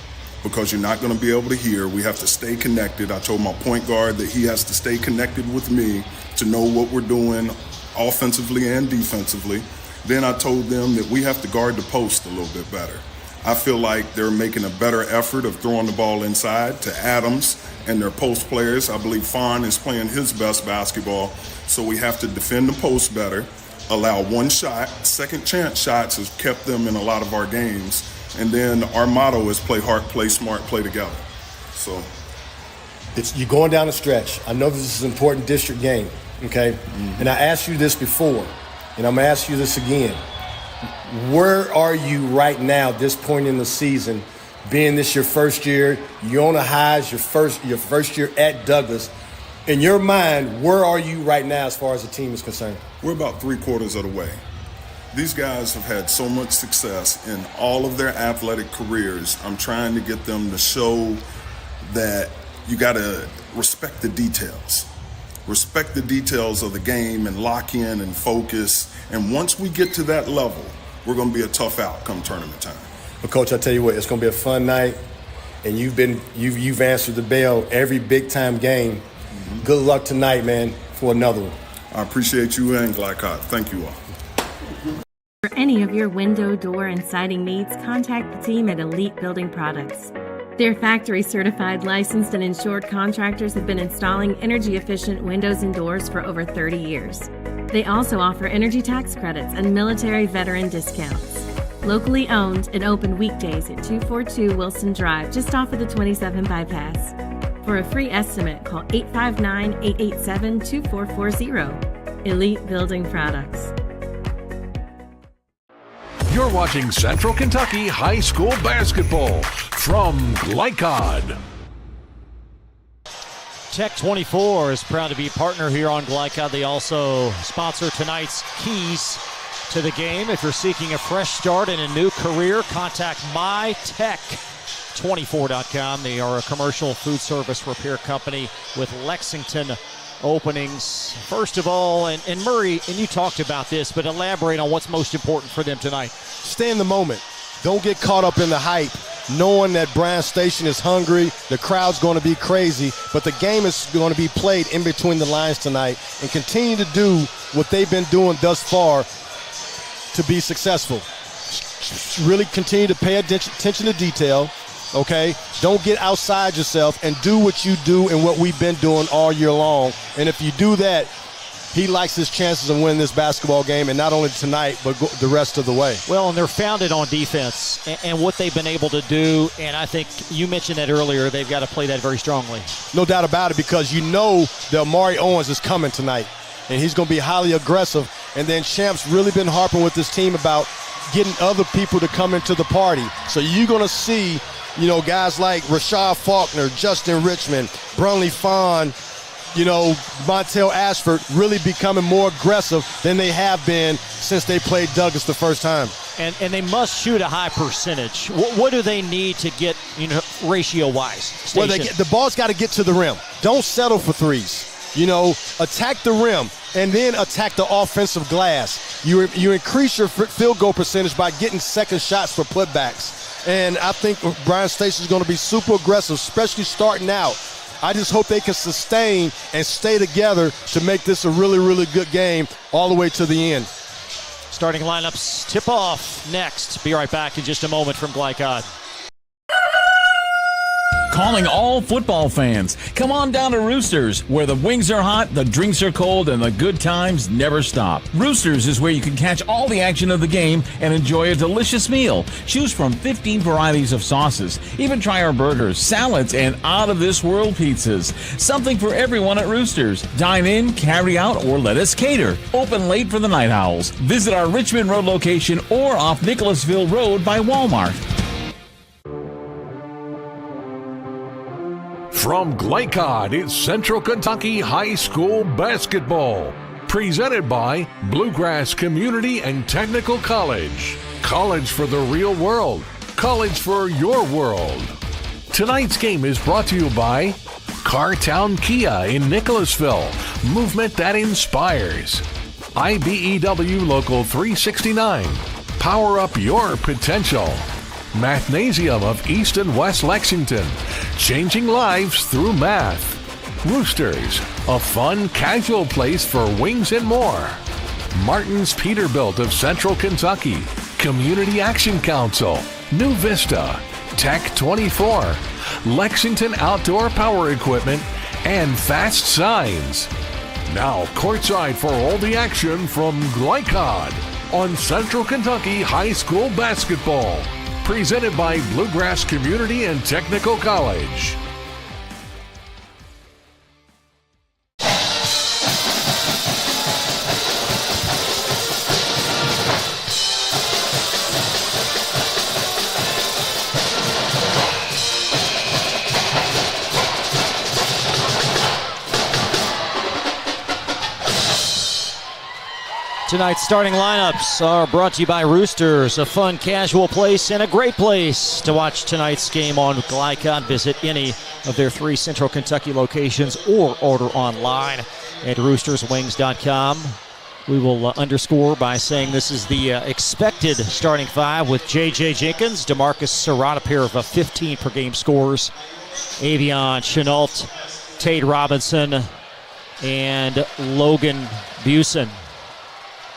because you're not going to be able to hear. We have to stay connected. I told my point guard that he has to stay connected with me to know what we're doing offensively and defensively. Then I told them that we have to guard the post a little bit better. I feel like they're making a better effort of throwing the ball inside to Adams and their post players. I believe Fawn is playing his best basketball, so we have to defend the post better, allow 1 shot. Second chance shots has kept them in a lot of our games. And then our motto is play hard, play smart, play together. So you're going down the stretch. I know this is an important district game, okay? Mm-hmm. And I asked you this before, and I'm going to ask you this again. Where are you right now, this point in the season, being this your first year, you're on the highs, your first year at Douglass. In your mind, where are you right now as far as the team is concerned? We're about 3/4 of the way. These guys have had so much success in all of their athletic careers. I'm trying to get them to show that you got to respect the details. Respect the details of the game and lock in and focus. And once we get to that level, we're going to be a tough out come tournament time. But Coach, I tell you what, it's going to be a fun night. And you've answered the bell every big-time game. Mm-hmm. Good luck tonight, man, for another one. I appreciate you and Glycod. Thank you all. For any of your window, door, and siding needs, contact the team at Elite Building Products. Their factory-certified, licensed, and insured contractors have been installing energy-efficient windows and doors for over 30 years. They also offer energy tax credits and military veteran discounts. Locally owned and open weekdays at 242 Wilson Drive, just off of the 27 bypass. For a free estimate, call 859-887-2440. Elite Building Products. You're watching Central Kentucky High School Basketball from Glycod. Tech 24 is proud to be a partner here on Glycod. They also sponsor tonight's keys to the game. If you're seeking a fresh start in a new career, contact mytech24.com. They are a commercial food service repair company with Lexington openings. First of all, and Murray, and you talked about this, but elaborate on what's most important for them tonight. Stay in the moment. Don't get caught up in the hype, knowing that Bryan Station is hungry, the crowd's going to be crazy, but the game is going to be played in between the lines tonight, and continue to do what they've been doing thus far to be successful. Really continue to pay attention to detail, okay? Don't get outside yourself and do what you do and what we've been doing all year long. And if you do that, he likes his chances of winning this basketball game, and not only tonight, but the rest of the way. Well, and they're founded on defense and what they've been able to do, and I think you mentioned that earlier. They've got to play that very strongly. No doubt about it, because you know that Amari Owens is coming tonight, and he's going to be highly aggressive. And then Champ's really been harping with this team about getting other people to come into the party. So you're going to see, guys like Rashad Faulkner, Justin Richmond, Brunley Fawn, Montel Ashford really becoming more aggressive than they have been since they played Douglas the first time. And they must shoot a high percentage. What do they need to get, ratio-wise? Well, the ball's got to get to the rim. Don't settle for threes. Attack the rim and then attack the offensive glass. You increase your field goal percentage by getting second shots for putbacks. And I think Bryan Station is going to be super aggressive, especially starting out. I just hope they can sustain and stay together to make this a really, really good game all the way to the end. Starting lineups tip off next. Be right back in just a moment from Glycod. Calling all football fans. Come on down to Roosters, where the wings are hot, the drinks are cold, and the good times never stop. Roosters is where you can catch all the action of the game and enjoy a delicious meal. Choose from 15 varieties of sauces. Even try our burgers, salads, and out-of-this-world pizzas. Something for everyone at Roosters. Dine in, carry out, or let us cater. Open late for the Night Owls. Visit our Richmond Road location or off Nicholasville Road by Walmart. From Glycod, it's Central Kentucky High School Basketball. Presented by Bluegrass Community and Technical College. College for the real world. College for your world. Tonight's game is brought to you by Cartown Kia in Nicholasville. Movement that inspires. IBEW Local 369. Power up your potential. Mathnasium of East and West Lexington, changing lives through math. Roosters, a fun, casual place for wings and more. Martin's Peterbilt of Central Kentucky, Community Action Council, New Vista, Tech 24, Lexington Outdoor Power Equipment, and Fast Signs. Now courtside for all the action from Glycod on Central Kentucky High School Basketball. Presented by Bluegrass Community and Technical College. Tonight's starting lineups are brought to you by Roosters, a fun, casual place and a great place to watch tonight's game on Glycod. Visit any of their 3 Central Kentucky locations or order online at roosterswings.com. We will underscore by saying this is the expected starting 5 with J.J. Jenkins, DeMarcus Surratt, a pair of 15 per game scores, Avion Chenault, Tate Robinson, and Logan Busen.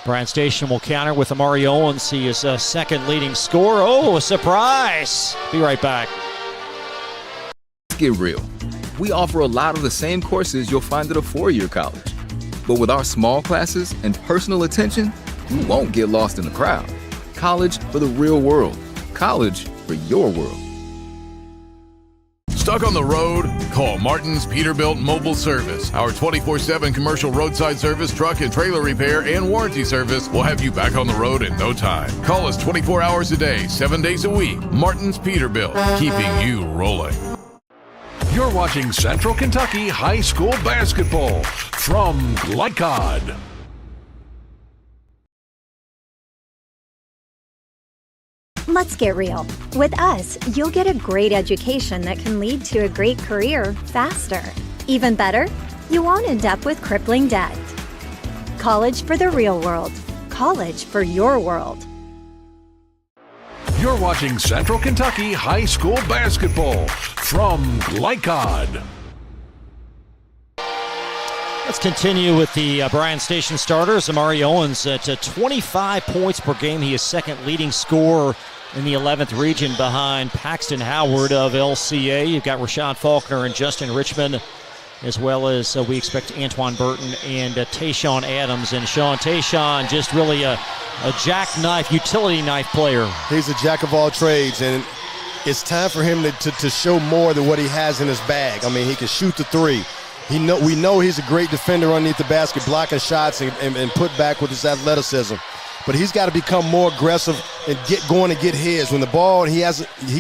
Bryan Station will counter with Amari Owens. He is a second leading scorer. Oh, a surprise. Be right back. Let's get real. We offer a lot of the same courses you'll find at a 4-year college. But with our small classes and personal attention, you won't get lost in the crowd. College for the real world. College for your world. Stuck on the road? Call Martin's Peterbilt Mobile Service. Our 24/7 commercial roadside service, truck and trailer repair, and warranty service will have you back on the road in no time. Call us 24 hours a day, 7 days a week. Martin's Peterbilt, keeping you rolling. You're watching Central Kentucky High School Basketball from Glycod. Let's get real. With us, you'll get a great education that can lead to a great career faster. Even better, you won't end up with crippling debt. College for the real world. College for your world. You're watching Central Kentucky High School Basketball from Glycod. Let's continue with the Bryan Station starters. Amari Owens at 25 points per game. He is second leading scorer in the 11th region behind Paxton Howard of LCA. You've got Rashad Faulkner and Justin Richmond, as well as we expect Antoine Burton and Tayshawn Adams. And Sean Tayshawn, just really a jackknife, utility knife player. He's a jack of all trades, and it's time for him to show more than what he has in his bag. I mean, he can shoot the three. We know he's a great defender underneath the basket, blocking shots and put back with his athleticism. But he's got to become more aggressive and get going and get his. When the ball, he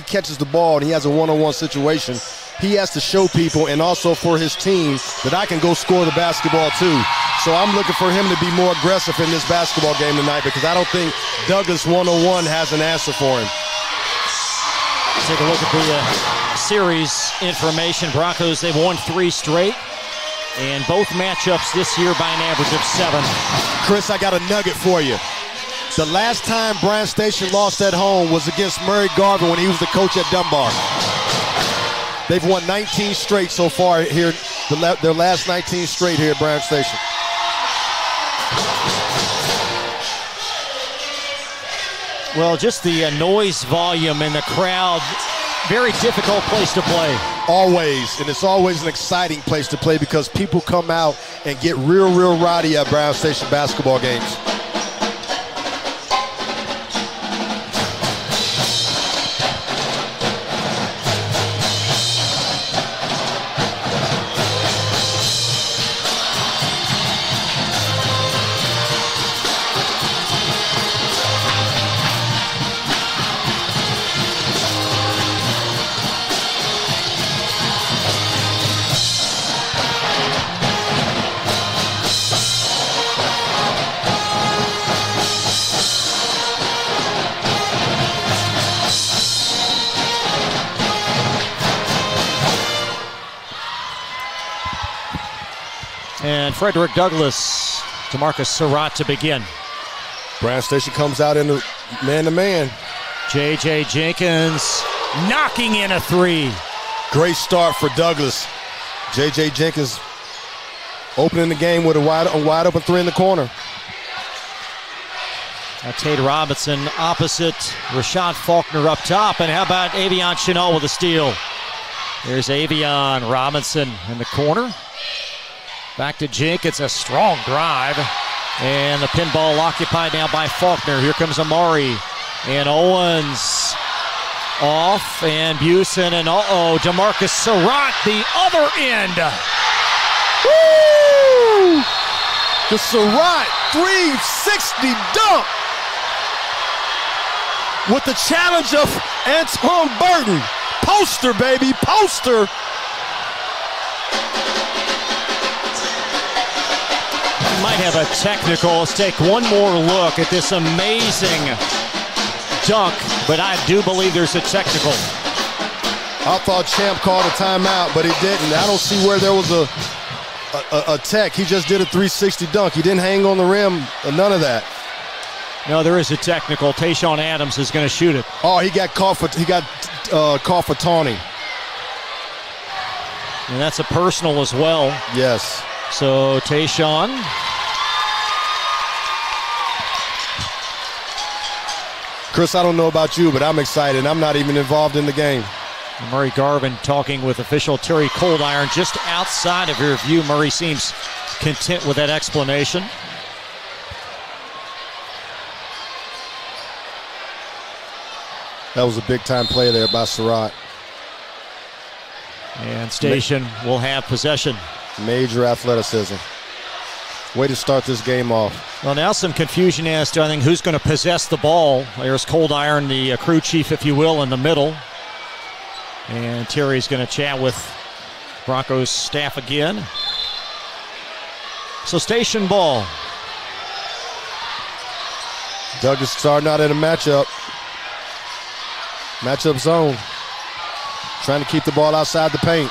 catches the ball and he has a one-on-one situation, he has to show people and also for his team that I can go score the basketball too. So I'm looking for him to be more aggressive in this basketball game tonight because I don't think Douglas one-on-one has an answer for him. Take a look at the series information. Broncos, they've won 3 straight. And both matchups this year by an average of 7. Chris, I got a nugget for you. The last time Bryan Station lost at home was against Murray Garvin when he was the coach at Dunbar. They've won 19 straight so far here, their last 19 straight here at Bryan Station. Well, just the noise volume in the crowd, very difficult place to play. Always, and it's always an exciting place to play because people come out and get real rowdy at Bryan Station basketball games. And Frederick Douglass, DeMarcus Surratt to begin. Bryan Station comes out in the man-to-man. J.J. Jenkins knocking in a 3. Great start for Douglas. J.J. Jenkins opening the game with a wide open 3 in the corner. Tate Robinson opposite Rashad Faulkner up top. And how about Avion Chenal with a steal? There's Avion Robinson in the corner. Back to Jenkins, a strong drive. And the pinball occupied now by Faulkner. Here comes Amari. And Owens off. And Busen. And DeMarcus Surratt, the other end. Woo! The Surratt 360 dunk. With the challenge of Antoine Burton. Poster, baby, poster. Might have a technical. Let's take one more look at this amazing dunk, but I do believe there's a technical. I thought Champ called a timeout, but he didn't. I don't see where there was a tech. He just did a 360 dunk. He didn't hang on the rim, none of that. No, there is a technical. Tayshawn Adams is going to shoot it. Oh, he got caught for taunting. And that's a personal as well. Yes. So Tayshawn. Chris, I don't know about you, but I'm excited. I'm not even involved in the game. Murray Garvin talking with official Terry Coldiron just outside of your view. Murray seems content with that explanation. That was a big-time play there by Surratt. And Station will have possession. Major athleticism. Way to start this game off. Well, now some confusion as to, I think, who's going to possess the ball. There's Cold Iron, the crew chief, if you will, in the middle. And Terry's going to chat with Broncos staff again. So Station ball. Douglas starting out in a matchup. Matchup zone. Trying to keep the ball outside the paint.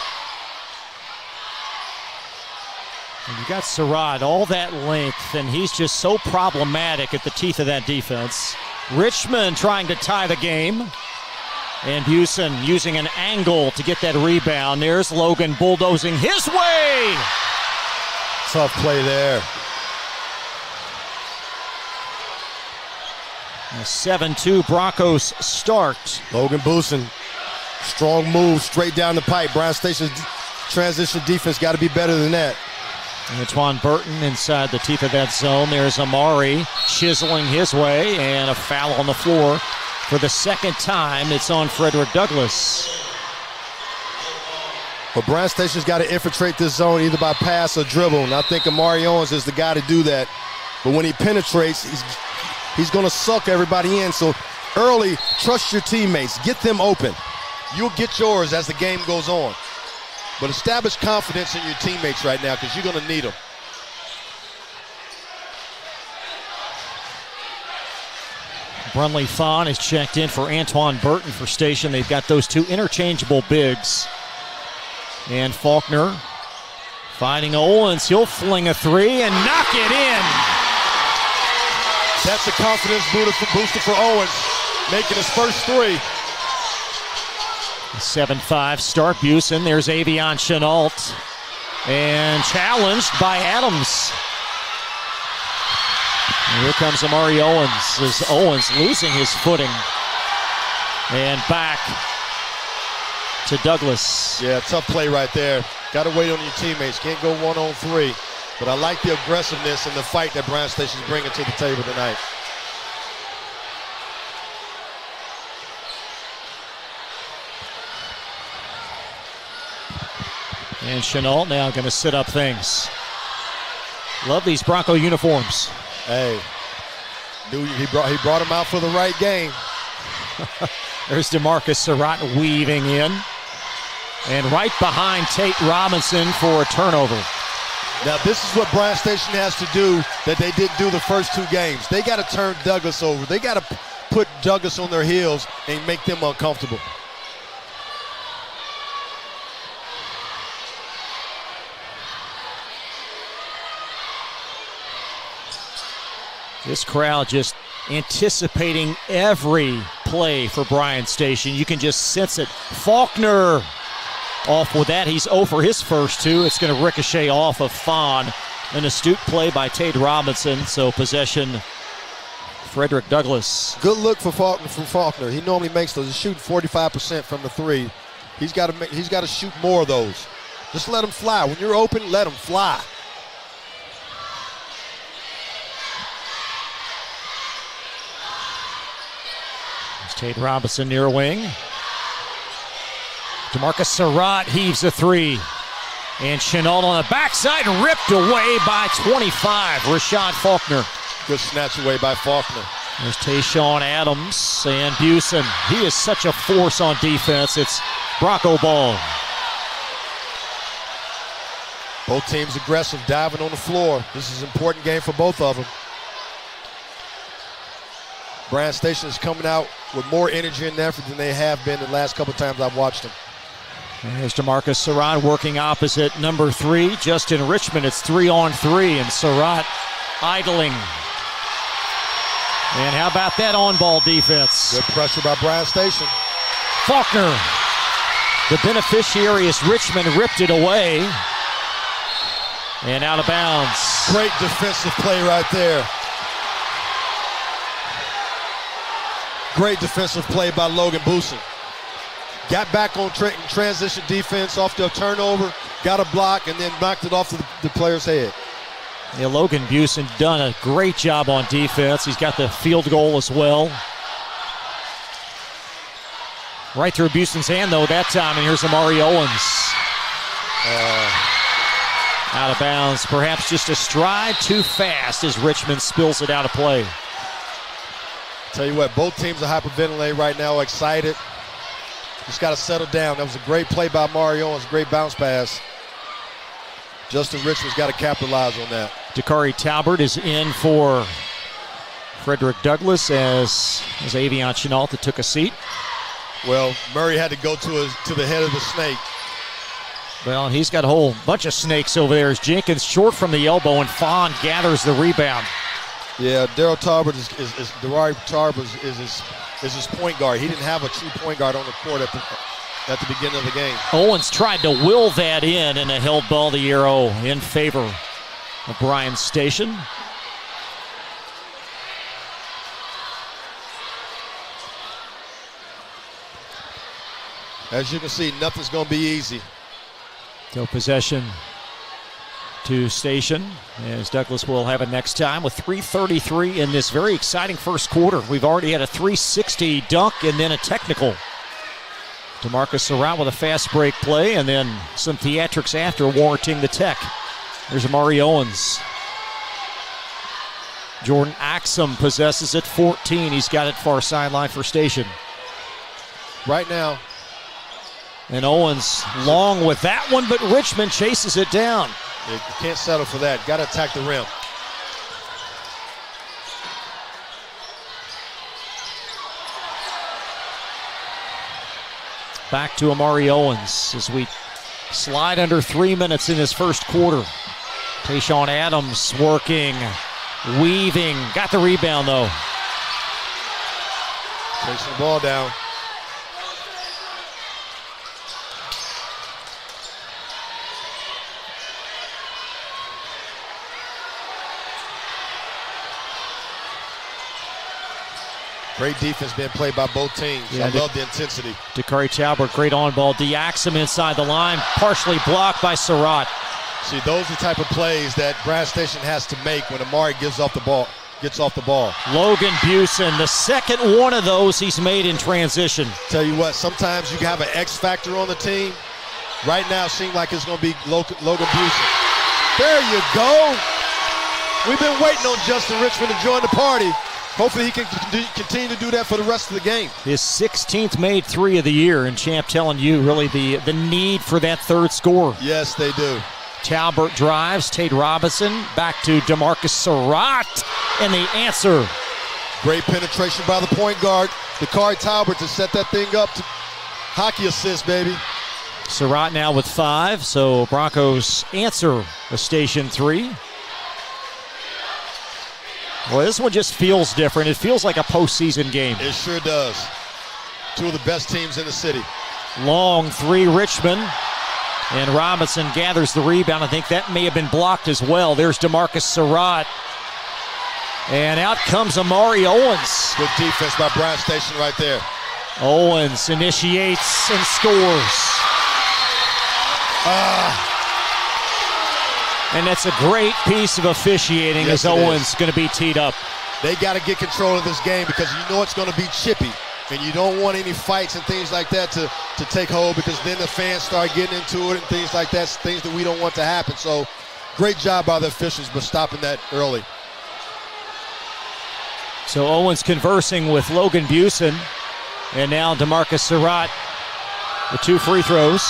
And you got Surratt, all that length, and he's just so problematic at the teeth of that defense. Richmond trying to tie the game. And Busen using an angle to get that rebound. There's Logan bulldozing his way. Tough play there. A 7-2 Broncos start. Logan Busen, strong move straight down the pipe. Bryan Station's transition defense got to be better than that. Antoine Burton inside the teeth of that zone. There's Amari chiseling his way, and a foul on the floor for the second time. It's on Frederick Douglass. But Bryan Station's got to infiltrate this zone either by pass or dribble, and I think Amari Owens is the guy to do that. But when he penetrates, he's going to suck everybody in. So early, trust your teammates. Get them open. You'll get yours as the game goes on. But establish confidence in your teammates right now because you're going to need them. Brunley Fawn is checked in for Antoine Burton for Station. They've got those two interchangeable bigs. And Faulkner finding Owens. He'll fling a three and knock it in. That's a confidence booster for Owens, making his first three. 7-5 start. Busen. There's Avion Chenault. And challenged by Adams. And here comes Amari Owens. As Owens losing his footing. And back to Douglas. Yeah, tough play right there. Got to wait on your teammates. Can't go 1-on-3. But I like the aggressiveness and the fight that Bryan Station's bringing to the table tonight. And Chenault now going to sit up things. Love these Bronco uniforms. Hey, he brought him out for the right game. There's DeMarcus Surratt weaving in. And right behind Tate Robinson for a turnover. Now this is what Bryan Station has to do that they didn't do the first two games. They got to turn Douglas over. They got to put Douglas on their heels and make them uncomfortable. This crowd just anticipating every play for Bryan Station. You can just sense it. Faulkner off with that. He's 0 for his first two. It's going to ricochet off of Fawn. An astute play by Tate Robinson. So possession, Frederick Douglass. Good look for Faulkner. He normally makes those. He's shooting 45% from the three. He's got to shoot more of those. Just let them fly. When you're open, let them fly. Tate Robinson near wing. DeMarcus Surratt heaves a three. And Chenault on the backside, ripped away by 25. Rashad Faulkner. Good snatch away by Faulkner. There's Tayshawn Adams and Busen. He is such a force on defense. It's Bronco ball. Both teams aggressive, diving on the floor. This is an important game for both of them. Bryan Station is coming out with more energy and effort than they have been the last couple times I've watched them. There's DeMarcus Surratt working opposite number 3. Justin Richmond, it's 3-on-3, and Surratt idling. And how about that on-ball defense? Good pressure by Bryan Station. Faulkner, the beneficiary is Richmond, ripped it away. And out of bounds. Great defensive play right there. Great defensive play by Logan Busen. Got back on transition defense off the turnover, got a block, and then knocked it off the player's head. Yeah, Logan Busen done a great job on defense. He's got the field goal as well. Right through Busen's hand, though, that time, and here's Amari Owens. Out of bounds, perhaps just a stride too fast as Richmond spills it out of play. Tell you what, both teams are hyperventilating right now, excited. Just got to settle down. That was a great play by Mario. It was a great bounce pass. Justin Richmond's got to capitalize on that. Dakari Talbert is in for Frederick Douglass as Avion Chenalta took a seat. Well, Murray had to go to the head of the snake. Well, and he's got a whole bunch of snakes over there as Jenkins short from the elbow and Fawn gathers the rebound. Yeah, Darryl Talbert is his point guard. He didn't have a true point guard on the court at the beginning of the game. Owens tried to will that in and a held ball the arrow in favor of Bryan Station. As you can see, nothing's going to be easy. So possession to Station as Douglas will have it next time with 3:33 in this very exciting first quarter. We've already had a 360 dunk and then a technical. DeMarcus Surratt with a fast break play and then some theatrics after warranting the tech. There's Amari Owens. Jordan Axum possesses it, 14. He's got it far sideline for Station. Right now. And Owens long with that one, but Richmond chases it down. You can't settle for that. Got to attack the rim. Back to Amari Owens as we slide under 3 minutes in this first quarter. Tayshawn Adams working, weaving, got the rebound though. Takes the ball down. Great defense being played by both teams. Yeah, I love the intensity. Dakari Talbert, great on ball. Diaxum inside the line, partially blocked by Surratt. See, those are the type of plays that Bryan Station has to make when Amari gets off the ball. Logan Busen, the second one of those he's made in transition. Tell you what, sometimes you can have an X factor on the team. Right now, it seems like it's going to be Logan Busen. There you go. We've been waiting on Justin Richmond to join the party. Hopefully he can continue to do that for the rest of the game. His 16th made three of the year, and Champ telling you really the need for that third score. Yes, they do. Talbert drives, Tate Robinson, back to DeMarcus Surratt, and the answer. Great penetration by the point guard, Dakari Talbert, to set that thing up. Hockey assist, baby. Surratt now with 5, so Broncos answer a Station 3. Well, this one just feels different. It feels like a postseason game. It sure does. Two of the best teams in the city. Long three, Richmond. And Robinson gathers the rebound. I think that may have been blocked as well. There's DeMarcus Surratt. And out comes Amari Owens. Good defense by Bryan Station right there. Owens initiates and scores. And that's a great piece of officiating as Owens going to be teed up. They got to get control of this game because you know it's going to be chippy. And you don't want any fights and things like that to take hold, because then the fans start getting into it and things like that, things that we don't want to happen. So great job by the officials, but stopping that early. So Owens conversing with Logan Busen. And now DeMarcus Surratt with 2 free throws.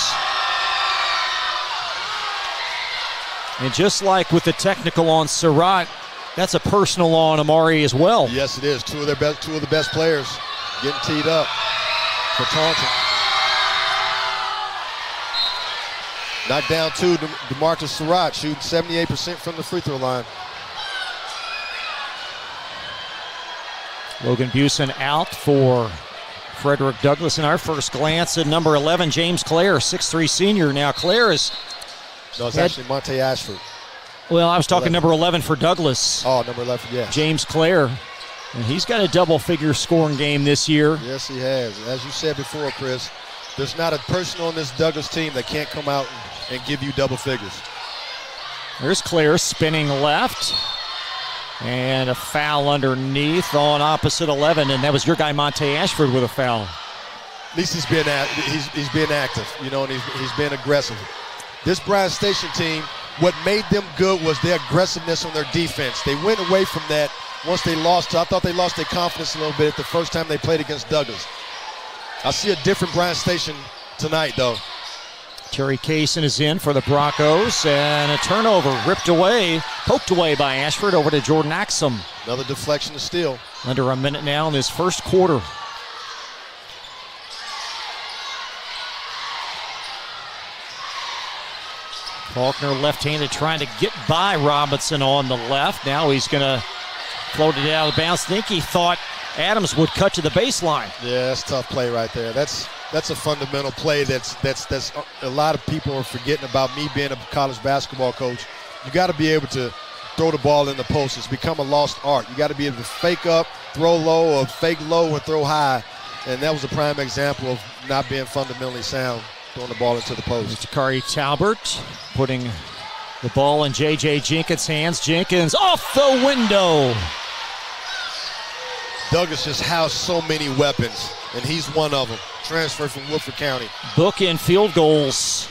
And just like with the technical on Surratt, that's a personal on Amari as well. Yes, it is. Two of the best players getting teed up for Taunton. Knocked down 2, DeMarcus Surratt shooting 78% from the free throw line. Logan Busen out for Frederick Douglass. In our first glance at number 11, James Clare, 6'3 senior. Now Clare is... No, it's actually Monte Ashford. Well, I was talking 11. Number 11 for Douglass. Oh, number 11, yeah. James Clare. And he's got a double-figure scoring game this year. Yes, he has. As you said before, Chris, there's not a person on this Douglass team that can't come out and give you double figures. There's Clare spinning left. And a foul underneath on opposite 11. And that was your guy, Monte Ashford, with a foul. At least he's been active, you know, and he's been aggressive. this Bryan Station team, what made them good was their aggressiveness on their defense. They went away from that once they lost. I thought they lost their confidence a little bit the first time they played against Douglas. I see a different Bryan Station tonight, though. Terry Kaysen is in for the Broncos, and a turnover poked away by Ashford over to Jordan Axum. Another deflection to steal. Under a minute now in this first quarter. Faulkner left-handed trying to get by Robinson on the left. Now he's going to float it out of bounds. I think he thought Adams would cut to the baseline. Yeah, that's a tough play right there. That's a fundamental play that's a lot of people are forgetting about. Me being a college basketball coach, you got to be able to throw the ball in the post. It's become a lost art. You got to be able to fake up, throw low, or fake low and throw high. And that was a prime example of not being fundamentally sound, throwing the ball into the post. Jakari Talbert putting the ball in J.J. Jenkins' hands. Jenkins off the window. Douglas just housed so many weapons, and he's one of them. Transferred from Woodford County. Bookend field goals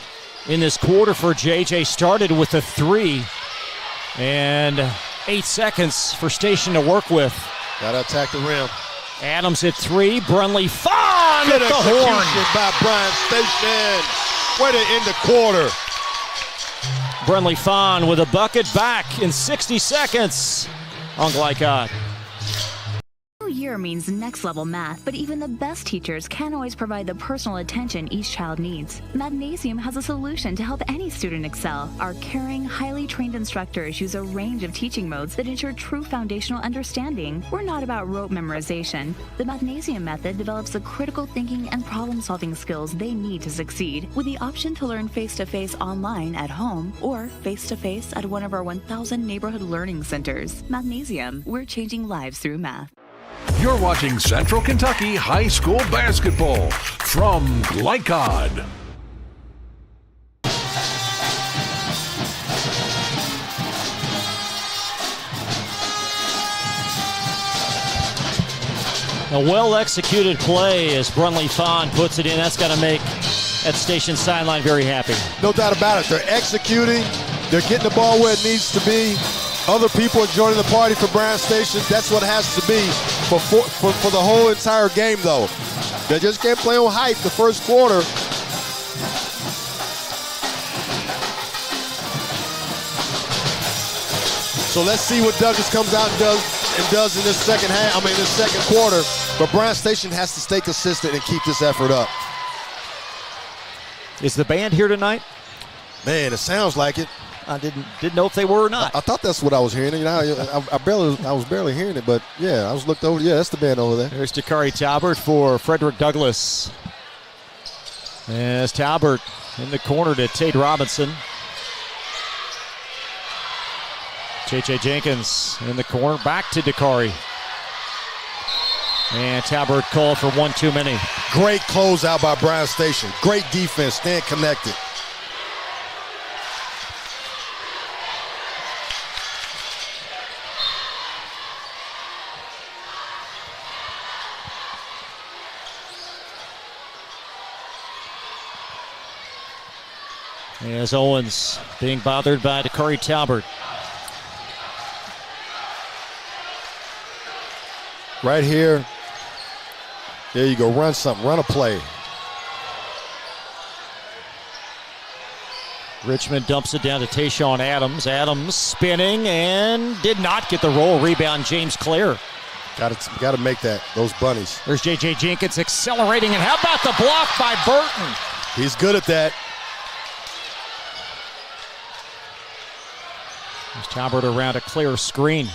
in this quarter for J.J. Started with a 3. And 8 seconds for Station to work with. Got to attack the rim. Adams at 3. Brunley Fawn at the horn. By Bryan Station. Way to end the quarter. Brunley Fawn with a bucket back in 60 seconds on Glycod. New year means next level math, but even the best teachers can't always provide the personal attention each child needs. Magnesium has a solution to help any student excel. Our caring, highly trained instructors use a range of teaching modes that ensure true foundational understanding. We're not about rote memorization. The Magnesium method develops the critical thinking and problem-solving skills they need to succeed, with the option to learn face-to-face online at home or face-to-face at one of our 1,000 neighborhood learning centers. Magnesium, we're changing lives through math. You're watching Central Kentucky High School Basketball from Glycod. A well-executed play as Brunley Fawn puts it in. That's got to make that Station sideline very happy. No doubt about it. They're executing. They're getting the ball where it needs to be. Other people are joining the party for Bryan Station. That's what it has to be for the whole entire game, though. They just can't play on hype the first quarter. So let's see what Douglas comes out and does in this second half. This second quarter. But Bryan Station has to stay consistent and keep this effort up. Is the band here tonight? Man, it sounds like it. I didn't know if they were or not. I thought that's what I was hearing. I was barely hearing it, but yeah, I was looked over. Yeah, that's the band over there. There's Jakari Talbert for Frederick Douglass. As Talbert in the corner to Tate Robinson. J.J. Jenkins in the corner, back to Dakari. And Talbert called for one too many. Great closeout by Bryan Station. Great defense, staying connected. As Owens being bothered by Dakari Talbert. Right here. There you go. Run something. Run a play. Richmond dumps it down to Tayshawn Adams. Adams spinning and did not get the roll. Rebound, James Clare. Got to make those bunnies. There's J.J. Jenkins accelerating. And how about the block by Burton? He's good at that. There's Talbot around a clear screen.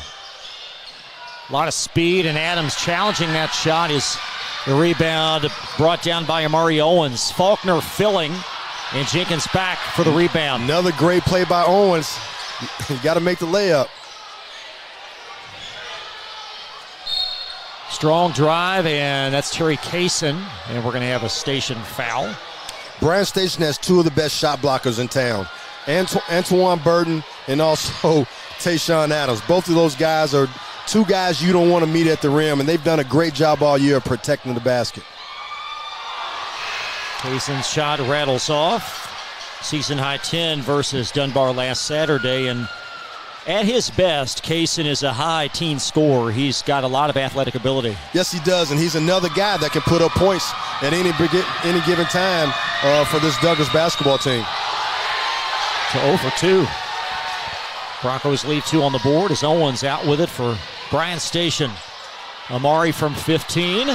A lot of speed, and Adams challenging that shot. Is the rebound brought down by Amari Owens. Faulkner filling, and Jenkins back for the rebound. Another great play by Owens. You got to make the layup. Strong drive, and that's Terry Kaysen, and we're going to have a Station foul. Bryan Station has two of the best shot blockers in town. Antoine Burton and also Tayshawn Adams. Both of those guys are two guys you don't want to meet at the rim, and they've done a great job all year protecting the basket. Kaysen's shot rattles off. Season high 10 versus Dunbar last Saturday. And at his best, Kaysen is a high teen scorer. He's got a lot of athletic ability. Yes, he does, and he's another guy that can put up points at any given time for this Douglas basketball team. To 0 for 2. Broncos leave 2 on the board as Owens out with it for Bryan Station. Amari from 15.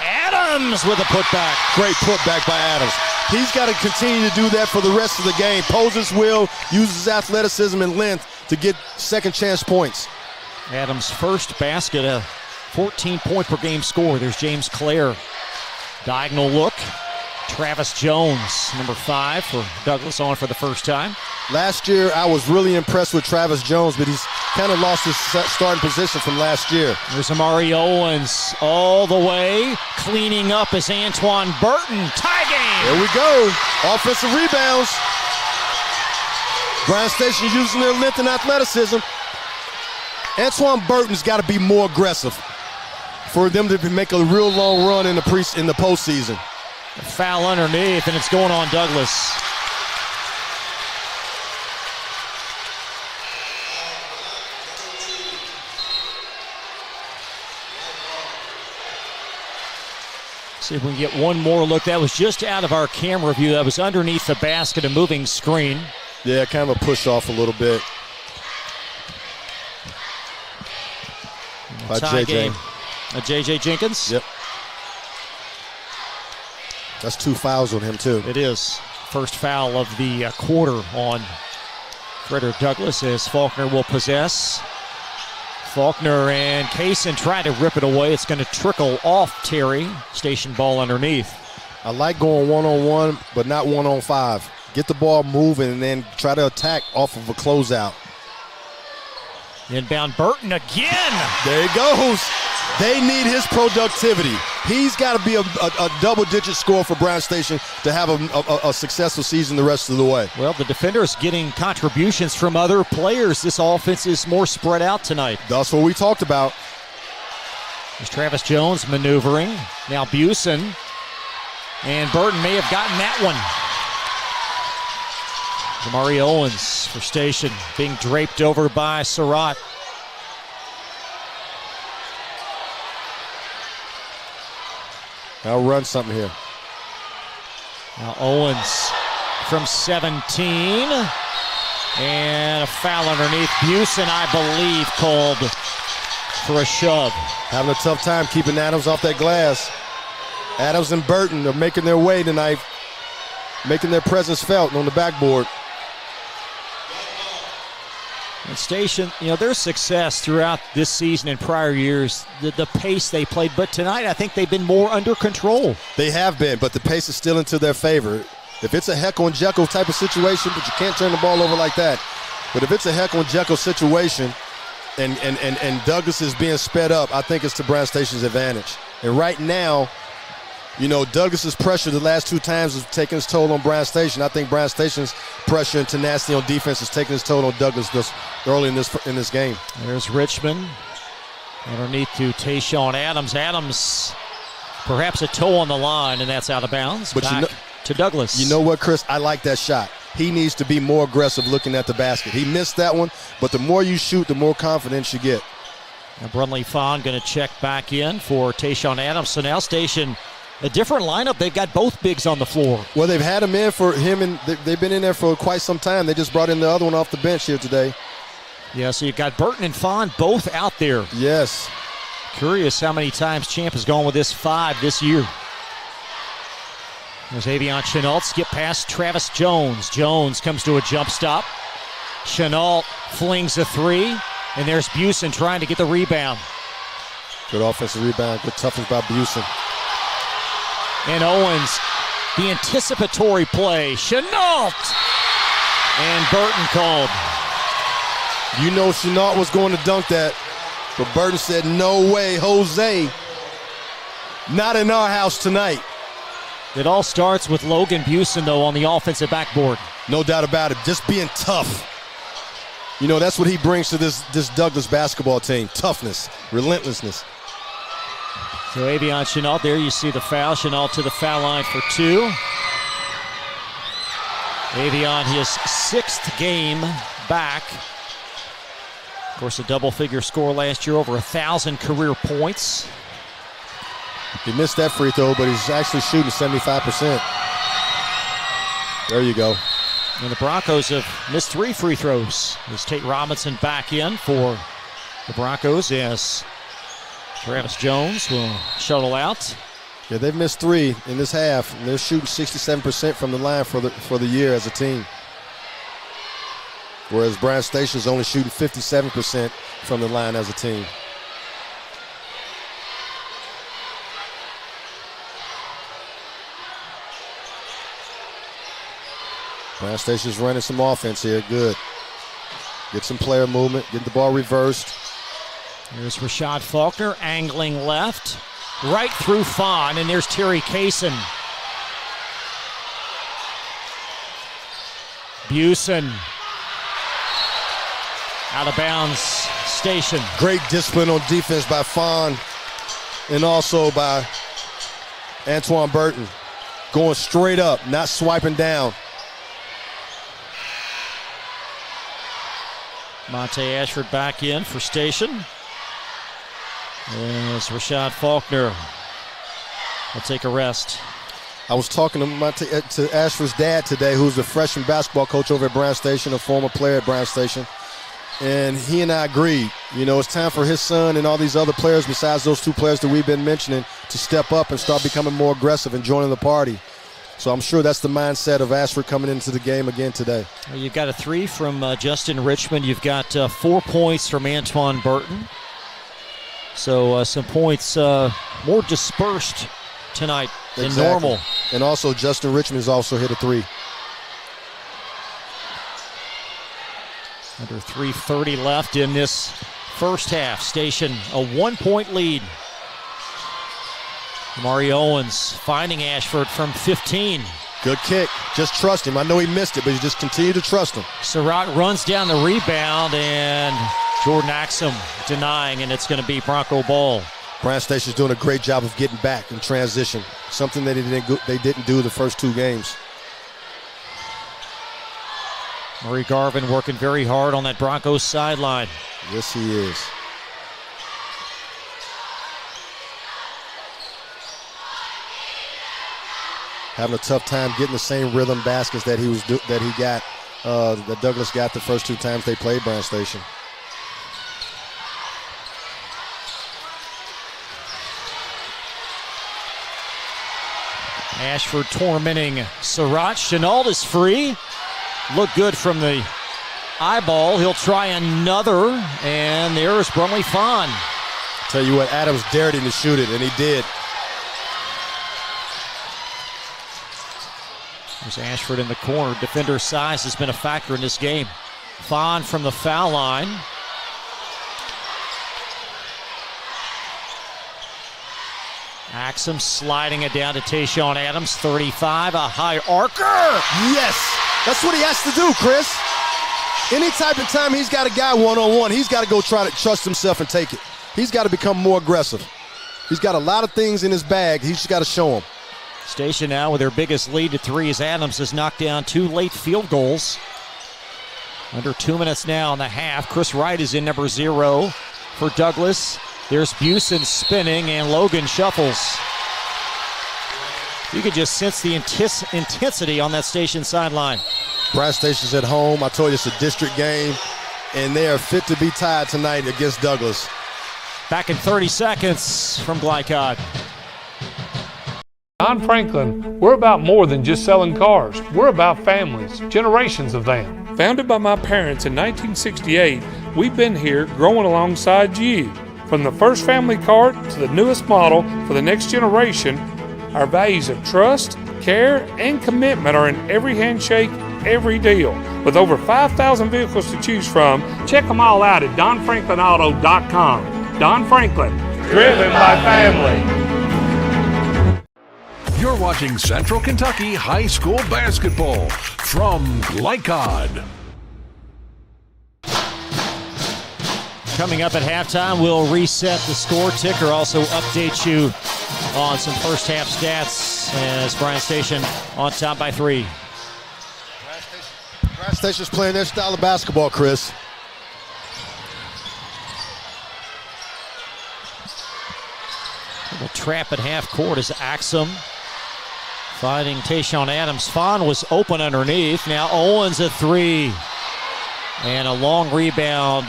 Adams with a putback. Great putback by Adams. He's got to continue to do that for the rest of the game. Poses will, uses athleticism and length to get second chance points. Adams' first basket, a 14-point-per-game score. There's James Clare. Diagonal look. Travis Jones, number 5 for Douglas, on for the first time. Last year, I was really impressed with Travis Jones, but he's kind of lost his starting position from last year. There's Amari Owens all the way. Cleaning up is Antoine Burton. Tie game. There we go. Offensive rebounds. Bryan Station using their length and athleticism. Antoine Burton's got to be more aggressive for them to make a real long run in the postseason. A foul underneath, and it's going on Douglas. See if we can get one more look. That was just out of our camera view. That was underneath the basket, a moving screen. Yeah, kind of a push off a little bit. By tie JJ. Game. JJ Jenkins. Yep. That's 2 fouls on him, too. It is. First foul of the quarter on Frederick Douglass as Faulkner will possess. Faulkner and Kaysen try to rip it away. It's going to trickle off Terry. Station ball underneath. I like going one-on-one, but not one-on-5. Get the ball moving and then try to attack off of a closeout. Inbound Burton again. There he goes. They need his productivity. He's got to be a double-digit score for Bryan Station to have a successful season the rest of the way. Well, the defenders getting contributions from other players. This offense is more spread out tonight. That's what we talked about. There's Travis Jones maneuvering. Now Busen. And Burton may have gotten that one. Amari Owens for Station, being draped over by Surratt. I'll run something here. Now Owens from 17. And a foul underneath. Busen, I believe, called for a shove. Having a tough time keeping Adams off that glass. Adams and Burton are making their way tonight, making their presence felt on the backboard. And Station, their success throughout this season and prior years, the pace they played. But tonight, I think they've been more under control. They have been, but the pace is still into their favor. If it's a Heckle and Jekyll type of situation, but you can't turn the ball over like that. But if it's a Heckle and Jekyll situation and Douglas is being sped up, I think it's to Bryan Station's advantage. And right now, Douglas's pressure the last 2 times has taken its toll on Bryan Station. I think Bryan Station's pressure and tenacity on defense is taking its toll on Douglas this early in this game. There's Richmond underneath to Tayshawn Adams. Adams, perhaps a toe on the line, and that's out of bounds. But back to Douglas. You know what, Chris? I like that shot. He needs to be more aggressive looking at the basket. He missed that one, but the more you shoot, the more confidence you get. Now Brunley Fawn going to check back in for Tayshawn Adams. So now Station, a different lineup. They've got both bigs on the floor. Well, they've had him in for him, and they've been in there for quite some time. They just brought in the other one off the bench here today. Yeah, so you've got Burton and Fawn both out there. Yes. Curious how many times Champ has gone with this 5 this year. There's Avion Chenault, skip past Travis Jones. Jones comes to a jump stop. Chenault flings a 3, and there's Busen trying to get the rebound. Good offensive rebound, good toughness by Busen. And Owens, the anticipatory play. Chenault! And Burton called. You know Chenault was going to dunk that, but Burton said, no way, Jose. Not in our house tonight. It all starts with Logan Busen, though, on the offensive backboard. No doubt about it. Just being tough. That's what he brings to this Douglas basketball team. Toughness, relentlessness. So Avion Chenault, there you see the foul. Chenault to the foul line for 2. Avion, his 6th game back. Of course, a double-figure score last year, over 1,000 career points. He missed that free throw, but he's actually shooting 75%. There you go. And the Broncos have missed 3 free throws. As Tate Robinson back in for the Broncos as Travis Jones will shuttle out. Yeah, they've missed 3 in this half, and they're shooting 67% from the line for the year as a team. Whereas Bryan Station's only shooting 57% from the line as a team. Bryan Station's running some offense here. Good. Get some player movement, get the ball reversed. Here's Rashad Faulkner angling left, right through Fawn, and there's Terry Kaysen. Busen. Out of bounds, Station. Great discipline on defense by Fawn and also by Antoine Burton. Going straight up, not swiping down. Monte Ashford back in for Station. As Rashad Faulkner will take a rest. I was talking to Ashford's dad today, who's the freshman basketball coach over at Bryan Station, a former player at Bryan Station. And he and I agreed, it's time for his son and all these other players besides those 2 players that we've been mentioning to step up and start becoming more aggressive and joining the party. So I'm sure that's the mindset of Ashford coming into the game again today. You've got a 3 from Justin Richmond. You've got 4 points from Antoine Burton. So some points more dispersed tonight than normal. And also Justin Richmond has also hit a 3. Under 3:30 left in this first half. Station a 1-point lead. Amari Owens finding Ashford from 15. Good kick. Just trust him. I know he missed it, but you just continue to trust him. Surratt runs down the rebound, and Jordan Axum denying, and it's going to be Bronco ball. Bryan Station's doing a great job of getting back in transition, something that they didn't do the first 2 games. Murray Garvin working very hard on that Broncos sideline. Yes, he is. Having a tough time getting the same rhythm baskets that that Douglas got the first 2 times they played Bryan Station. Ashford tormenting Surratt. Chenault is free. Look good from the eyeball. He'll try another, and there's Brumley Fawn. Tell you what, Adams dared him to shoot it, and he did. There's Ashford in the corner. Defender size has been a factor in this game. Fawn from the foul line. Axum sliding it down to Tayshawn Adams, 35, a high arcer. Yes, that's what he has to do, Chris. Any type of time he's got a guy one-on-one, he's got to go try to trust himself and take it. He's got to become more aggressive. He's got a lot of things in his bag. He's just got to show them. Station now with their biggest lead at 3 as Adams has knocked down 2 late field goals. Under 2 minutes now in the half. Chris Wright is in number 0 for Douglas. There's Busen spinning, and Logan shuffles. You could just sense the intensity on that Station sideline. Bryan Station's at home. I told you it's a district game, and they are fit to be tied tonight against Douglas. Back in 30 seconds from Glycod. Don Franklin, we're about more than just selling cars. We're about families, generations of them. Founded by my parents in 1968, we've been here growing alongside you. From the first family car to the newest model for the next generation, our values of trust, care, and commitment are in every handshake, every deal. With over 5,000 vehicles to choose from, check them all out at DonFranklinAuto.com. Don Franklin, driven by family. You're watching Central Kentucky High School Basketball from Glycod. Coming up at halftime, we'll reset the score ticker, also update you on some first half stats as Bryan Station on top by 3. Station's playing their style of basketball, Chris. A trap at half court as Axum finding Tayshawn Adams. Fawn was open underneath. Now Owens a three. And a long rebound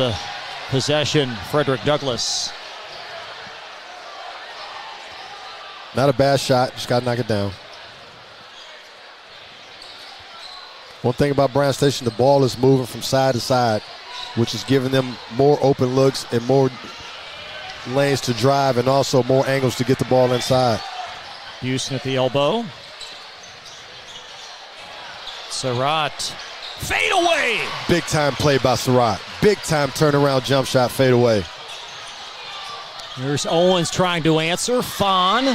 possession, Frederick Douglass. Not a bad shot, just got to knock it down. One thing about Bryan Station, the ball is moving from side to side, which is giving them more open looks and more lanes to drive and also more angles to get the ball inside. Houston at the elbow. Surratt, fade away. Big time play by Surratt. Big time turnaround jump shot, fade away. Here's Owens trying to answer. Fawn,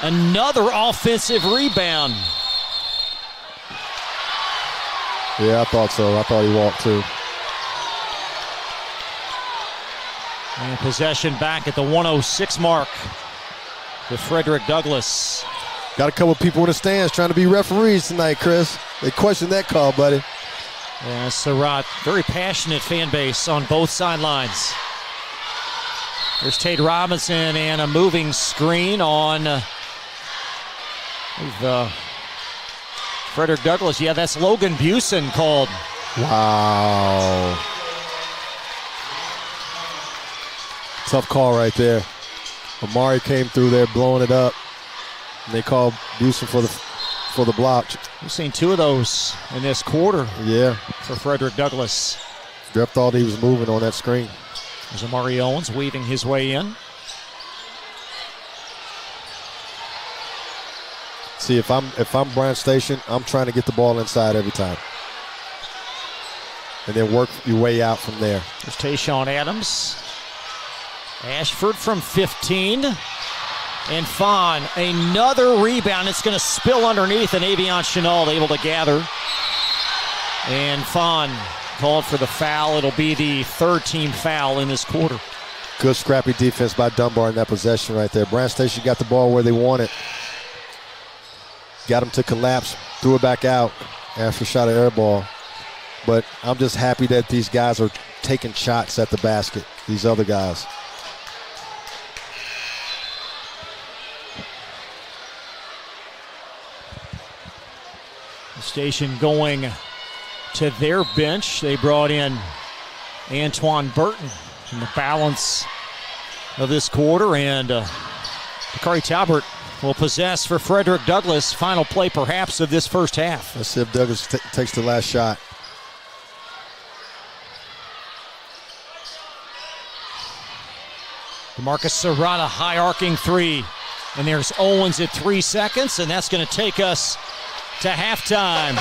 another offensive rebound. Yeah, I thought so. I thought he walked too. And possession back at the 106 mark with Frederick Douglass. Got a couple people in the stands trying to be referees tonight, Chris. They questioned that call, buddy. Yeah, Surratt, very passionate fan base on both sidelines. There's Tate Robinson and a moving screen on Frederick Douglass. Yeah, that's Logan Busen called. Wow. Tough call right there. Amari came through there blowing it up. And they called Busen for the block. We've seen two of those in this quarter. Yeah. For Frederick Douglass. Ref thought he was moving on that screen. There's Amari Owens weaving his way in. See, if I'm Bryan Station, I'm trying to get the ball inside every time. And then work your way out from there. There's Tayshawn Adams. Ashford from 15. And Fawn, another rebound. It's going to spill underneath, and Avion Chenal able to gather. And Fawn called for the foul. It'll be the third team foul in this quarter. Good scrappy defense by Dunbar in that possession right there. Bryan Station got the ball where they want it. Got him to collapse, threw it back out after a shot of air ball. But I'm just happy that these guys are taking shots at the basket, these other guys. Station going to their bench. They brought in Antoine Burton in the balance of this quarter, and Dakari Talbert will possess for Frederick Douglass. Final play perhaps of this first half. Let's see if Douglass takes the last shot. DeMarcus Surratt, a high arcing three. And there's Owens at 3 seconds, and that's going to take us to halftime.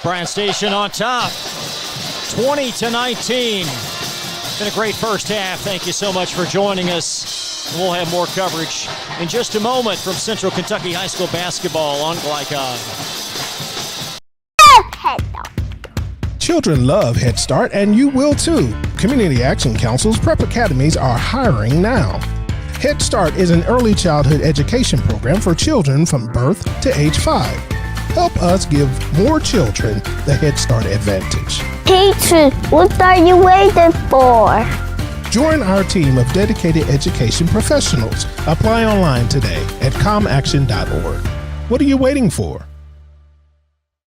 Bryan Station on top, 20-19. Been a great first half. Thank you so much for joining us. We'll have more coverage in just a moment from Central Kentucky High School basketball on Glycon. Children love Head Start, and you will too. Community Action Council's prep academies are hiring now. Head Start is an early childhood education program for children from birth to age 5. Help us give more children the Head Start advantage. Teacher, what are you waiting for? Join our team of dedicated education professionals. Apply online today at comaction.org. What are you waiting for?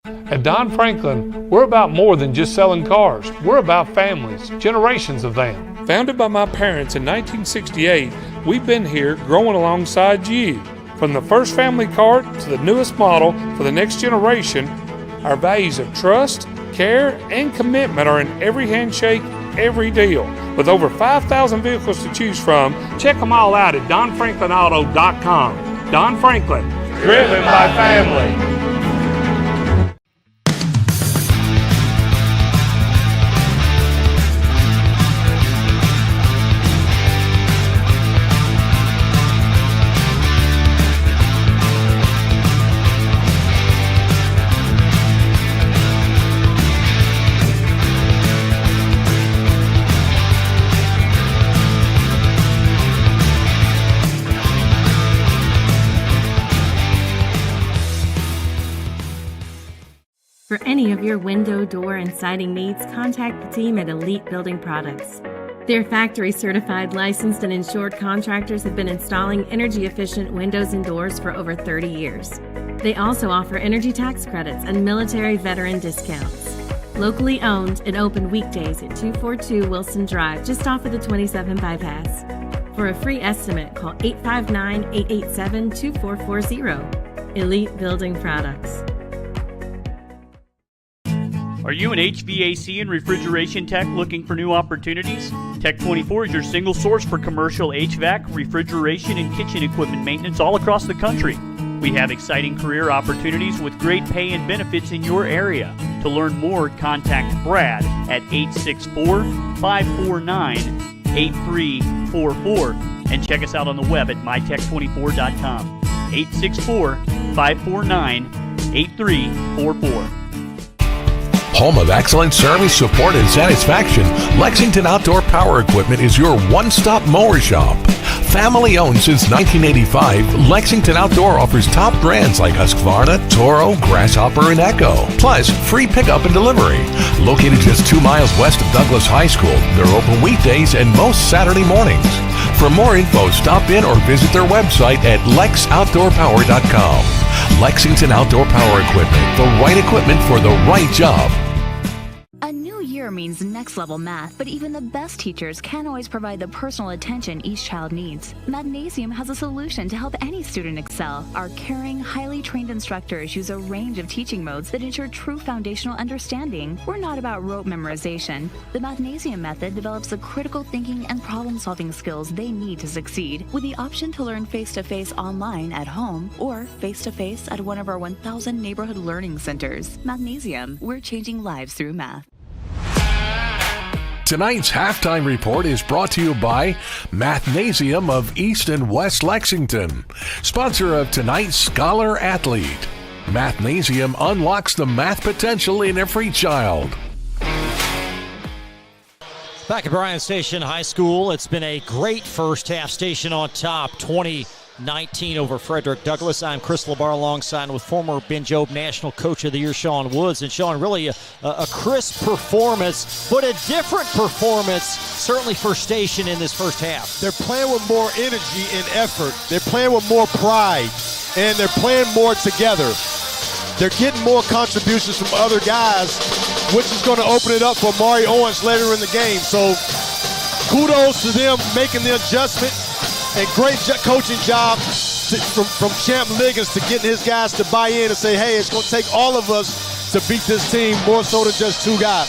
At Don Franklin, we're about more than just selling cars. We're about families, generations of them. Founded by my parents in 1968, we've been here growing alongside you. From the first family car to the newest model for the next generation, our values of trust, care, and commitment are in every handshake, every deal. With over 5,000 vehicles to choose from, check them all out at donfranklinauto.com. Don Franklin, driven by family. any of your window, door, and siding needs, contact the team at Elite Building Products. Their factory-certified, licensed, and insured contractors have been installing energy-efficient windows and doors for over 30 years. They also offer energy tax credits and military veteran discounts. Locally owned and open weekdays at 242 Wilson Drive, just off of the 27 bypass. For a free estimate, call 859-887-2440. Elite Building Products. Are you an HVAC and refrigeration tech looking for new opportunities? Tech24 is your single source for commercial HVAC, refrigeration, and kitchen equipment maintenance all across the country. We have exciting career opportunities with great pay and benefits in your area. To learn more, contact Brad at 864-549-8344 and check us out on the web at mytech24.com. 864-549-8344. Home of excellent service, support, and satisfaction, Lexington Outdoor Power Equipment is your one-stop mower shop. Family owned since 1985, Lexington Outdoor offers top brands like Husqvarna, Toro, Grasshopper, and Echo. Plus, free pickup and delivery. Located just 2 miles west of Douglas High School, they're open weekdays and most Saturday mornings. For more info, stop in or visit their website at lexoutdoorpower.com. Lexington Outdoor Power Equipment, the right equipment for the right job. A new year means next level math, but even the best teachers can't always provide the personal attention each child needs. Magnesium has a solution to help any student excel. Our caring, highly trained instructors use a range of teaching modes that ensure true foundational understanding. We're not about rote memorization. The Magnesium method develops the critical thinking and problem-solving skills they need to succeed, with the option to learn face-to-face online at home or face-to-face at one of our 1,000 neighborhood learning centers. Magnesium, we're changing lives through math. Tonight's halftime report is brought to you by Mathnasium of East and West Lexington, sponsor of tonight's Scholar Athlete. Mathnasium unlocks the math potential in every child. Back at Bryan Station High School, it's been a great first half. Station on top, 20-19 over Frederick Douglass. I'm Chris LaBar alongside with former Ben Jobe National Coach of the Year, Sean Woods. And Sean, really a crisp performance, but a different performance, certainly for Station in this first half. They're playing with more energy and effort. They're playing with more pride, and they're playing more together. They're getting more contributions from other guys, which is going to open it up for Mari Owens later in the game. So kudos to them making the adjustment, and great coaching job from Champ Liggins to getting his guys to buy in and say, hey, it's going to take all of us to beat this team, more so than just two guys.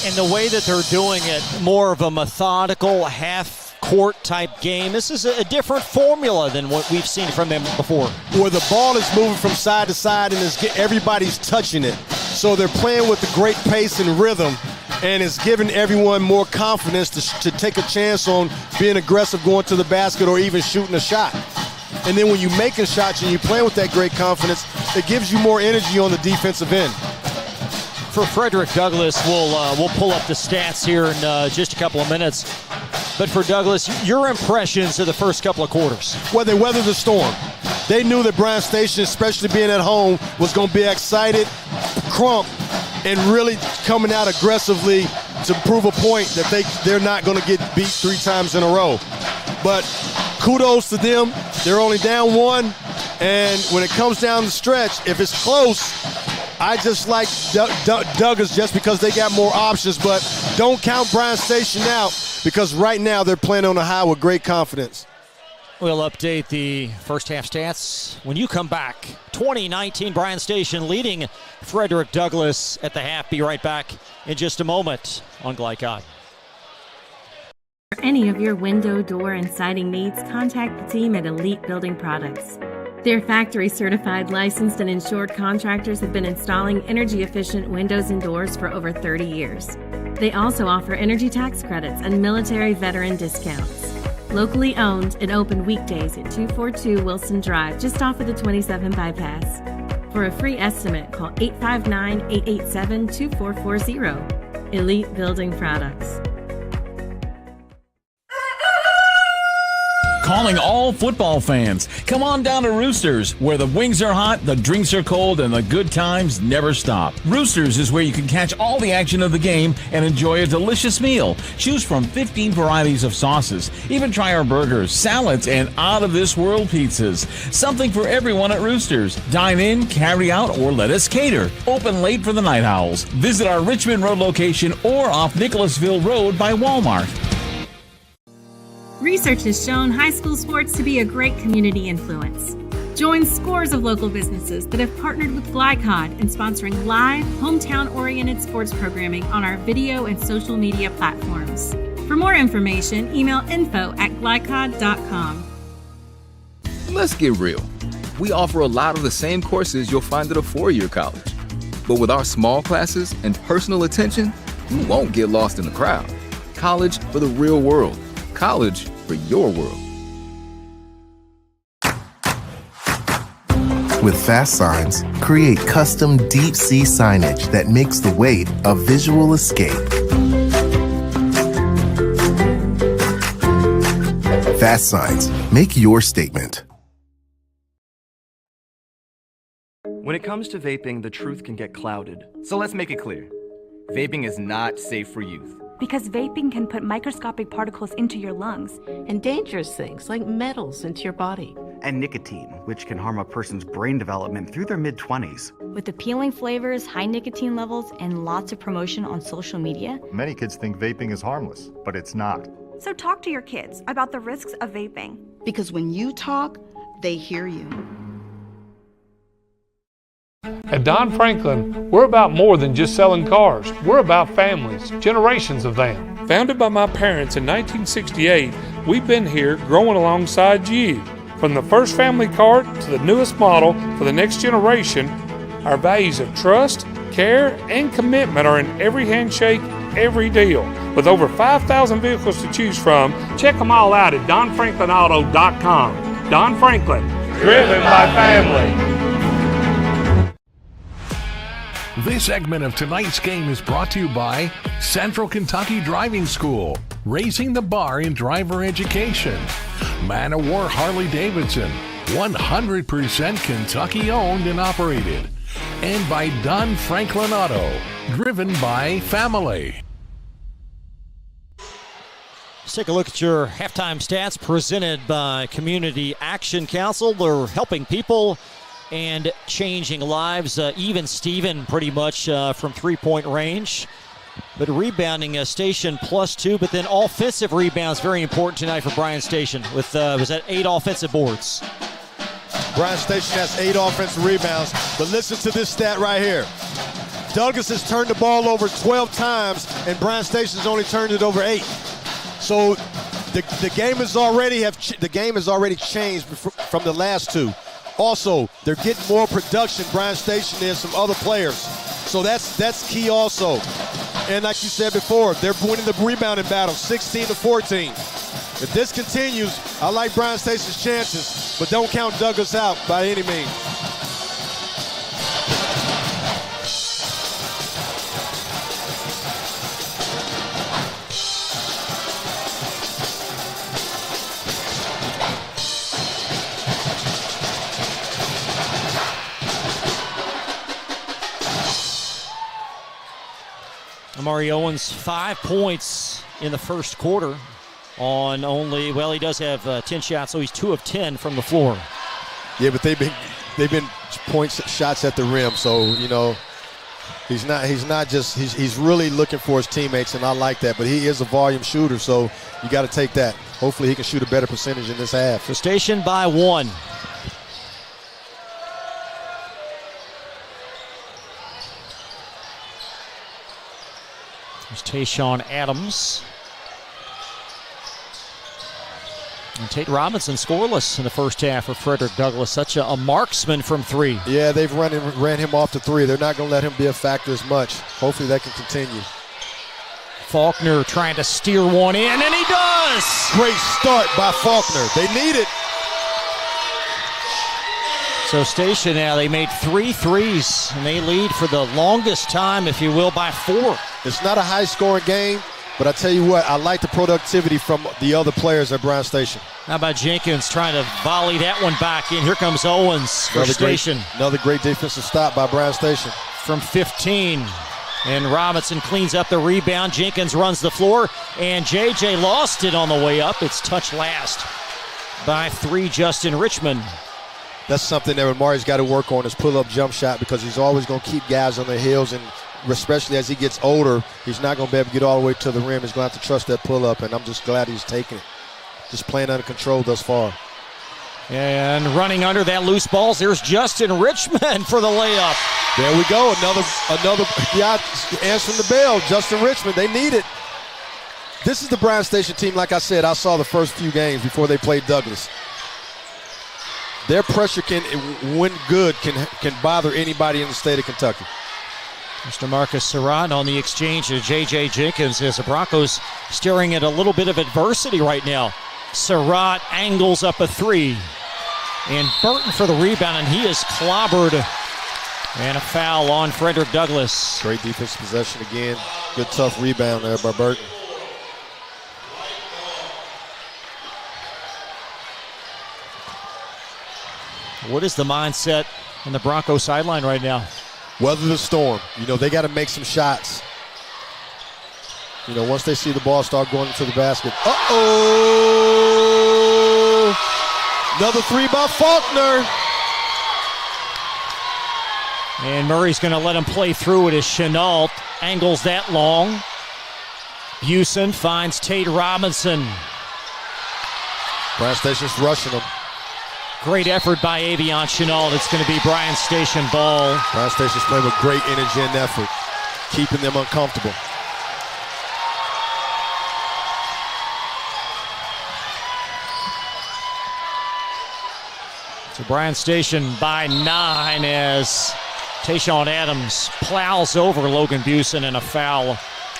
And the way that they're doing it, more of a methodical half-court type game. This is a different formula than what we've seen from them before. Where the ball is moving from side to side and everybody's touching it. So they're playing with the great pace and rhythm, and it's giving everyone more confidence to take a chance on being aggressive, going to the basket, or even shooting a shot. And then when you're making shots and you're playing with that great confidence, it gives you more energy on the defensive end. For Frederick Douglass, we'll pull up the stats here in just a couple of minutes. But for Douglass, your impressions of the first couple of quarters? Well, they weathered the storm. They knew that Bryan Station, especially being at home, was going to be excited, crump, and really coming out aggressively to prove a point that they're not going to get beat 3 times in a row. But kudos to them. They're only down 1, and when it comes down the stretch, if it's close, I just like Douglas just because they got more options, but don't count Bryan Station out because right now they're playing on a high with great confidence. We'll update the first half stats when you come back. 2019 Bryan Station leading Frederick Douglass at the half. Be right back in just a moment on Glycod. For any of your window, door, and siding needs, contact the team at Elite Building Products. Their factory-certified, licensed, and insured contractors have been installing energy-efficient windows and doors for over 30 years. They also offer energy tax credits and military veteran discounts. Locally owned and open weekdays at 242 Wilson Drive, just off of the 27 bypass. For a free estimate, call 859-887-2440. Elite Building Products. Calling all football fans. Come on down to Roosters, where the wings are hot, the drinks are cold, and the good times never stop. Roosters is where you can catch all the action of the game and enjoy a delicious meal. Choose from 15 varieties of sauces. Even try our burgers, salads, and out-of-this-world pizzas. Something for everyone at Roosters. Dine in, carry out, or let us cater. Open late for the Night Owls. Visit our Richmond Road location or off Nicholasville Road by Walmart. Research has shown high school sports to be a great community influence. Join scores of local businesses that have partnered with Glycod in sponsoring live, hometown-oriented sports programming on our video and social media platforms. For more information, email info@glycod.com. Let's get real. We offer a lot of the same courses you'll find at a four-year college. But with our small classes and personal attention, you won't get lost in the crowd. College for the real world. College for your world. With Fast Signs, create custom deep-sea signage that makes the wait a visual escape. Fast Signs, make your statement. When it comes to vaping, the truth can get clouded. So let's make it clear. Vaping is not safe for youth. Because vaping can put microscopic particles into your lungs. And dangerous things like metals into your body. And nicotine, which can harm a person's brain development through their mid-20s. With appealing flavors, high nicotine levels, and lots of promotion on social media. Many kids think vaping is harmless, but it's not. So talk to your kids about the risks of vaping. Because when you talk, they hear you. At Don Franklin, we're about more than just selling cars. We're about families, generations of them. Founded by my parents in 1968, we've been here growing alongside you. From the first family car to the newest model for the next generation, our values of trust, care, and commitment are in every handshake, every deal. With over 5,000 vehicles to choose from, check them all out at donfranklinauto.com. Don Franklin, driven by family. This segment of tonight's game is brought to you by Central Kentucky Driving School, raising the bar in driver education. Man of War Harley-Davidson, 100% Kentucky owned and operated. And by Don Franklin Auto, driven by family. Let's take a look at your halftime stats presented by Community Action Council. They're helping people and changing lives. Even Steven pretty much from three-point range. But rebounding Station +2, but then offensive rebounds very important tonight for Bryan Station with, was that 8 offensive boards? Bryan Station has 8 offensive rebounds, but listen to this stat right here. Douglas has turned the ball over 12 times, and Bryan Station's only turned it over 8. So the game has already changed from the last two. Also, they're getting more production, Bryan Station is, from other players. So that's key also. And like you said before, they're winning the rebounding battle, 16-14. If this continues, I like Bryan Station's chances, but don't count Douglas out by any means. Amari Owens, 5 points in the first quarter on only, well, he does have 10 shots, so he's 2 of 10 from the floor. Yeah, but they've been shots at the rim, so you know he's really looking for his teammates, and I like that. But he is a volume shooter, so you got to take that. Hopefully, he can shoot a better percentage in this half. So Station by 1. There's Tayshawn Adams. And Tate Robinson scoreless in the first half for Frederick Douglass. Such a marksman from 3. Yeah, they've ran him off to 3. They're not going to let him be a factor as much. Hopefully that can continue. Faulkner trying to steer one in, and he does! Great start by Faulkner. They need it. So Station now, they made 3 threes, and they lead for the longest time, if you will, by 4. It's not a high-scoring game, But I tell you what, I like the productivity from the other players at Bryan Station. How about Jenkins trying to volley that one back in? Here comes Owens for Station. Another great defensive stop by Bryan Station. From 15. And Robinson cleans up the rebound. Jenkins runs the floor, and JJ lost it on the way up. It's touched last by 3, Justin Richmond. That's something that Amari's got to work on, his pull-up jump shot, because he's always going to keep guys on their heels, and especially as he gets older, he's not going to be able to get all the way to the rim. He's going to have to trust that pull-up, and I'm just glad he's taking it. Just playing under control thus far. And running under that loose balls, there's Justin Richmond for the layup. There we go, another answering the bell. Justin Richmond, they need it. This is the Bryan Station team, like I said, I saw the first few games before they played Douglas. Their pressure when good, can bother anybody in the state of Kentucky. Mr. Marcus Surratt on the exchange to J.J. Jenkins as the Broncos staring at a little bit of adversity right now. Surratt angles up a 3. And Burton for the rebound, and he is clobbered. And a foul on Frederick Douglass. Great defensive possession again. Good tough rebound there by Burton. What is the mindset on the Broncos sideline right now? Weather the storm. They got to make some shots. Once they see the ball start going into the basket. Another 3 by Faulkner. And Murray's going to let him play through it as Chenault angles that long. Busen finds Tate Robinson. Bryan Station's rushing him. Great effort by Avion Chenault. It's going to be Bryan Station ball. Bryan Station's playing with great energy and effort, keeping them uncomfortable. So Bryan Station by 9 as Tayshawn Adams plows over Logan Busen, and a foul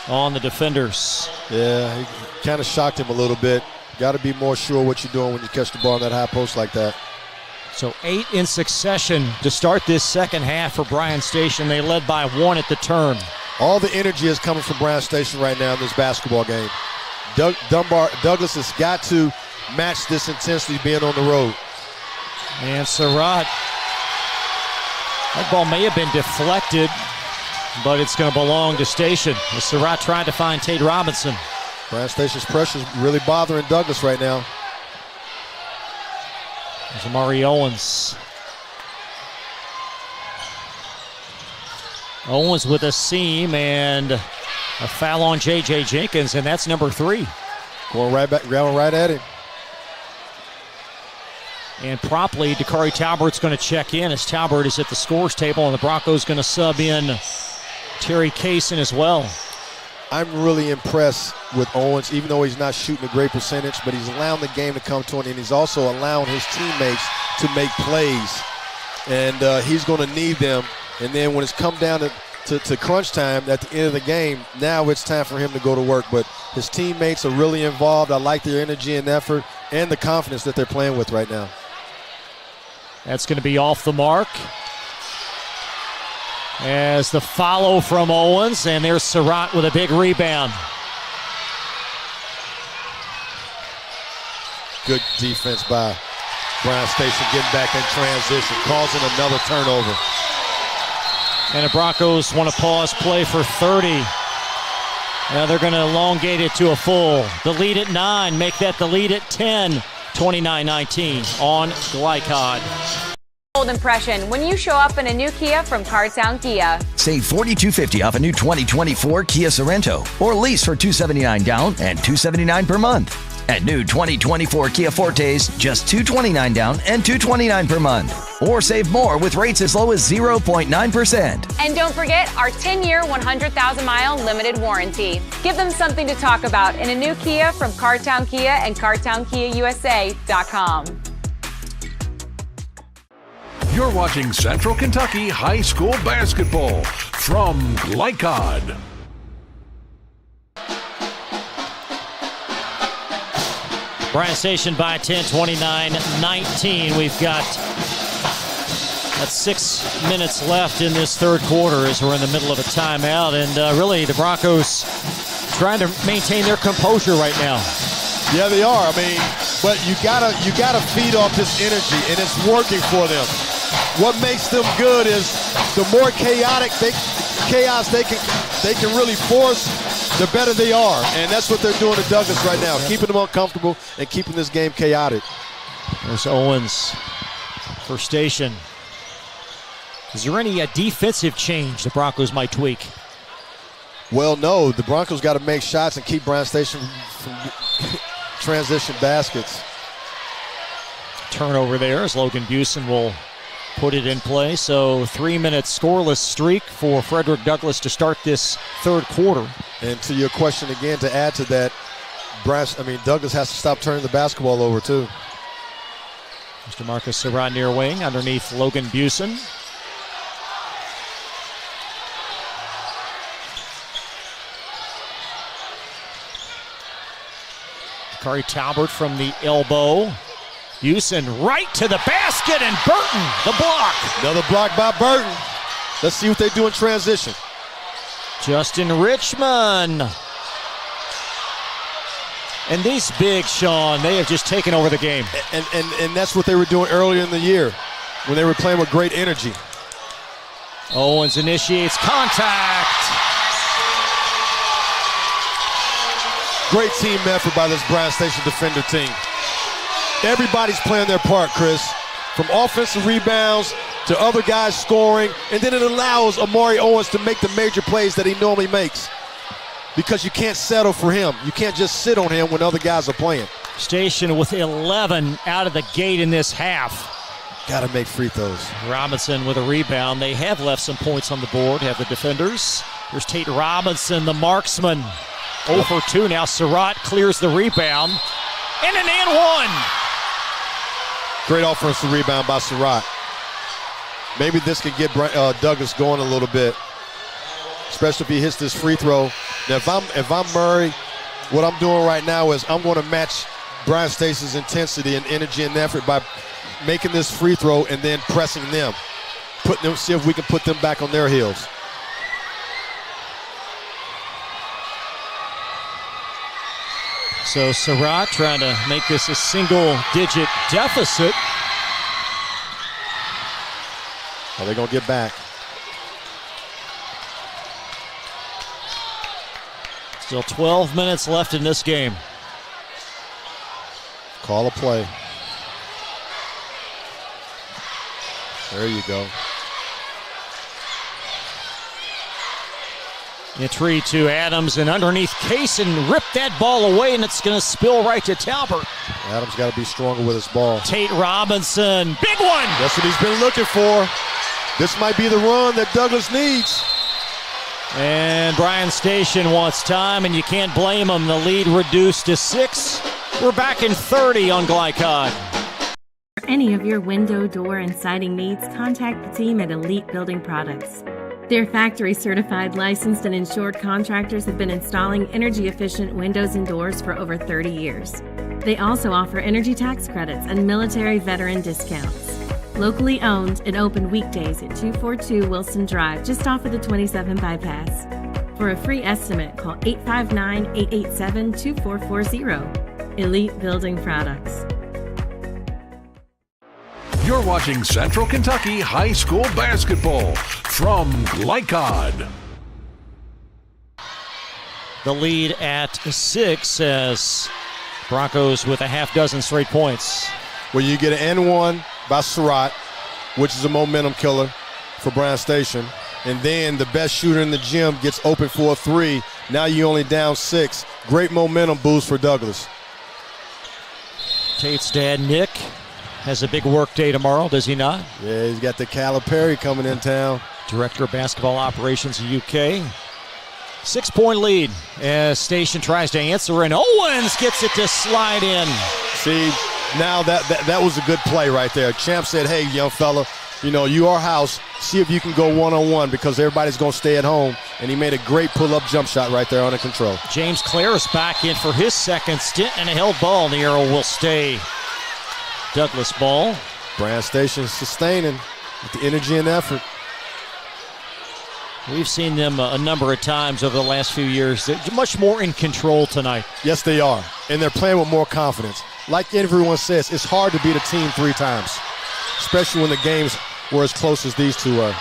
on the defenders. Yeah, he kind of shocked him a little bit. Got to be more sure what you're doing when you catch the ball in that high post like that. So 8 in succession to start this second half for Bryan Station. They led by 1 at the turn. All the energy is coming from Bryan Station right now in this basketball game. Douglas has got to match this intensity being on the road. And Surratt, that ball may have been deflected, but it's going to belong to Station. Surratt tried to find Tate Robinson. Bryan Station's pressure is really bothering Douglas right now. There's Amari Owens. Owens with a seam and a foul on J.J. Jenkins, and that's number 3. Going right at him. And promptly, Dakari Talbert's going to check in as Talbert is at the scores table, and the Broncos going to sub in Terry Kaysen as well. I'm really impressed with Owens, even though he's not shooting a great percentage, but he's allowing the game to come to him, and he's also allowing his teammates to make plays. And he's going to need them. And then when it's come down to crunch time at the end of the game, now it's time for him to go to work. But his teammates are really involved. I like their energy and effort and the confidence that they're playing with right now. That's going to be off the mark. As the follow from Owens, and there's Surratt with a big rebound. Good defense by Bryan Station, getting back in transition, causing another turnover. And the Broncos want to pause play for 30. Now they're going to elongate it to a full. The lead at 9, make that the lead at 10. 29-19 on Glycod. Bold impression when you show up in a new Kia from Cartown Kia. Save $4,250 off a new 2024 Kia Sorento, or lease for $279 down and $279 per month. At new 2024 Kia Fortes, just $229 down and $229 per month. Or save more with rates as low as 0.9%. And don't forget our 10-year, 100,000-mile limited warranty. Give them something to talk about in a new Kia from Cartown Kia and CartownKiaUSA.com. You're watching Central Kentucky High School Basketball from Glycod. Bryan Station by 10, 29-19. We've got 6 minutes left in this third quarter as we're in the middle of a timeout. And really, the Broncos trying to maintain their composure right now. Yeah, they are. I mean, but you gotta feed off this energy, and it's working for them. What makes them good is the more chaos they can really force, the better they are. And that's what they're doing to Douglas right now, keeping them uncomfortable and keeping this game chaotic. There's Owens for Station. Is there any defensive change the Broncos might tweak? Well, no. The Broncos got to make shots and keep Bryan Station from transition baskets. Turnover there as Logan Busen will put it in play. So 3-minute scoreless streak for Frederick Douglass to start this third quarter. And to your question again, to add to that, Douglas has to stop turning the basketball over too. Mr. Marcus Surratt near wing underneath Logan Busen. Kari Talbert from the elbow. Busen right to the basket, and Burton, the block. Another block by Burton. Let's see what they do in transition. Justin Richmond. And these bigs, Sean, they have just taken over the game. And that's what they were doing earlier in the year when they were playing with great energy. Owens initiates contact. Great team effort by this Bryan Station defender team. Everybody's playing their part, Chris. From offensive rebounds to other guys scoring, and then it allows Amari Owens to make the major plays that he normally makes. Because you can't settle for him. You can't just sit on him when other guys are playing. Station with 11 out of the gate in this half. Got to make free throws. Robinson with a rebound. They have left some points on the board, have the defenders. There's Tate Robinson, the marksman. 0 for 2 now. Surratt clears the rebound. And an and one. Great offensive rebound by Surratt. Maybe this could get Douglas going a little bit, especially if he hits this free throw. Now, if I'm Murray, what I'm doing right now is I'm going to match Bryan Station's intensity and energy and effort by making this free throw and then pressing them. See if we can put them back on their heels. So Surratt trying to make this a single-digit deficit. Are they going to get back? Still 12 minutes left in this game. Call a play. There you go. Entry to Adams, and underneath Kaysen ripped that ball away, and it's going to spill right to Talbert. Adams got to be stronger with his ball. Tate Robinson, big one! That's what he's been looking for. This might be the run that Douglas needs. And Bryan Station wants time, and you can't blame him. The lead reduced to 6. We're back in 30 on Glycod. For any of your window, door, and siding needs, contact the team at Elite Building Products. Their factory-certified, licensed, and insured contractors have been installing energy-efficient windows and doors for over 30 years. They also offer energy tax credits and military veteran discounts. Locally owned and open weekdays at 242 Wilson Drive, just off of the 27 bypass. For a free estimate, call 859-887-2440. Elite Building Products. You're watching Central Kentucky High School Basketball from Glycod. The lead at 6 as Broncos with a half dozen straight points. Well, you get an N1 by Surratt, which is a momentum killer for Bryan Station. And then the best shooter in the gym gets open for a 3. Now you only down 6. Great momentum boost for Douglas. Tate's dad, Nick, has a big work day tomorrow, does he not? Yeah, he's got the Calipari coming in town. Director of Basketball Operations UK. 6-point lead as Station tries to answer, and Owens gets it to slide in. See, now that was a good play right there. Champ said, hey, young fella, you know, you are house. See if you can go one-on-one because everybody's going to stay at home. And he made a great pull-up jump shot right there under control. James Claris back in for his second stint, and a held ball. The arrow will stay Douglas ball. Bryan Station sustaining with the energy and effort. We've seen them a number of times over the last few years. They're much more in control tonight. Yes, they are. And they're playing with more confidence. Like everyone says, it's hard to beat a team 3 times, especially when the games were as close as these two are.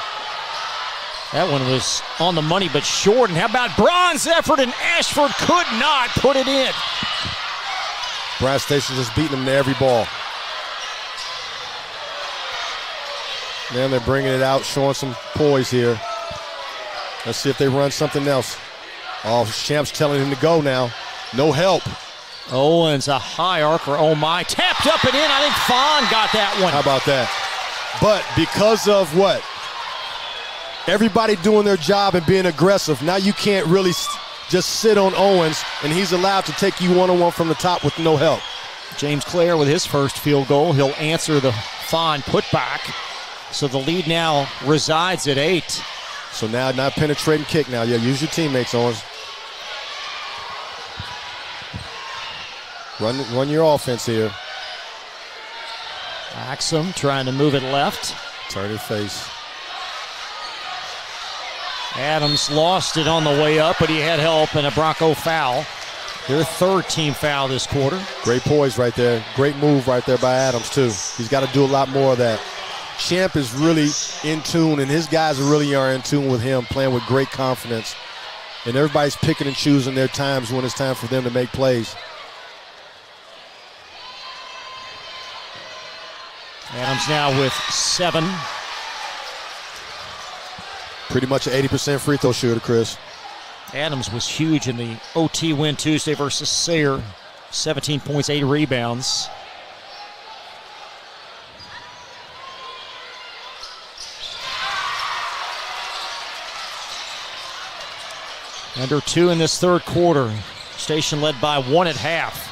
That one was on the money but short. And how about Bryan's effort, and Ashford could not put it in. Bryan Station just beating them to every ball. Now they're bringing it out, showing some poise here. Let's see if they run something else. Oh, Champ's telling him to go now. No help. Owens, a high arcer. Oh, my. Tapped up and in. I think Fawn got that one. How about that? But because of what? Everybody doing their job and being aggressive, now you can't really just sit on Owens, and he's allowed to take you one-on-one from the top with no help. James Clare with his first field goal. He'll answer the Fawn putback. So the lead now resides at 8. So now not penetrating kick now. Yeah, use your teammates, Owens. Run your offense here. Axum trying to move it left. Turn it face. Adams lost it on the way up, but he had help and a Bronco foul. Their 3rd team foul this quarter. Great poise right there. Great move right there by Adams, too. He's got to do a lot more of that. Champ is really in tune, and his guys really are in tune with him, playing with great confidence. And everybody's picking and choosing their times when it's time for them to make plays. Adams now with 7. Pretty much an 80% free throw shooter, Chris. Adams was huge in the OT win Tuesday versus Sayre. 17 points, 8 rebounds. Under 2 in this 3rd quarter. Station led by 1 at half.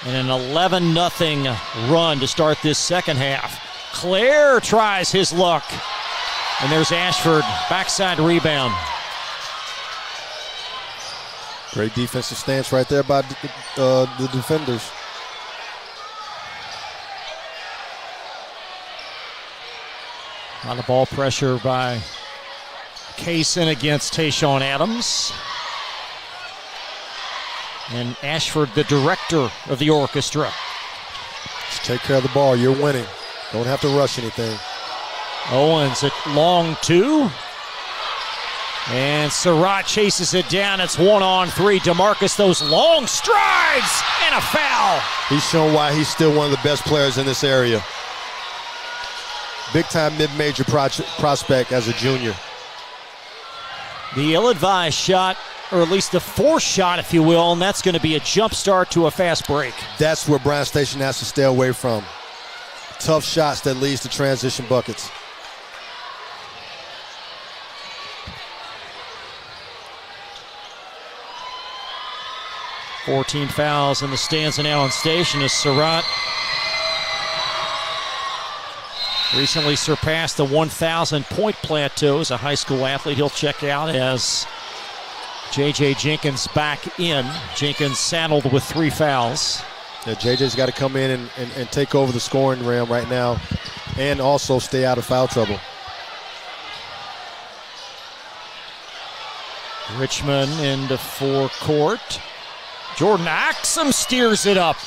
And an 11-0 run to start this 2nd half. Clare tries his luck. And there's Ashford, backside rebound. Great defensive stance right there by the defenders. A lot of ball pressure by Kaysen against Tayshawn Adams. And Ashford, the director of the orchestra. Just take care of the ball. You're winning. Don't have to rush anything. Owens at long 2. And Surratt chases it down. It's 1-on-3. DeMarcus, those long strides, and a foul. He's shown why he's still one of the best players in this area. Big-time mid-major prospect as a junior. The ill-advised shot, or at least the forced shot, if you will, and that's going to be a jump start to a fast break. That's where Bryan Station has to stay away from. Tough shots that leads to transition buckets. Fourteen fouls in the stanza now on Station as Surratt recently surpassed the 1,000-point plateau as a high school athlete. He'll check out as J.J. Jenkins back in. Jenkins saddled with 3 fouls. Yeah, J.J.'s got to come in and take over the scoring realm right now and also stay out of foul trouble. Richmond into forecourt. Jordan Axum steers it up.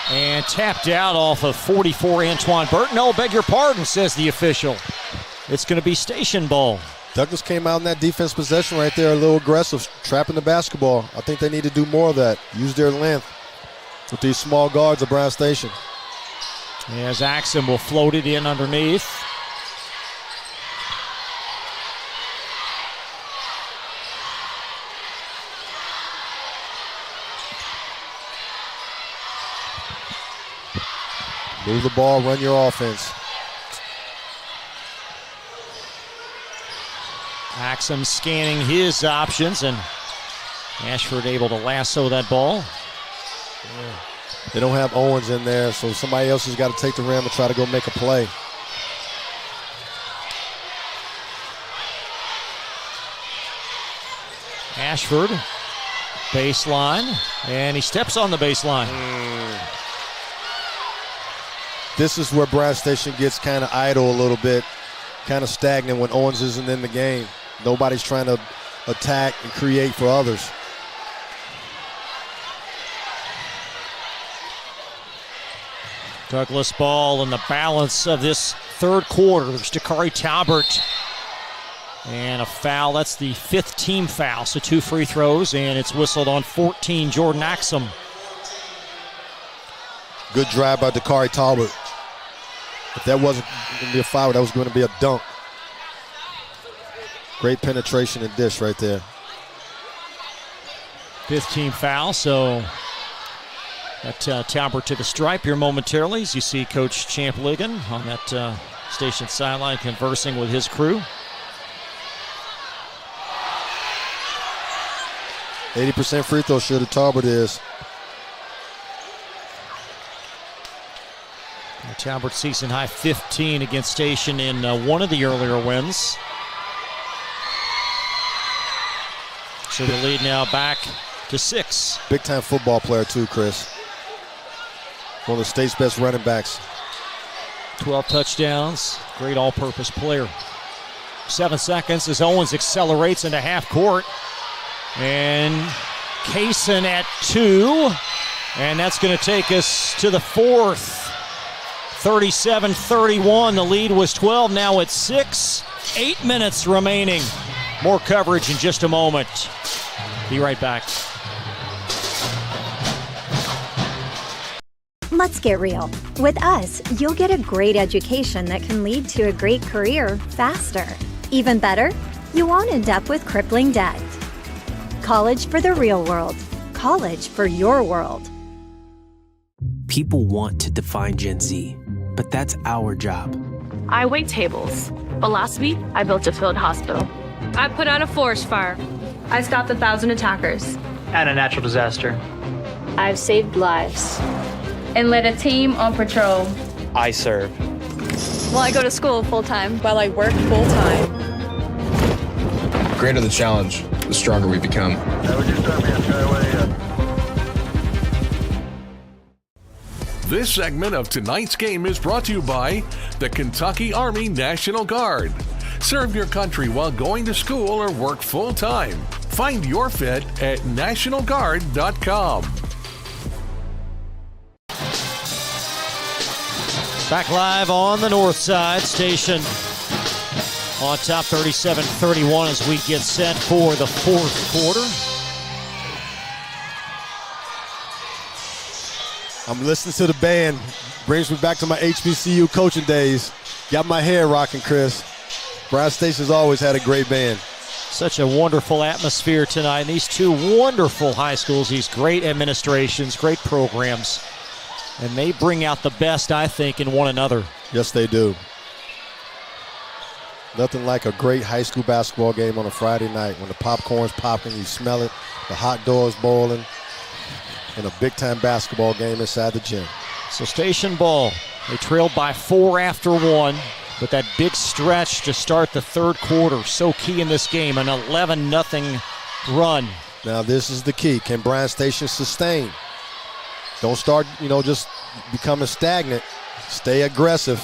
And tapped out off of 44, Antoine Burton. No, beg your pardon, says the official. It's going to be Station ball. Douglas came out in that defense possession right there, a little aggressive, trapping the basketball. I think they need to do more of that. Use their length with these small guards of Bryan Station. As Axum will float it in underneath. Move the ball, run your offense. Axum scanning his options, and Ashford able to lasso that ball. Yeah. They don't have Owens in there, so somebody else has got to take the rim and try to go make a play. Ashford, baseline, and he steps on the baseline. This is where Bryan Station gets kind of idle a little bit. kind of stagnant when Owens isn't in the game. Nobody's trying to attack and create for others. Douglas ball in the balance of this third quarter. There's Dakari Talbert. And a foul. That's the 5th team foul. So 2 free throws, and it's whistled on 14, Jordan Axum. Good drive by Dakari Talbot. If that wasn't going to be a foul, that was going to be a dunk. Great penetration and dish right there. 5th team foul, so got Talbot to the stripe here momentarily as you see Coach Champ Ligon on that station sideline conversing with his crew. 80% free throw shooter Talbot is. Talbot season high 15 against Station in one of the earlier wins. So the lead now back to 6. Big time football player too, Chris. One of the state's best running backs. 12 touchdowns, great all-purpose player. 7 seconds as Owens accelerates into half court. And Kaysen at 2. And that's going to take us to the 4th. 37-31. The lead was 12. Now it's 6. 8 minutes remaining. More coverage in just a moment. Be right back. Let's get real. With us, you'll get a great education that can lead to a great career faster. Even better, you won't end up with crippling debt. College for the real world. College for your world. People want to define Gen Z, but that's our job. I wait tables, but last week I built a field hospital. I put out a forest fire. I stopped 1,000 attackers. And a natural disaster. I've saved lives. And led a team on patrol. I serve. Well, I go to school full-time while I work full-time. The greater the challenge, the stronger we become. This segment of tonight's game is brought to you by the Kentucky Army National Guard. Serve your country while going to school or work full-time. Find your fit at nationalguard.com. Back live on the north side. Station on top 37-31 as we get set for the 4th quarter. I'm listening to the band. Brings me back to my HBCU coaching days. Got my hair rocking, Chris. Bryan Station's always had a great band. Such a wonderful atmosphere tonight. And these two wonderful high schools, these great administrations, great programs. And they bring out the best, I think, in one another. Yes, they do. Nothing like a great high school basketball game on a Friday night when the popcorn's popping, you smell it, the hot dogs boiling, and a big-time basketball game inside the gym. So Station ball. They trailed by 4 after 1, but that big stretch to start the 3rd quarter, so key in this game, an 11-0 run. Now this is the key. Can Bryan Station sustain? Don't start, just becoming stagnant. Stay aggressive.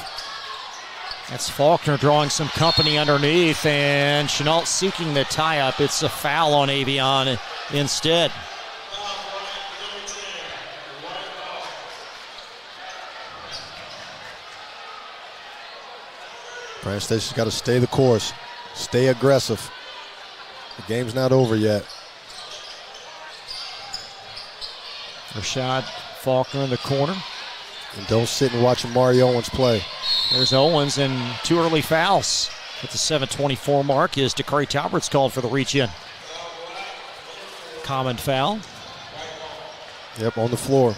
That's Faulkner drawing some company underneath, and Chenault seeking the tie-up. It's a foul on Avion instead. Bryan Station's got to stay the course. Stay aggressive. The game's not over yet. Rashad Faulkner in the corner. And don't sit and watch Amari Owens play. There's Owens and 2 early fouls. At the 7:24 mark is Dakari Talbert's called for the reach-in. Common foul. Yep, on the floor.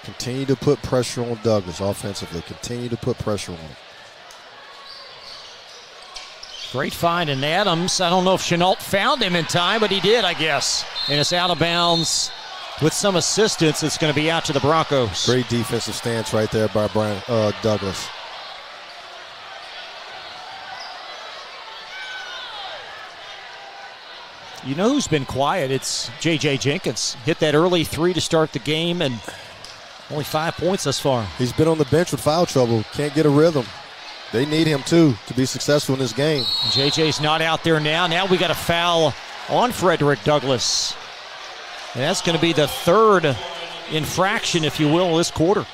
Continue to put pressure on Douglas offensively. Continue to put pressure on him. Great find in Adams. I don't know if Chenault found him in time, but he did, I guess. And it's out of bounds. With some assistance, it's going to be out to the Broncos. Great defensive stance right there by Douglas. You know who's been quiet? It's J.J. Jenkins. Hit that early 3 to start the game, and Only 5 points thus far. He's been on the bench with foul trouble. Can't get a rhythm. They need him, too, to be successful in this game. JJ's not out there now. Now we got a foul on Frederick Douglass. And that's going to be the third infraction, if you will, this quarter.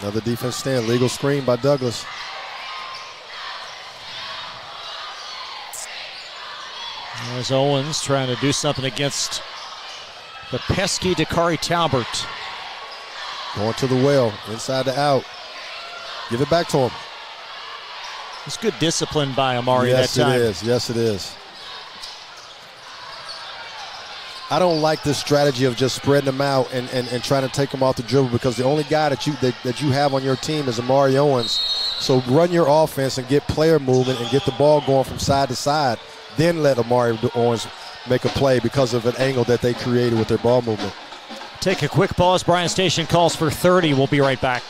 Another defense stand. Legal screen by Douglass. There's Owens trying to do something against the pesky Dakari Talbert. Going to the well, inside to out. Give it back to him. It's good discipline by Amari that time. Yes, it is. Yes, it is. I don't like this strategy of just spreading them out and trying to take them off the dribble, because the only guy that you have on your team is Amari Owens. So run your offense and get player movement and get the ball going from side to side. Then let Amari Owens make a play because of an angle that they created with their ball movement. Take a quick pause. Bryan Station calls for 30. We'll be right back.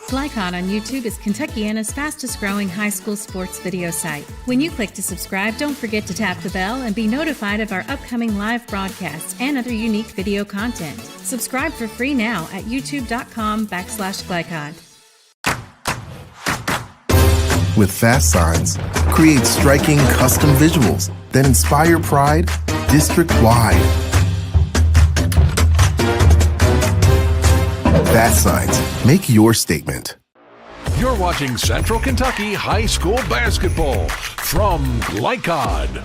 Glycod on YouTube is Kentuckiana's fastest growing high school sports video site. When you click to subscribe, don't forget to tap the bell and be notified of our upcoming live broadcasts and other unique video content. Subscribe for free now at youtube.com/Glycod. With Fast Signs, create striking custom visuals that inspire pride district-wide. Fast Signs, make your statement. You're watching Central Kentucky High School Basketball from Glycod.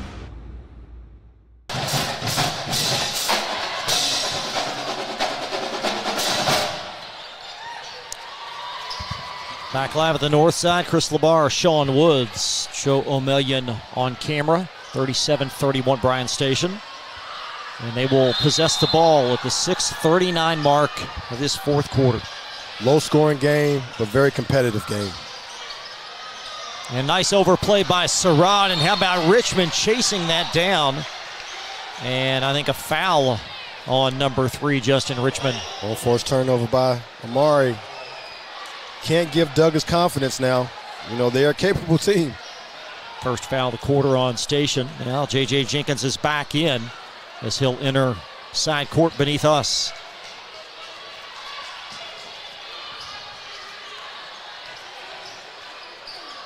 Back live at the north side, Chris LeBar, Sean Woods, Joe O'Melion on camera. 37-31 Bryan Station. And they will possess the ball at the 6:39 mark of this fourth quarter. Low-scoring game, but very competitive game. And nice overplay by Surratt. And how about Richmond chasing that down? And I think a foul on number 3, Justin Richmond. Forced turnover by Amari. Can't give Douglas confidence now. You know, they're a capable team. First foul of the quarter on Station. Now J.J. Jenkins is back in as he'll enter side court beneath us.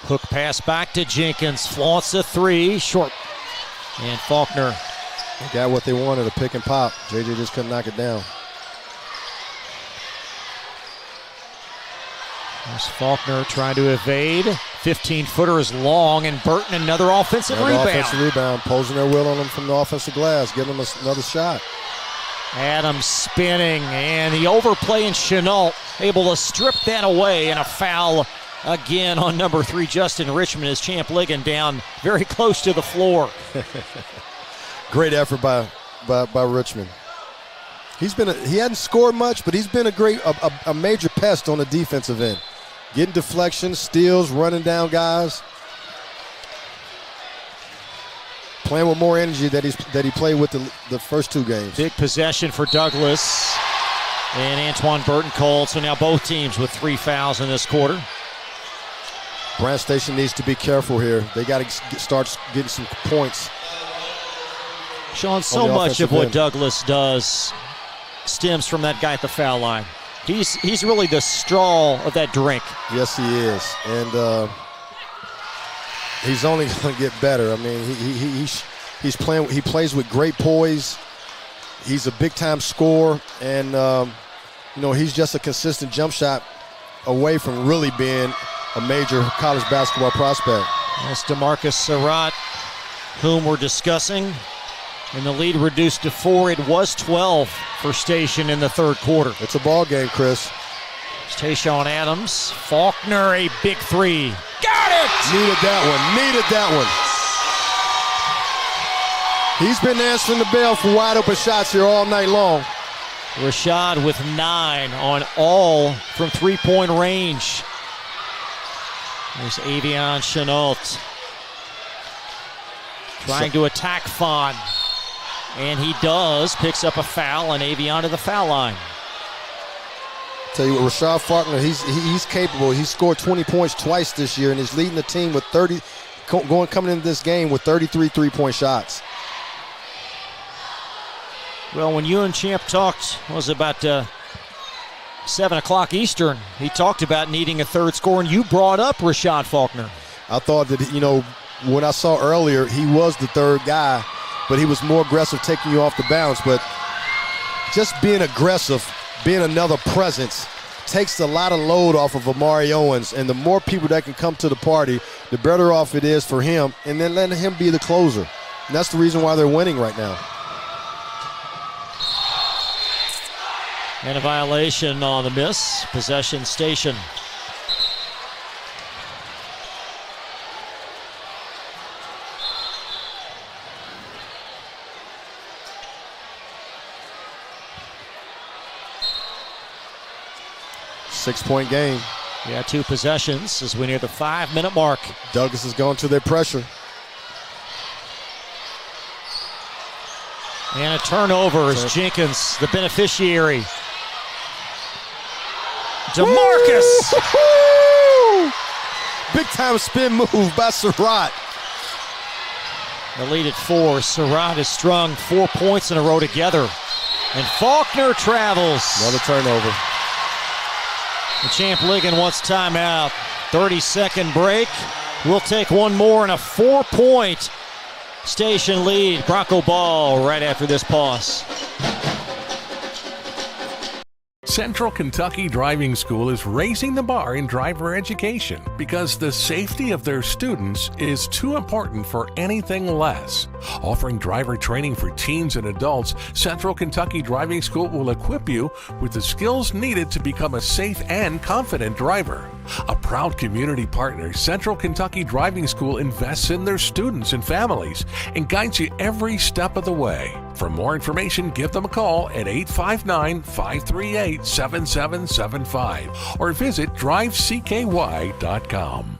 Hook pass back to Jenkins. Flaunts a 3. Short. And Faulkner. They got what they wanted, a pick and pop. J.J. just couldn't knock it down. There's Faulkner trying to evade. 15-footer is long, and Burton another offensive rebound. Offensive rebound, posing their will on him from the offensive glass, giving them another shot. Adams spinning, and the overplay in Chenault, able to strip that away, and a foul again on number 3, Justin Richmond, as Champ Ligon down very close to the floor. Great effort by Richmond. He hadn't scored much, but he's been a major pest on the defensive end. Getting deflections, steals, running down guys. Playing with more energy that he played with the first 2 games. Big possession for Douglas. And Antoine Burton called, so now both teams with 3 fouls in this quarter. Bryan Station needs to be careful here. They got to start getting some points. Sean, so much of what Douglas does stems from that guy at the foul line. He's really the straw of that drink. Yes, he is, and he's only going to get better. I mean, he's playing. He plays with great poise. He's a big-time scorer, and he's just a consistent jump shot away from really being a major college basketball prospect. That's DeMarcus Surratt, whom we're discussing. And the lead reduced to 4. It was 12 for Station in the third quarter. It's a ball game, Chris. It's Tayshawn Adams. Faulkner, a big 3. Got it! Needed that one. He's been answering the bell for wide open shots here all night long. Rashad with 9 on all from 3-point range. There's Avion Chenault trying to attack Fawn. And he does, picks up a foul, and Avion to the foul line. Tell you what, Rashad Faulkner, he's capable. He's scored 20 points twice this year, and he's leading the team with coming into this game with 33 three-point shots. Well, when you and Champ talked, was it about 7 o'clock Eastern, he talked about needing a third scorer, and you brought up Rashad Faulkner. I thought that, when I saw earlier, he was the third guy, but he was more aggressive taking you off the bounce. But just being aggressive, being another presence, takes a lot of load off of Amari Owens, and the more people that can come to the party, the better off it is for him, and then letting him be the closer. And that's the reason why they're winning right now. And a violation on the miss. Possession station. Six-point game. Yeah, 2 possessions as we near the 5-minute mark. Douglas is going to their pressure. And a turnover as Jenkins, the beneficiary. DeMarcus! Big time spin move by Surratt. The lead at 4. Surratt has strung 4 points in a row together. And Faulkner travels. Another turnover. The Champ Ligon wants timeout. 30-second break. We'll take one more and a 4-point station lead. Bronco ball right after this pause. Central Kentucky Driving School is raising the bar in driver education because the safety of their students is too important for anything less. Offering driver training for teens and adults, Central Kentucky Driving School will equip you with the skills needed to become a safe and confident driver. A proud community partner, Central Kentucky Driving School invests in their students and families and guides you every step of the way. For more information, give them a call at 859-538-7775 or visit drivecky.com.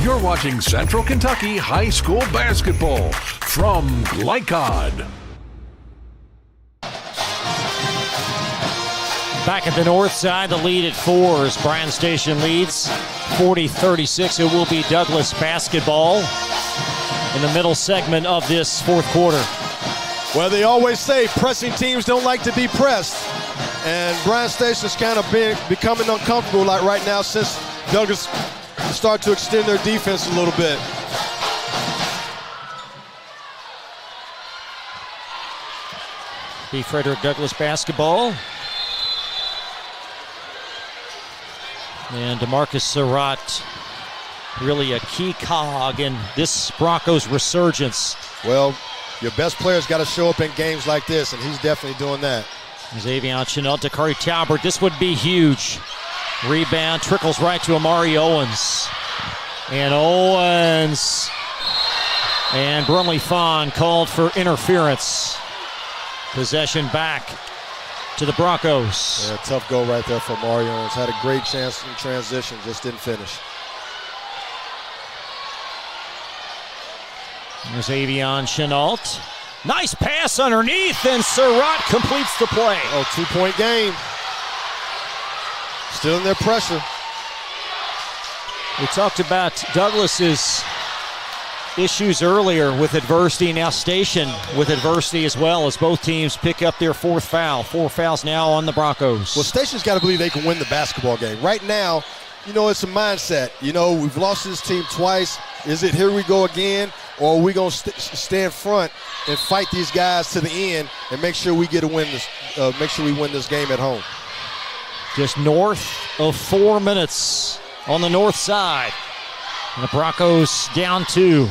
You're watching Central Kentucky High School Basketball from Glycod. Back at the north side, the lead at 4 as Bryan Station leads 40-36. It will be Douglas basketball in the middle segment of this fourth quarter. Well, they always say pressing teams don't like to be pressed. And Bryan Station's kind of becoming uncomfortable like right now since Douglas started to extend their defense a little bit. Be Frederick Douglass basketball. And DeMarcus Surratt, really a key cog in this Broncos resurgence. Well, your best player's got to show up in games like this, and he's definitely doing that. Xavier Chanel to Curry Talbert. This would be huge. Rebound trickles right to Amari Owens. And Owens and Brumley Fawn called for interference. Possession back to the Broncos. Yeah, tough goal right there for Amari Owens. Had a great chance in transition, just didn't finish. There's Avion Chenault. Nice pass underneath, and Surratt completes the play. Oh, 2-point game. Still in their pressure. We talked about Douglas's issues earlier with adversity. Now Station with adversity as well, as both teams pick up their 4th foul. 4 fouls now on the Broncos. Well, Station's got to believe they can win the basketball game. Right now, it's a mindset. We've lost this team twice. Is it here we go again? Or are we going to stand front and fight these guys to the end and make sure we get a win make sure we win this game at home? Just north of 4 minutes on the north side. And the Broncos down 2.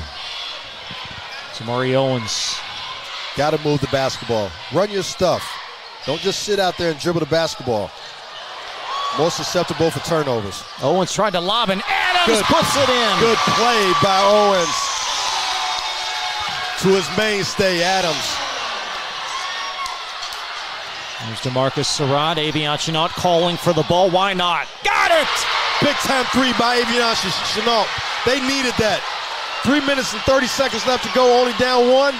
Amari Owens. Got to move the basketball. Run your stuff. Don't just sit out there and dribble the basketball. More susceptible for turnovers. Owens tried to lob, and Adams puts it in. Good play by Owens. To his mainstay, Adams. There's DeMarcus Surratt. Avion Chenault calling for the ball. Why not? Got it! Big time 3 by Avion Chenault. They needed that. 3 minutes and 30 seconds left to go, only down 1.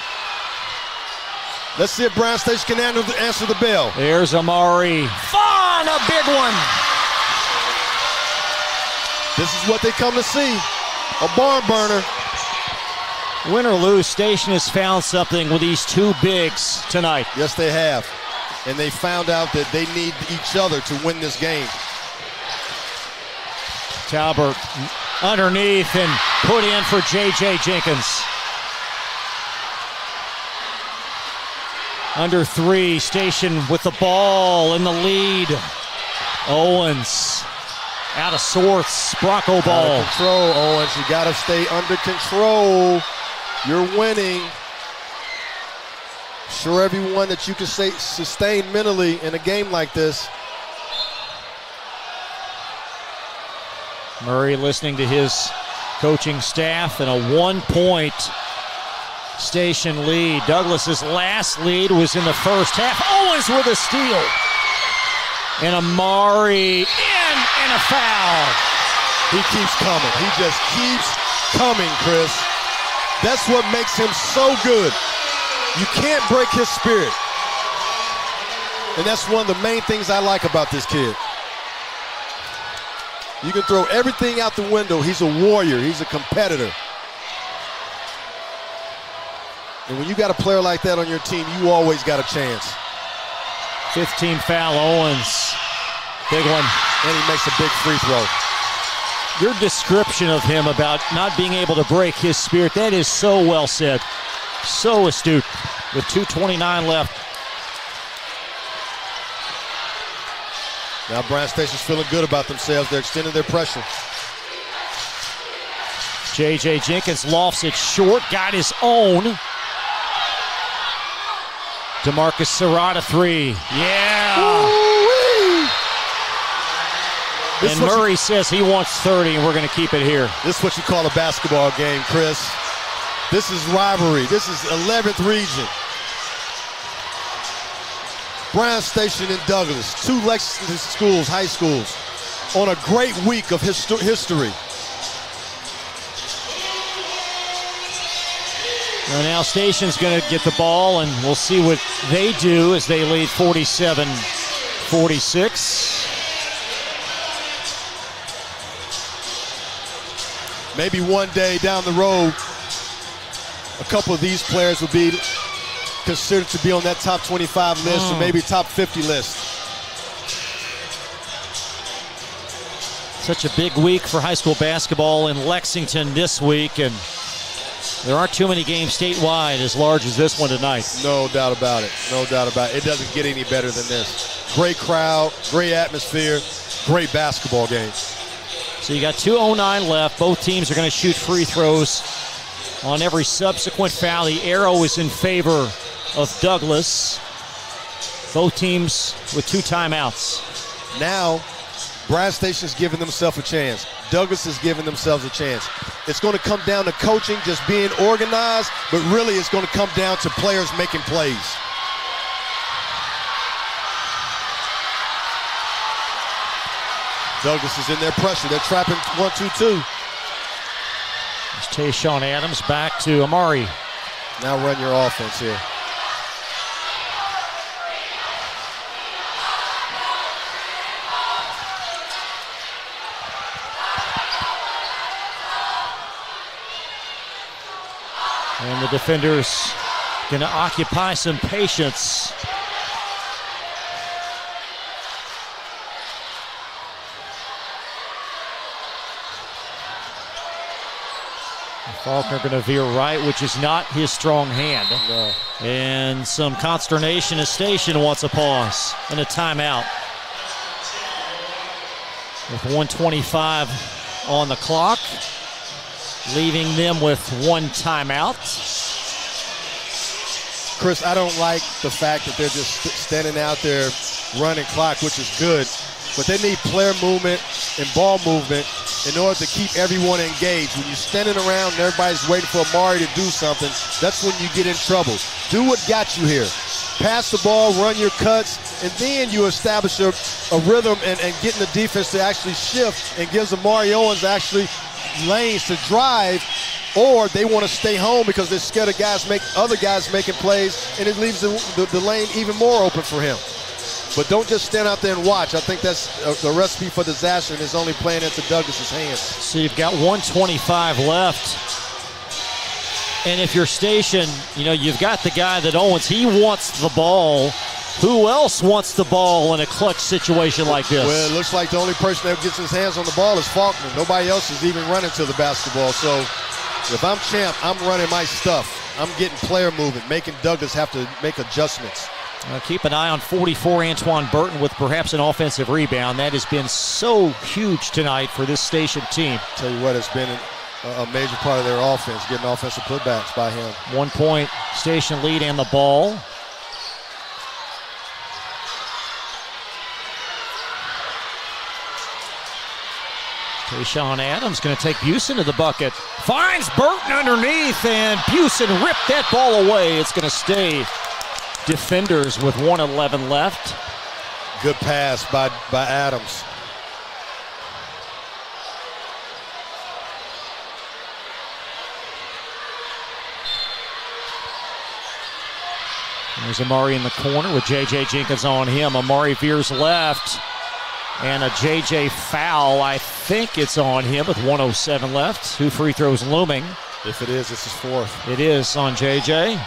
Let's see if Bryan Station can answer the bell. There's Amari. Fun, a big one. This is what they come to see, a barn burner. Win or lose, Station has found something with these two bigs tonight. Yes, they have. And they found out that they need each other to win this game. Talbert underneath and put in for J.J. Jenkins. Under 3, Station with the ball in the lead. Owens out of sorts, Bronco ball. Out of control, Owens. You got to stay under control. You're winning. Show everyone that you can sustain mentally in a game like this. Murray listening to his coaching staff, and a 1-point Station lead. Douglas's last lead was in the first half. Owens with a steal. And Amari in, and a foul. He keeps coming. He just keeps coming, Chris. That's what makes him so good. You can't break his spirit. And that's one of the main things I like about this kid. You can throw everything out the window. He's a warrior. He's a competitor. And when you got a player like that on your team, you always got a chance. 15 foul, Owens. Big one. And he makes a big free throw. Your description of him about not being able to break his spirit, that is so well said. So astute. With 2:29 left. Now Bryan Station's feeling good about themselves. They're extending their pressure. J.J. Jenkins lofts it short, got his own. DeMarcus Serrata 3. Yeah. Woo-wee. And Murray says he wants 30, and we're going to keep it here. This is what you call a basketball game, Chris. This is rivalry. This is 11th region. Bryan Station and Douglas, 2 Lexington schools, high schools, on a great week of history. Now Station's going to get the ball, and we'll see what they do as they lead 47-46. Maybe one day down the road, a couple of these players will be considered to be on that top 25 list or maybe top 50 list. Such a big week for high school basketball in Lexington this week, and there aren't too many games statewide as large as this one tonight. No doubt about it. No doubt about it. It doesn't get any better than this. Great crowd, great atmosphere, great basketball game. So you got 2:09 left. Both teams are going to shoot free throws on every subsequent foul. The arrow is in favor of Douglas. Both teams with 2 timeouts. Now, Bryan Station's giving themselves a chance. Douglas is giving themselves a chance. It's going to come down to coaching, just being organized, but really it's going to come down to players making plays. Douglas is in their pressure. They're trapping 1-2-2. It's Tayshawn Adams back to Amari. Now run your offense here. And the defenders going to occupy some patience. Faulkner going to veer right, which is not his strong hand. No. And some consternation as Station wants a pause and a timeout. With 1:25 on the clock, leaving them with 1 timeout. Chris, I don't like the fact that they're just standing out there running clock, which is good, but they need player movement and ball movement in order to keep everyone engaged. When you're standing around and everybody's waiting for Amari to do something, that's when you get in trouble. Do what got you here. Pass the ball, run your cuts, and then you establish a rhythm and getting the defense to actually shift and gives Amari Owens actually lanes to drive or they want to stay home because they're scared of other guys making plays, and it leaves the lane even more open for him. But don't just stand out there and watch. I think that's the recipe for disaster, and it's only playing into Douglas's hands. So you've got 1:25 left. And if you're stationed, you've got the guy that Owens, he wants the ball. Who else wants the ball in a clutch situation like this? Well, it looks like the only person that gets his hands on the ball is Faulkner. Nobody else is even running to the basketball. So if I'm champ, I'm running my stuff. I'm getting player movement, making Douglas have to make adjustments. Keep an eye on 44, Antoine Burton, with perhaps an offensive rebound. That has been so huge tonight for this station team. Tell you what, it's been a major part of their offense, getting offensive putbacks by him. 1 point station lead and the ball. Tayshawn Adams going to take Busen to the bucket. Finds Burton underneath, and Busen ripped that ball away. It's going to stay defenders with 1:11 left. Good pass by Adams. There's Amari in the corner with J.J. Jenkins on him. Amari veers left, and a J.J. foul. I think it's on him with 1:07 left. 2 free throws looming. If it is, this is 4th. It is on J.J.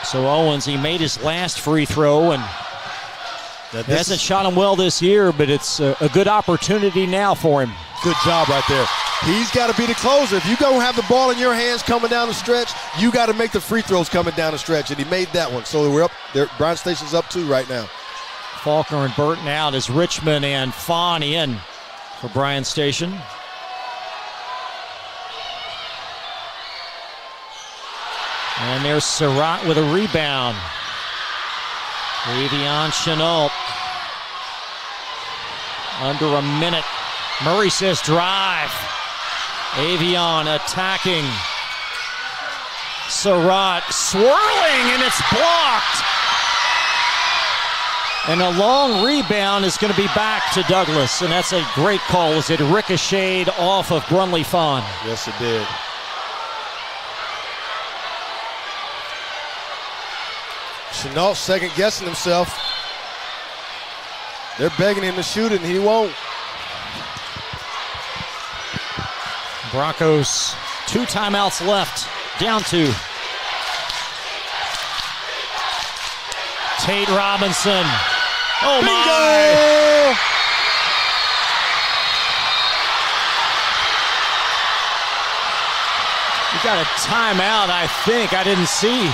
So Owens, he made his last free throw, and hasn't shot him well this year, but it's a good opportunity now for him. Good job right there. He's got to be the closer. If you don't have the ball in your hands coming down the stretch, you got to make the free throws coming down the stretch, and he made that one. So we're up there. Bryan Station's up 2 right now. Faulkner and Burton out as Richmond and Fawn in for Bryan Station. And there's Surratt with a rebound. Avion Chenault. Under a minute. Murray says drive. Avion attacking. Surratt swirling, and it's blocked. And a long rebound is going to be back to Douglas, and that's a great call as it ricocheted off of Brunley Fawn. Yes, it did. Chenault second-guessing himself. They're begging him to shoot it, and he won't. Broncos, 2 timeouts left, down 2. Tate Robinson. Oh, bingo! My! You got a timeout, I think. I didn't see.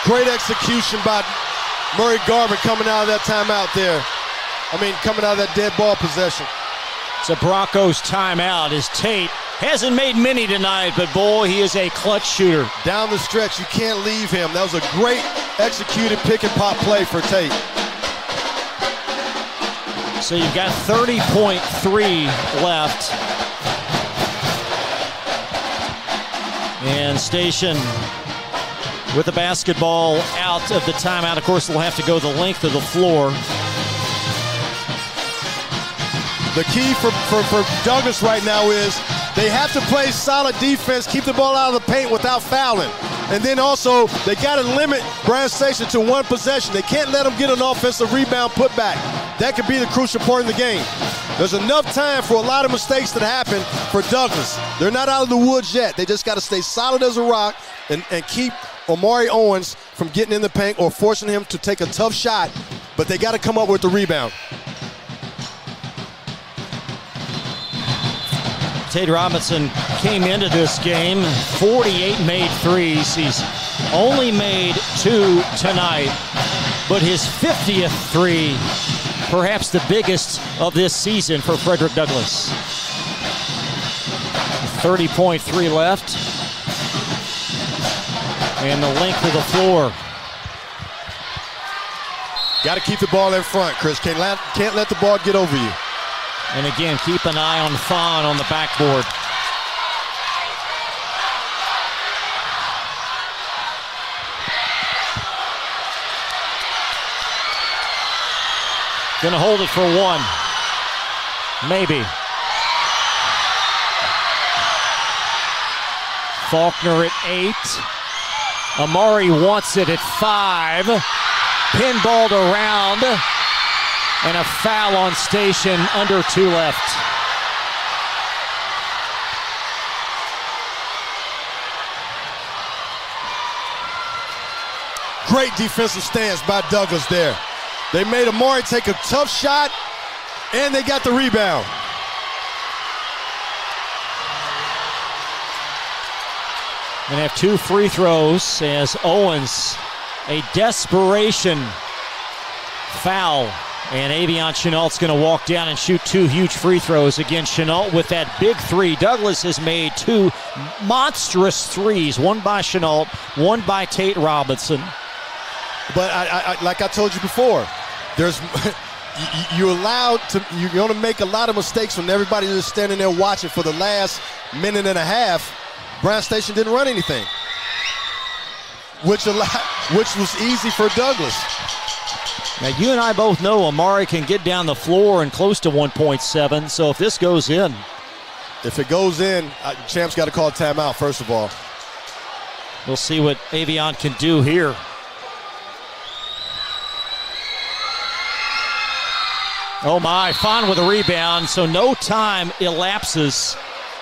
Great execution by Murray Garvin coming out of that timeout there. Coming out of that dead ball possession. It's a Broncos timeout as Tate hasn't made many tonight, but boy, he is a clutch shooter. Down the stretch, you can't leave him. That was a great executed pick and pop play for Tate. So you've got 30.3 left. And Station with the basketball out of the timeout. Of course, they'll have to go the length of the floor. The key for Douglas right now is they have to play solid defense, keep the ball out of the paint without fouling. And then also, they got to limit Bryan Station to 1 possession. They can't let them get an offensive rebound putback. That could be the crucial part in the game. There's enough time for a lot of mistakes that happen for Douglas. They're not out of the woods yet. They just got to stay solid as a rock and keep Omari Owens from getting in the paint or forcing him to take a tough shot. But they got to come up with the rebound. Tate Robinson came into this game 48 made threes. He's only made 2 tonight, but his 50th three, perhaps the biggest of this season for Frederick Douglass. 30.3 left. And the length of the floor. Got to keep the ball in front, Chris. Can't let the ball get over you. And again, keep an eye on Fawn on the backboard. Gonna hold it for 1. Maybe. Faulkner at 8. Amari wants it at 5. Pinballed around. And a foul on Station, under 2 left. Great defensive stance by Douglas there. They made Amari take a tough shot, and they got the rebound. And have 2 free throws as Owens, a desperation foul. And Avion Chenault's going to walk down and shoot 2 huge free throws. Again, Chenault with that big 3. Douglas has made 2 monstrous threes, one by Chenault, one by Tate Robinson. But I like I told you before, there's you're going to make a lot of mistakes when everybody's just standing there watching. For the last minute and a half, Bryan Station didn't run anything, which was easy for Douglas. Now, you and I both know Amari can get down the floor and close to 1.7, so if this goes in. If it goes in, Champ's got to call a timeout, first of all. We'll see what Avion can do here. Oh my, Fon with a rebound, so no time elapses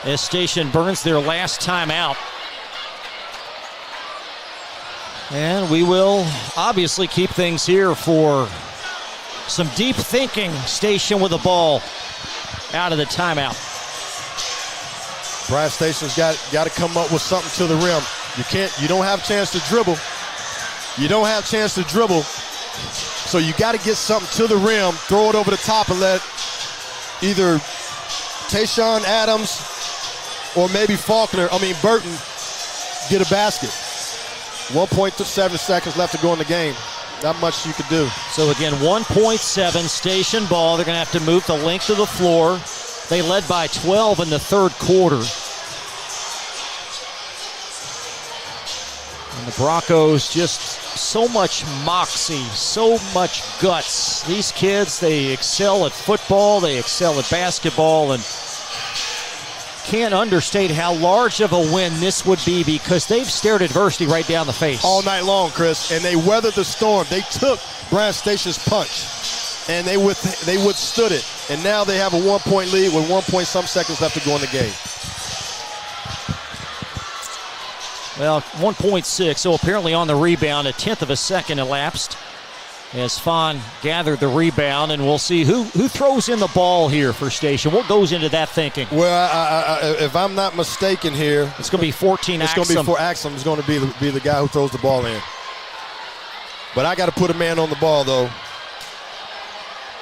as Station burns their last timeout. And we will obviously keep things here for some deep thinking. Station with the ball out of the timeout. Bryan Station's got to come up with something to the rim. You don't have a chance to dribble. So you got to get something to the rim, throw it over the top, and let either Tayshaun Adams or maybe Burton get a basket. 1.7 seconds left to go in the game. Not much you could do. So again, 1.7 Station ball. They're going to have to move the length of the floor. They led by 12 in the third quarter. And the Broncos just so much moxie, so much guts. These kids, they excel at football, they excel at basketball, and can't understate how large of a win this would be because they've stared adversity right down the face. All night long, Chris, and they weathered the storm. They took Bryan Station's punch, and they withstood it. And now they have a 1-point lead with 1-point-some seconds left to go in the game. Well, 1.6, so apparently on the rebound, 1/10 of a second elapsed as Fon gathered the rebound, and we'll see who throws in the ball here for Station. What goes into that thinking? Well, if I'm not mistaken here, it's going to be 14 Axum. It's going to be for Axum. It's going to be the guy who throws the ball in. But I got to put a man on the ball, though.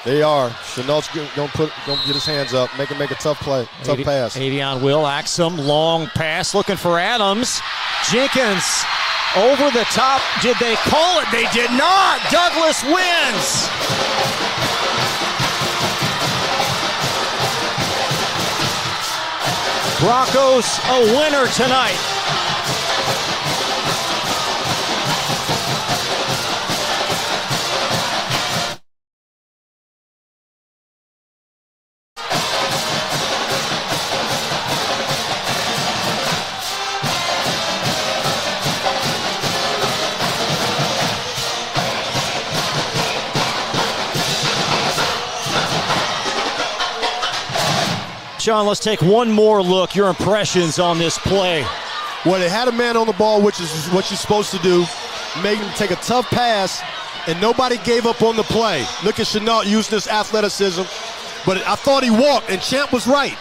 They are. Chenault's going to get his hands up, make a tough play, tough pass. Avion will. Axum, long pass, looking for Adams. Jenkins over the top. Did they call it? They did not. Douglas wins. Broncos a winner tonight. Sean, let's take one more look. Your impressions on this play. Well, they had a man on the ball, which is what you're supposed to do. Make him take a tough pass, and nobody gave up on the play. Look at Chenault using his athleticism. But I thought he walked, and Champ was right.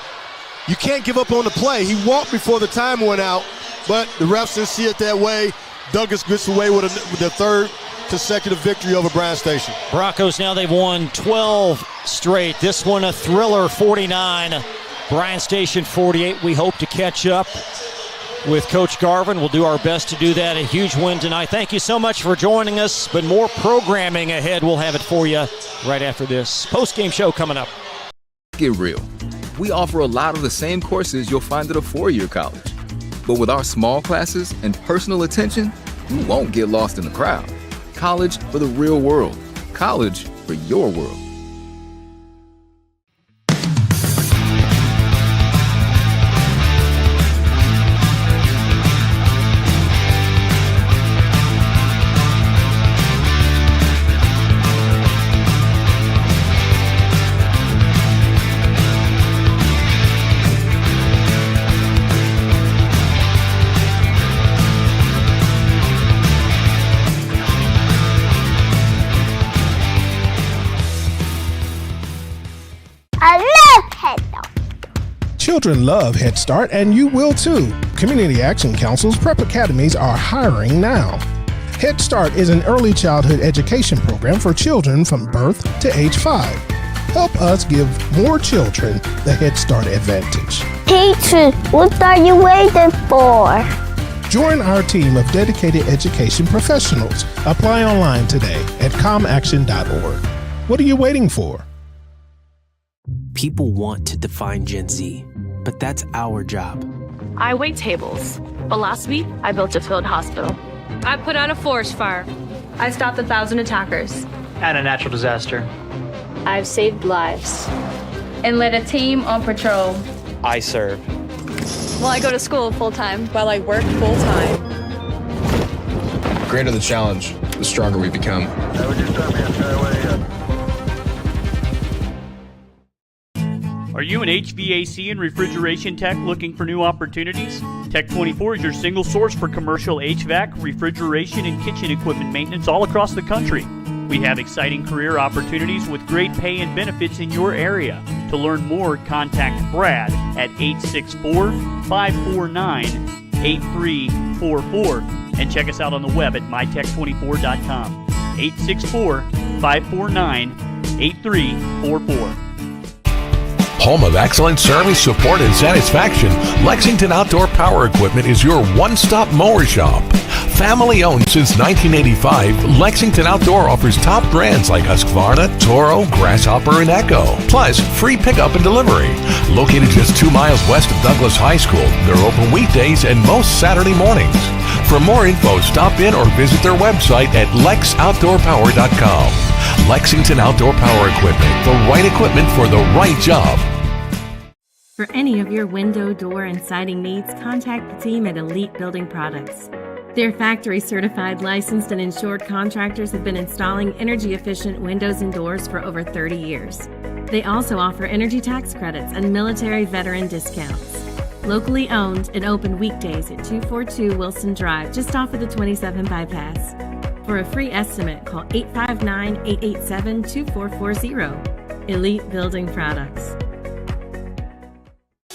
You can't give up on the play. He walked before the time went out, but the refs didn't see it that way. Douglas gets away with the third consecutive victory over Bryan Station. Broncos now they've won 12 straight. This one a thriller, 49. Bryan Station 48. We hope to catch up with Coach Garvin. We'll do our best to do that. A huge win tonight. Thank you so much for joining us, but more programming ahead. We'll have it for you right after this post-game show coming up. Get real. We offer a lot of the same courses you'll find at a four-year college. But with our small classes and personal attention, you won't get lost in the crowd. College for the real world. College for your world. I love Head Start. Children love Head Start, and you will too. Community Action Council's prep academies are hiring now. Head Start is an early childhood education program for children from birth to age 5. Help us give more children the Head Start advantage. Teacher, what are you waiting for? Join our team of dedicated education professionals. Apply online today at comaction.org. What are you waiting for? People want to define Gen Z, but that's our job. I wait tables, but last week I built a field hospital. I put out a forest fire. I stopped 1,000 attackers. And a natural disaster. I've saved lives and led a team on patrol. I serve. Well, I go to school full-time while I work full-time. The greater the challenge, the stronger we become. Are you an HVAC and refrigeration tech looking for new opportunities? Tech24 is your single source for commercial HVAC, refrigeration, and kitchen equipment maintenance all across the country. We have exciting career opportunities with great pay and benefits in your area. To learn more, contact Brad at 864-549-8344 and check us out on the web at mytech24.com. 864-549-8344. Home of excellent service, support, and satisfaction, Lexington Outdoor Power Equipment is your one-stop mower shop. Family owned since 1985, Lexington Outdoor offers top brands like Husqvarna, Toro, Grasshopper, and Echo. Plus, free pickup and delivery. Located just 2 miles west of Douglas High School, they're open weekdays and most Saturday mornings. For more info, stop in or visit their website at lexoutdoorpower.com. Lexington Outdoor Power Equipment, the right equipment for the right job. For any of your window, door, and siding needs, contact the team at Elite Building Products. Their factory-certified, licensed, and insured contractors have been installing energy-efficient windows and doors for over 30 years. They also offer energy tax credits and military veteran discounts. Locally owned and open weekdays at 242 Wilson Drive, just off of the 27 bypass. For a free estimate, call 859-887-2440. Elite Building Products.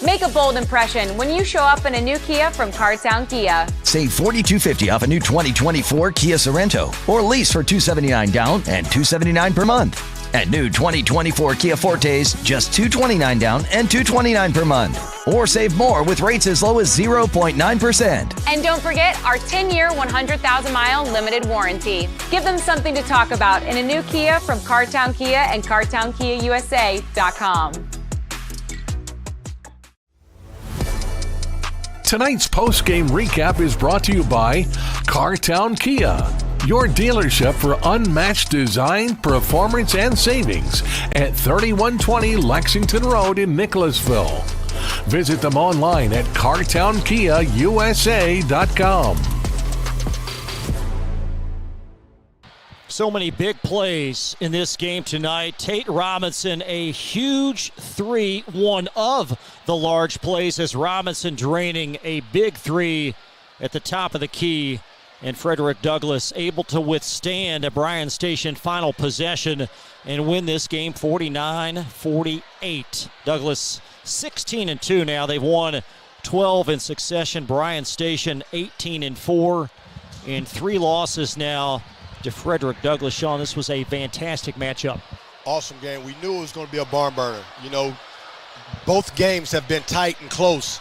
Make a bold impression when you show up in a new Kia from Cartown Kia. Save $4,250 off a new 2024 Kia Sorento, or lease for $279 down and $279 per month. At new 2024 Kia Fortes, just $229 down and $229 per month. Or save more with rates as low as 0.9%. And don't forget our 10-year, 100,000-mile limited warranty. Give them something to talk about in a new Kia from Cartown Kia and CartownKiaUSA.com. Tonight's post-game recap is brought to you by Cartown Kia, your dealership for unmatched design, performance, and savings at 3120 Lexington Road in Nicholasville. Visit them online at CartownKiaUSA.com. So many big plays in this game tonight. Tate Robinson, a huge three, one of the large plays as Robinson draining a big three at the top of the key. And Frederick Douglass able to withstand a Bryan Station final possession and win this game 49-48. Douglass 16-2 now. They've won 12 in succession. Bryan Station 18-4 in 3 losses now to Frederick Douglass. Sean, this was a fantastic matchup. Awesome game. We knew it was going to be a barn burner. You know, both games have been tight and close.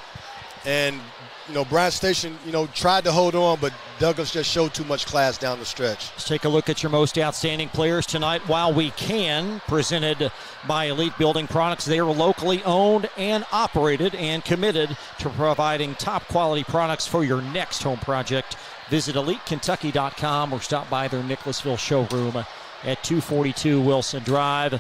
And, you know, Bryan Station, you know, tried to hold on, but Douglass just showed too much class down the stretch. Let's take a look at your most outstanding players tonight while we can. Presented by Elite Building Products. They are locally owned and operated and committed to providing top quality products for your next home project. Visit EliteKentucky.com or stop by their Nicholasville showroom at 242 Wilson Drive.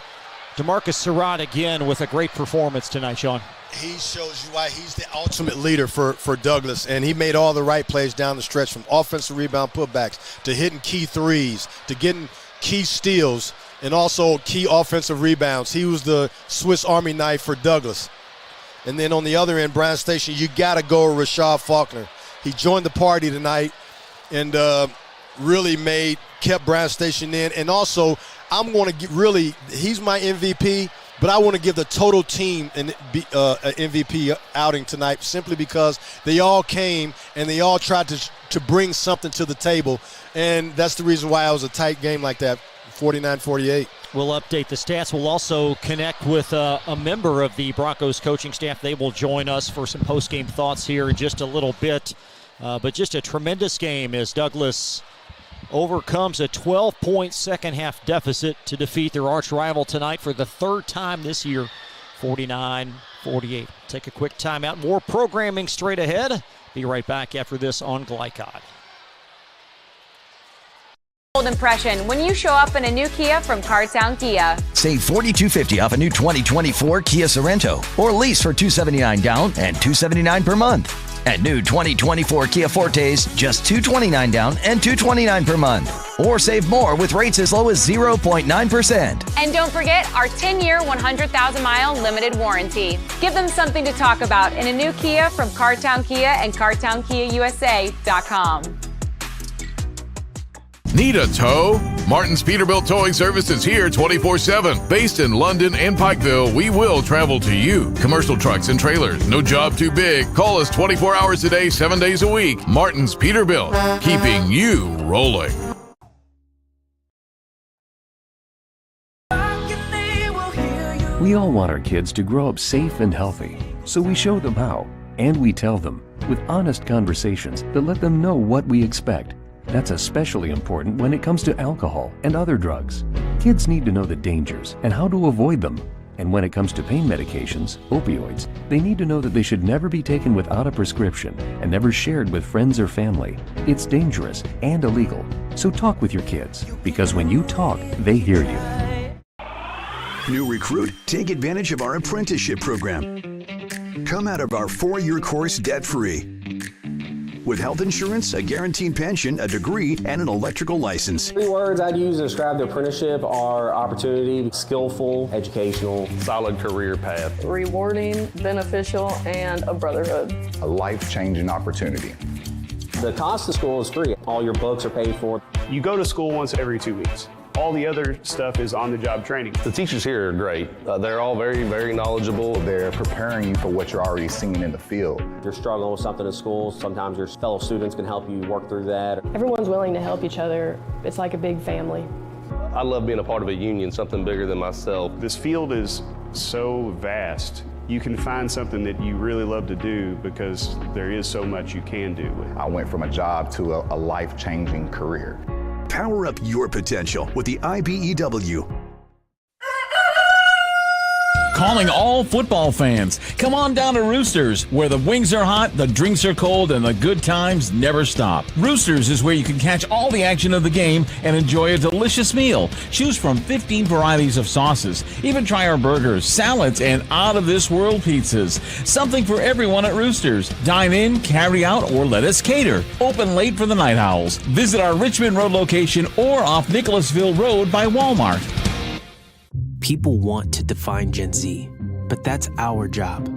DeMarcus Surratt again with a great performance tonight, Sean. He shows you why he's the ultimate leader for Douglass, and he made all the right plays down the stretch, from offensive rebound putbacks to hitting key threes to getting key steals and also key offensive rebounds. He was the Swiss Army knife for Douglass. And then on the other end, Bryan Station, you got to go with Rashad Faulkner. He joined the party tonight and really kept Bryan Station in. And also, I'm going to he's my MVP, But I want to give the total team an MVP outing tonight simply because they all came and they all tried to bring something to the table. And that's the reason why it was a tight game like that, 49-48. We'll update the stats. We'll also connect with a member of the Broncos coaching staff. They will join us for some post-game thoughts here in just a little bit. But just a tremendous game as Douglas overcomes a 12-point second-half deficit to defeat their arch rival tonight for the third time this year, 49-48. Take a quick timeout. More programming straight ahead. Be right back after this on Glycod. Impression when you show up in a new Kia from Cartown Kia. Save $4,250 off a new 2024 Kia Sorento or lease for $279 down and $279 per month. At new 2024 Kia Fortes, just $229 down and $229 per month. Or save more with rates as low as 0.9%. And don't forget our 10-year, 100,000-mile limited warranty. Give them something to talk about in a new Kia from Cartown Kia and CartownKiaUSA.com. Need a tow? Martin's Peterbilt Towing Service is here 24/7. Based in London and Pikeville, we will travel to you. Commercial trucks and trailers, no job too big. Call us 24 hours a day, 7 days a week. Martin's Peterbilt, keeping you rolling. We all want our kids to grow up safe and healthy, so we show them how, and we tell them with honest conversations that let them know what we expect. That's especially important when it comes to alcohol and other drugs. Kids need to know the dangers and how to avoid them. And when it comes to pain medications, opioids, they need to know that they should never be taken without a prescription and never shared with friends or family. It's dangerous and illegal. So talk with your kids, because when you talk, they hear you. New recruit, take advantage of our apprenticeship program. Come out of our 4-year course debt-free. With health insurance, a guaranteed pension, a degree, and an electrical license. 3 words I'd use to describe the apprenticeship are opportunity, skillful, educational, solid career path, rewarding, beneficial, and a brotherhood. A life-changing opportunity. The cost of school is free. All your books are paid for. You go to school once every 2 weeks. All the other stuff is on-the-job training. The teachers here are great. They're all very, very knowledgeable. They're preparing you for what you're already seeing in the field. If you're struggling with something in school, sometimes your fellow students can help you work through that. Everyone's willing to help each other. It's like a big family. I love being a part of a union, something bigger than myself. This field is so vast. You can find something that you really love to do because there is so much you can do. I went from a job to a life-changing career. Power up your potential with the IBEW. Calling all football fans. Come on down to Roosters, where the wings are hot, the drinks are cold, and the good times never stop. Roosters is where you can catch all the action of the game and enjoy a delicious meal. Choose from 15 varieties of sauces. Even try our burgers, salads, and out-of-this-world pizzas. Something for everyone at Roosters. Dine in, carry out, or let us cater. Open late for the Night Owls. Visit our Richmond Road location or off Nicholasville Road by Walmart. People want to define Gen Z, but that's our job.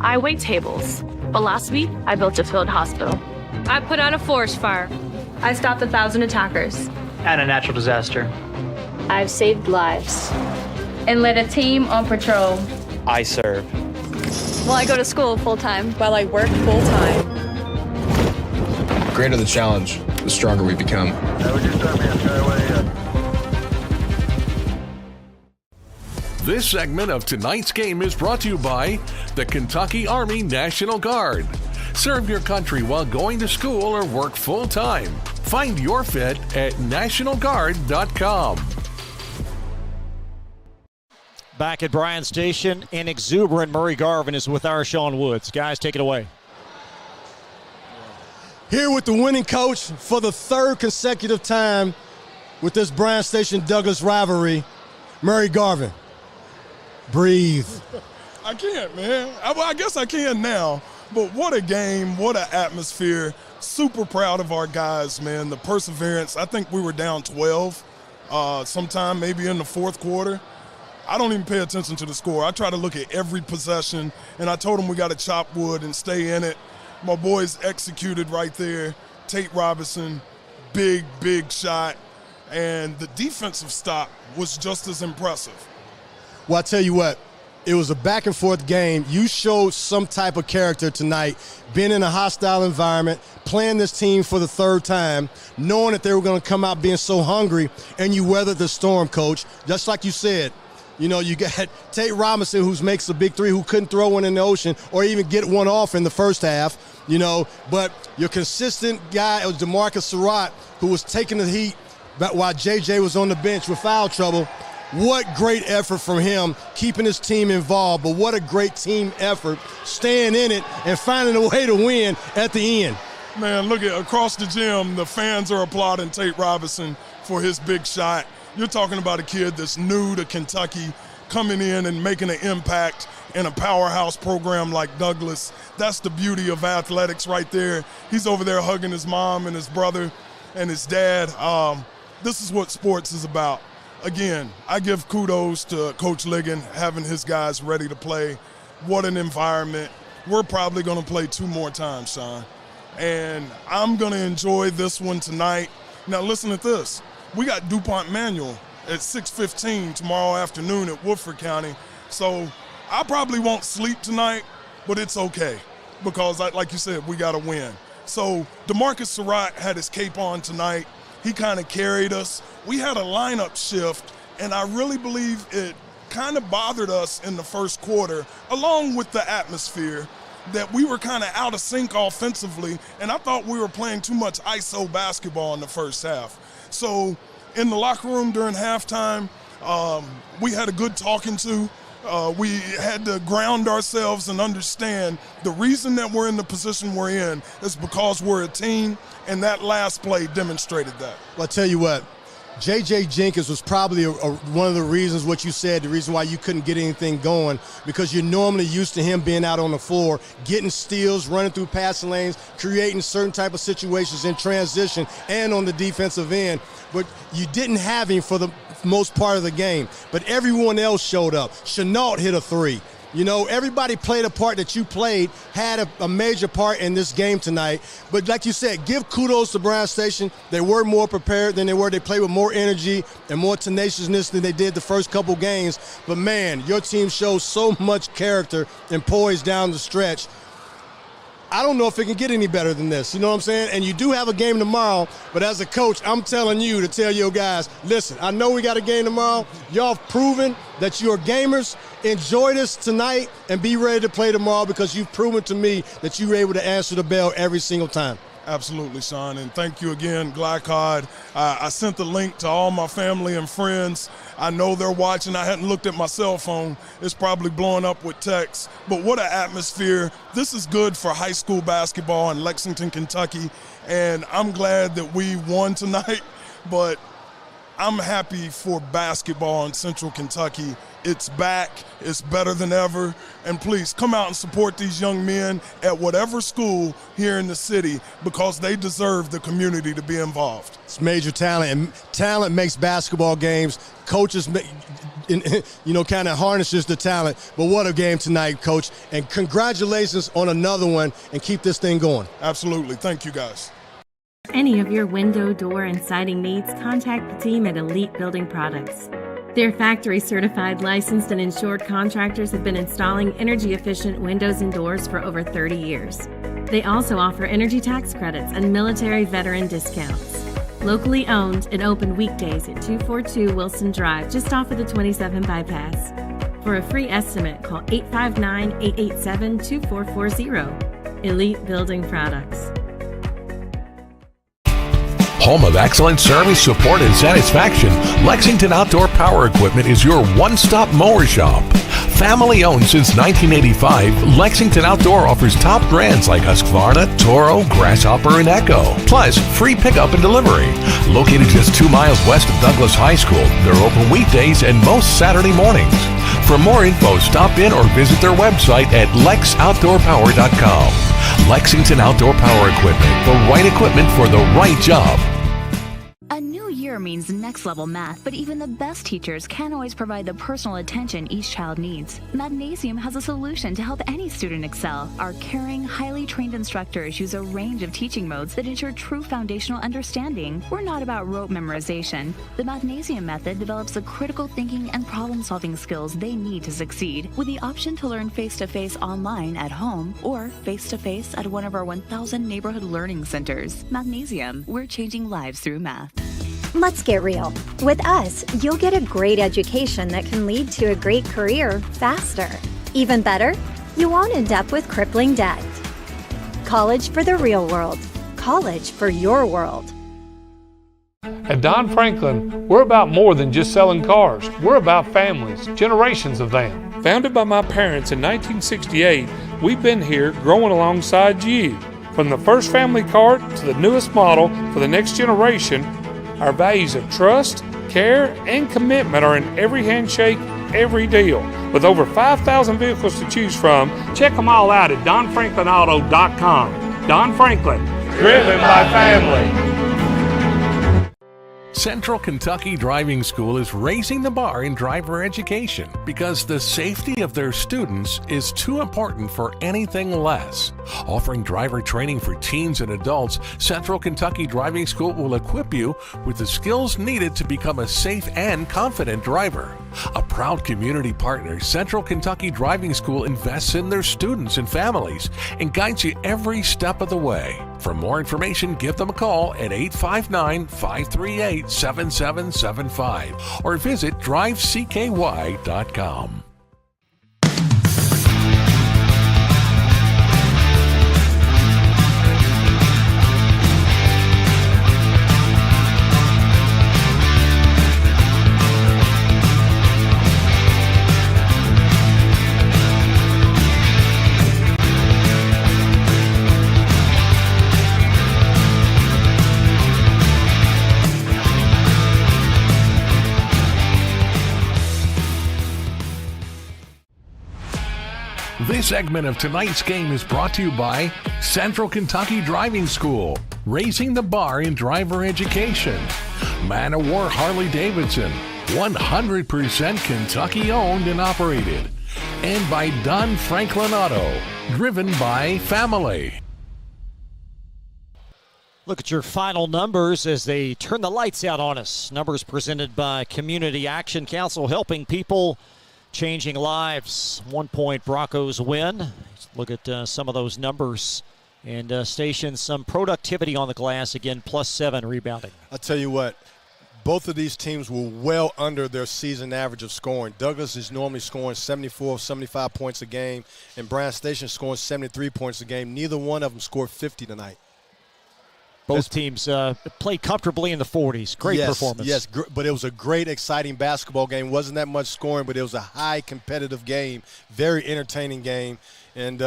I wait tables, but last week I built a field hospital. I put out a forest fire. I stopped 1,000 attackers. And a natural disaster. I've saved lives and led a team on patrol. I serve. Well, I go to school full-time while I work full-time. The greater the challenge, the stronger we become. This segment of tonight's game is brought to you by the Kentucky Army National Guard. Serve your country while going to school or work full-time. Find your fit at nationalguard.com. Back at Bryan Station, an exuberant Murray Garvin is with our Sean Woods. Guys, take it away. Here with the winning coach for the 3rd consecutive time with this Bryan Station-Douglas rivalry, Murray Garvin. Breathe. I can't, man. I guess I can now. But what a game, what an atmosphere. Super proud of our guys, man. The perseverance. I think we were down 12 sometime maybe in the 4th quarter. I don't even pay attention to the score. I try to look at every possession, and I told them we got to chop wood and stay in it. My boys executed right there. Tate Robinson, big shot. And the defensive stop was just as impressive. Well, I tell you what, It was a back-and-forth game. You showed some type of character tonight, being in a hostile environment, playing this team for the third time, knowing that they were going to come out being so hungry, and you weathered the storm, Coach. Just like you said, you know, you got Tate Robinson, who makes a big three, who couldn't throw one in the ocean or even get one off in the first half, you know. But your consistent guy was DeMarcus Surratt, who was taking the heat while JJ was on the bench with foul trouble. What great effort from him, keeping his team involved, but what a great team effort, staying in it and finding a way to win at the end. Man, look at across the gym, the fans are applauding Tate Robinson for his big shot. You're talking about a kid that's new to Kentucky, coming in and making an impact in a powerhouse program like Douglas. That's the beauty of athletics right there. He's over there hugging his mom and his brother and his dad. This is what sports is about. Again, I give kudos to Coach Ligon having his guys ready to play. What an environment. We're probably going to play 2 more times, Sean. And I'm going to enjoy this one tonight. Now listen to this. We got DuPont Manual at 6:15 tomorrow afternoon at Woodford County. So I probably won't sleep tonight, but it's okay because, like you said, we got to win. So DeMarcus Surratt had his cape on tonight. He kind of carried us. We had a lineup shift, and I really believe it kind of bothered us in the first quarter, along with the atmosphere, that we were kind of out of sync offensively, and I thought we were playing too much ISO basketball in the first half. So in the locker room during halftime, we had a good talking to. We had to ground ourselves and understand the reason that we're in the position we're in is because we're a team, and that last play demonstrated that. Well, I'll tell you what, J.J. Jenkins was probably one of the reasons what you said, the reason why you couldn't get anything going, because you're normally used to him being out on the floor, getting steals, running through passing lanes, creating certain type of situations in transition and on the defensive end. But you didn't have him for the most part of the game. But everyone else showed up. Chenault hit a 3. You know, everybody played a part that you played, had a major part in this game tonight. But like you said, give kudos to Bryan Station. They were more prepared than they were. They played with more energy and more tenaciousness than they did the first couple games. But, man, your team shows so much character and poise down the stretch. I don't know if it can get any better than this. You know what I'm saying? And you do have a game tomorrow, but as a coach, I'm telling you to tell your guys, listen, I know we got a game tomorrow. Y'all have proven that you're gamers. Enjoy this tonight and be ready to play tomorrow because you've proven to me that you're able to answer the bell every single time. Absolutely, Sean, and thank you again, Glycod. I sent the link to all my family and friends. I know they're watching. I hadn't looked at my cell phone. It's probably blowing up with texts. But what an atmosphere. This is good for high school basketball in Lexington, Kentucky, and I'm glad that we won tonight, but I'm happy for basketball in Central Kentucky. It's back. It's better than ever. And please come out and support these young men at whatever school here in the city because they deserve the community to be involved. It's major talent, and talent makes basketball games. Coaches, kind of harnesses the talent. But what a game tonight, Coach. And congratulations on another one, and keep this thing going. Absolutely. Thank you, guys. For any of your window, door, and siding needs, contact the team at Elite Building Products. Their factory-certified, licensed, and insured contractors have been installing energy-efficient windows and doors for over 30 years. They also offer energy tax credits and military veteran discounts. Locally owned and open weekdays at 242 Wilson Drive, just off of the 27 bypass. For a free estimate, call 859-887-2440. Elite Building Products. Home of excellent service, support, and satisfaction, Lexington Outdoor Power Equipment is your one-stop mower shop. Family owned since 1985, Lexington Outdoor offers top brands like Husqvarna, Toro, Grasshopper, and Echo. Plus, free pickup and delivery. Located just 2 miles west of Douglas High School, they're open weekdays and most Saturday mornings. For more info, stop in or visit their website at lexoutdoorpower.com. Lexington Outdoor Power Equipment, the right equipment for the right job. A new year career means next-level math, but even the best teachers can't always provide the personal attention each child needs. Mathnasium has a solution to help any student excel. Our caring, highly trained instructors use a range of teaching modes that ensure true foundational understanding. We're not about rote memorization. The Mathnasium method develops the critical thinking and problem-solving skills they need to succeed, with the option to learn face-to-face online at home or face-to-face at one of our 1,000 neighborhood learning centers. Mathnasium, we're changing lives through math. Let's get real. With us, you'll get a great education that can lead to a great career faster. Even better, you won't end up with crippling debt. College for the real world. College for your world. At Don Franklin, we're about more than just selling cars. We're about families, generations of them. Founded by my parents in 1968, we've been here growing alongside you. From the first family car to the newest model for the next generation, our values of trust, care, and commitment are in every handshake, every deal. With over 5,000 vehicles to choose from, check them all out at DonFranklinAuto.com. Don Franklin, driven by family. Central Kentucky Driving School is raising the bar in driver education because the safety of their students is too important for anything less. Offering driver training for teens and adults, Central Kentucky Driving School will equip you with the skills needed to become a safe and confident driver. A proud community partner, Central Kentucky Driving School invests in their students and families and guides you every step of the way. For more information, give them a call at 859-538-7775 or visit drivecky.com. This segment of tonight's game is brought to you by Central Kentucky Driving School, raising the bar in driver education. Man of War Harley-Davidson, 100% Kentucky owned and operated. And by Don Franklin Auto, driven by family. Look at your final numbers as they turn the lights out on us. Numbers presented by Community Action Council, helping people, changing lives. 1 point Broncos win. Let's look at some of those numbers and station some productivity on the glass. Again, +7 rebounding. I'll tell you what, both of these teams were well under their season average of scoring. Douglas is normally scoring 74, 75 points a game, and Bryan Station scoring 73 points a game. Neither one of them scored 50 tonight. Both teams played comfortably in the 40s. Great performance. Yes, but it was a great, exciting basketball game. Wasn't that much scoring, but it was a high competitive game, very entertaining game. And,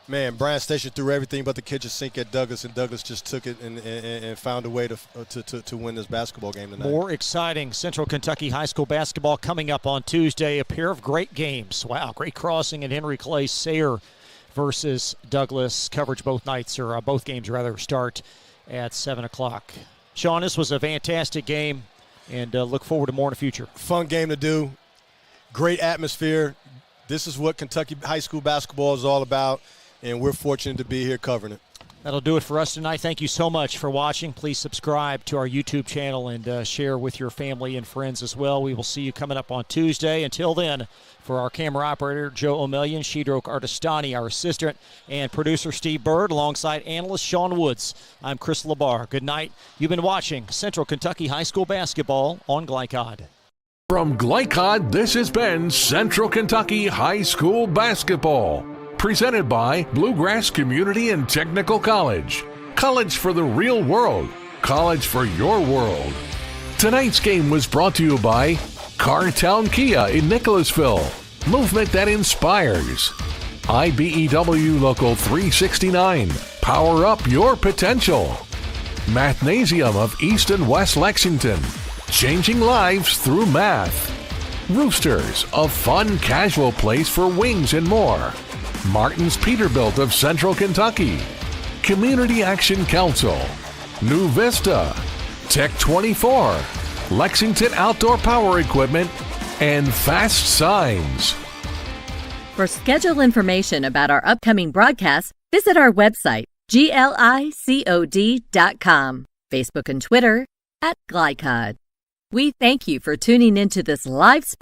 man, Bryan Station threw everything but the kitchen sink at Douglas, and Douglas just took it and found a way to win this basketball game tonight. More exciting Central Kentucky High School basketball coming up on Tuesday. A pair of great games. Wow, great crossing at Henry Clay. Sayre versus Douglas. Coverage both nights, or both games rather, start at 7 o'clock. Sean, this was a fantastic game, and look forward to more in the future. Fun game to do. Great atmosphere. This is what Kentucky high school basketball is all about, and we're fortunate to be here covering it. That'll do it for us tonight. Thank you so much for watching. Please subscribe to our YouTube channel and share with your family and friends as well. We will see you coming up on Tuesday. Until then, for our camera operator, Joe O'Million, Shedroke Artistani, our assistant, and producer Steve Bird, alongside analyst Sean Woods, I'm Chris LaBar. Good night. You've been watching Central Kentucky High School basketball on Glycod. From Glycod, this has been Central Kentucky High School basketball. Presented by Bluegrass Community and Technical College. College for the real world. College for your world. Tonight's game was brought to you by Cartown Kia in Nicholasville. Movement that inspires. IBEW Local 369. Power up your potential. Mathnasium of East and West Lexington. Changing lives through math. Roosters, a fun casual place for wings and more. Martin's Peterbilt of Central Kentucky. Community Action Council. New Vista. Tech 24, Lexington Outdoor Power Equipment, and Fast Signs. For schedule information about our upcoming broadcasts, visit our website, glicod.com, Facebook and Twitter @Glycod. We thank you for tuning into this live sports